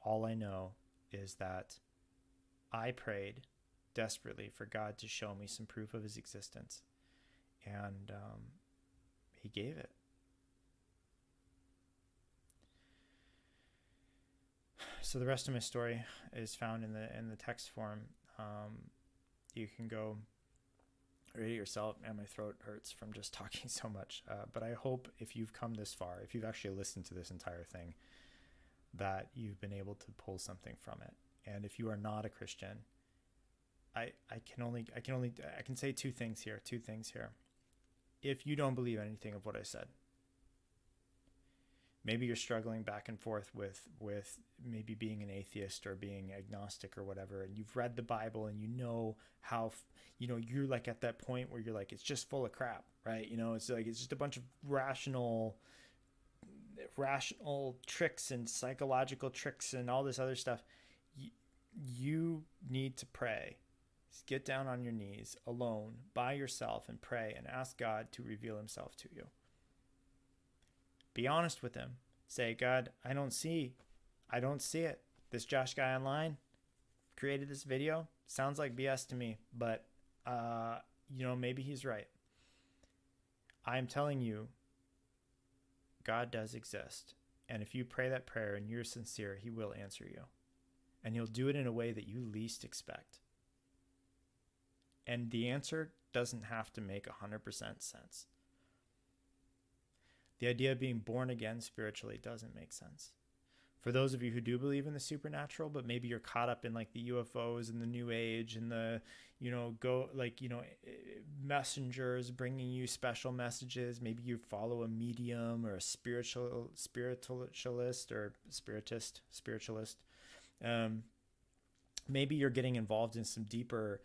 All I know is that I prayed desperately for God to show me some proof of his existence. And he gave it. So the rest of my story is found in the text form. You can go read it yourself. And my throat hurts from just talking so much. But I hope if you've come this far, if you've actually listened to this entire thing, that you've been able to pull something from it. And if you are not a Christian, I can say two things here. If you don't believe anything of what I said, maybe you're struggling back and forth with maybe being an atheist or being agnostic or whatever, and you've read the Bible and you know how, you're like at that point where you're like, it's just full of crap, right? It's like, it's just a bunch of rational tricks and psychological tricks and all this other stuff. You need to pray. Get down on your knees alone by yourself and pray and ask God to reveal himself to you. Be honest with him. Say, God, I don't see it. This Josh guy online created this video. Sounds like BS to me, but maybe he's right. I'm telling you, God does exist. And if you pray that prayer and you're sincere, he will answer you. And he'll do it in a way that you least expect. And the answer doesn't have to make 100% sense. The idea of being born again spiritually doesn't make sense. For those of you who do believe in the supernatural, but maybe you're caught up in like the UFOs and the New Age and the, messengers bringing you special messages. Maybe you follow a medium or a spiritualist or spiritualist. Maybe you're getting involved in some deeper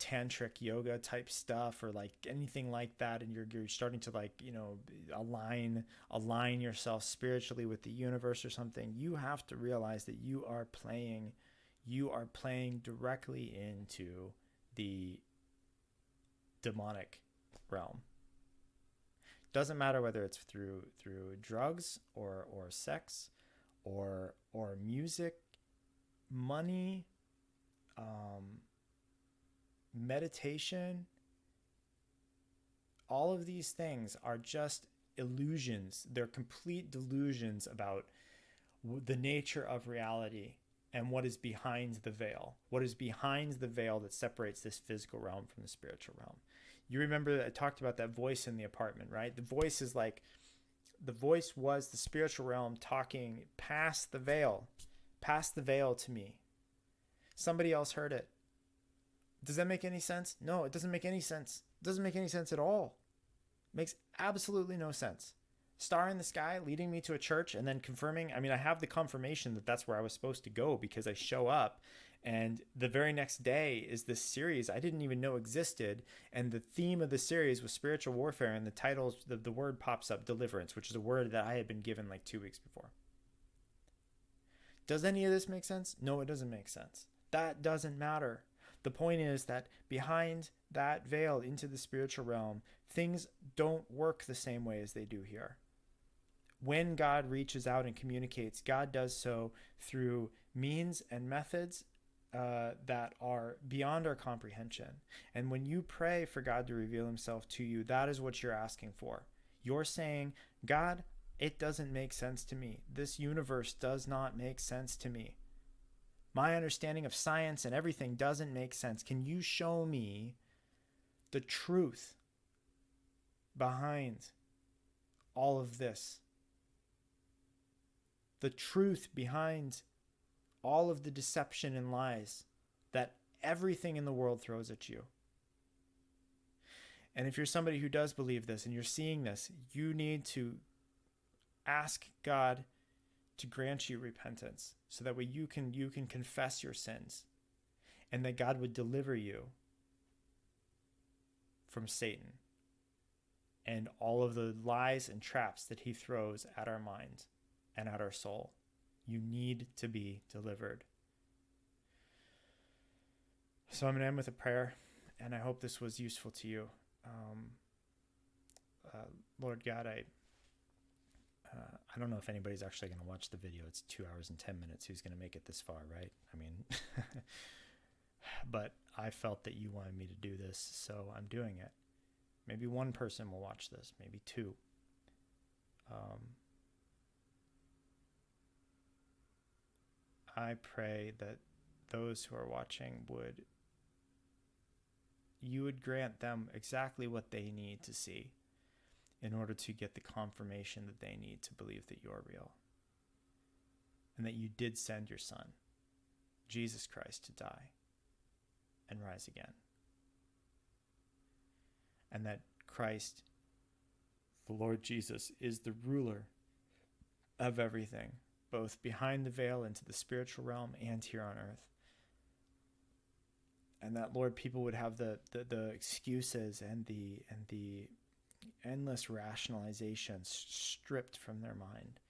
tantric yoga type stuff or like anything like that, and you're starting to align yourself spiritually with the universe or something. You have to realize that you are playing directly into the demonic realm. Doesn't matter whether it's through drugs or sex or music, money, meditation. All of these things are just illusions. They're complete delusions about the nature of reality and what is behind the veil. What is behind the veil that separates this physical realm from the spiritual realm. You remember that I talked about that voice in the apartment, right? The voice was the spiritual realm talking past the veil to me. Somebody else heard it. Does that make any sense? No, it doesn't make any sense. It doesn't make any sense at all. It makes absolutely no sense. Star in the sky leading me to a church and then confirming. I mean, I have the confirmation that that's where I was supposed to go because I show up, and the very next day is this series I didn't even know existed, and the theme of the series was spiritual warfare, and the title, the word pops up, Deliverance, which is a word that I had been given like 2 weeks before. Does any of this make sense? No, it doesn't make sense. That doesn't matter. The point is that behind that veil into the spiritual realm, things don't work the same way as they do here. When God reaches out and communicates, God does so through means and methods that are beyond our comprehension. And when you pray for God to reveal himself to you, that is what you're asking for. You're saying, God, it doesn't make sense to me. This universe does not make sense to me. My understanding of science and everything doesn't make sense. Can you show me the truth behind all of this? The truth behind all of the deception and lies that everything in the world throws at you. And if you're somebody who does believe this and you're seeing this, you need to ask God to grant you repentance, so that way you can confess your sins, and that God would deliver you from Satan and all of the lies and traps that he throws at our mind and at our soul. You need to be delivered. So I'm going to end with a prayer, and I hope this was useful to you. Lord God, I don't know if anybody's actually going to watch the video. It's 2 hours and 10 minutes. Who's going to make it this far, right? I mean, but I felt that you wanted me to do this, so I'm doing it. Maybe one person will watch this, maybe two. I pray that those who are watching you would grant them exactly what they need to see in order to get the confirmation that they need to believe that you're real. And that you did send your Son, Jesus Christ, to die and rise again. And that Christ, the Lord Jesus, is the ruler of everything, both behind the veil into the spiritual realm and here on earth. And that, Lord, people would have the excuses and the endless rationalizations stripped from their mind,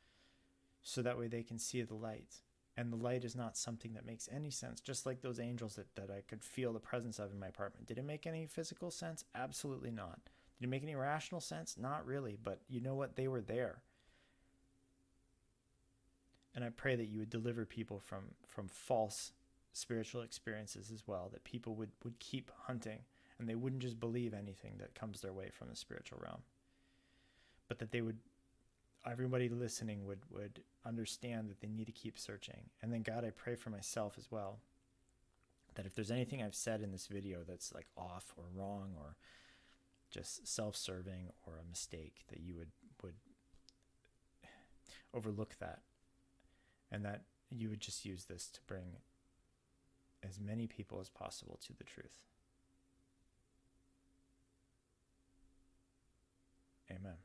so that way they can see the light. And the light is not something that makes any sense, just like those angels that I could feel the presence of in my apartment. Did it make any physical sense? Absolutely not. Did it make any rational sense? Not really, but you know what? They were there. And I pray that you would deliver people from false spiritual experiences as well, that people would keep hunting and they wouldn't just believe anything that comes their way from the spiritual realm, but that everybody listening would understand that they need to keep searching. And then, God, I pray for myself as well, that if there's anything I've said in this video that's like off or wrong or just self-serving or a mistake, that you would overlook that, and that you would just use this to bring as many people as possible to the truth. Amen.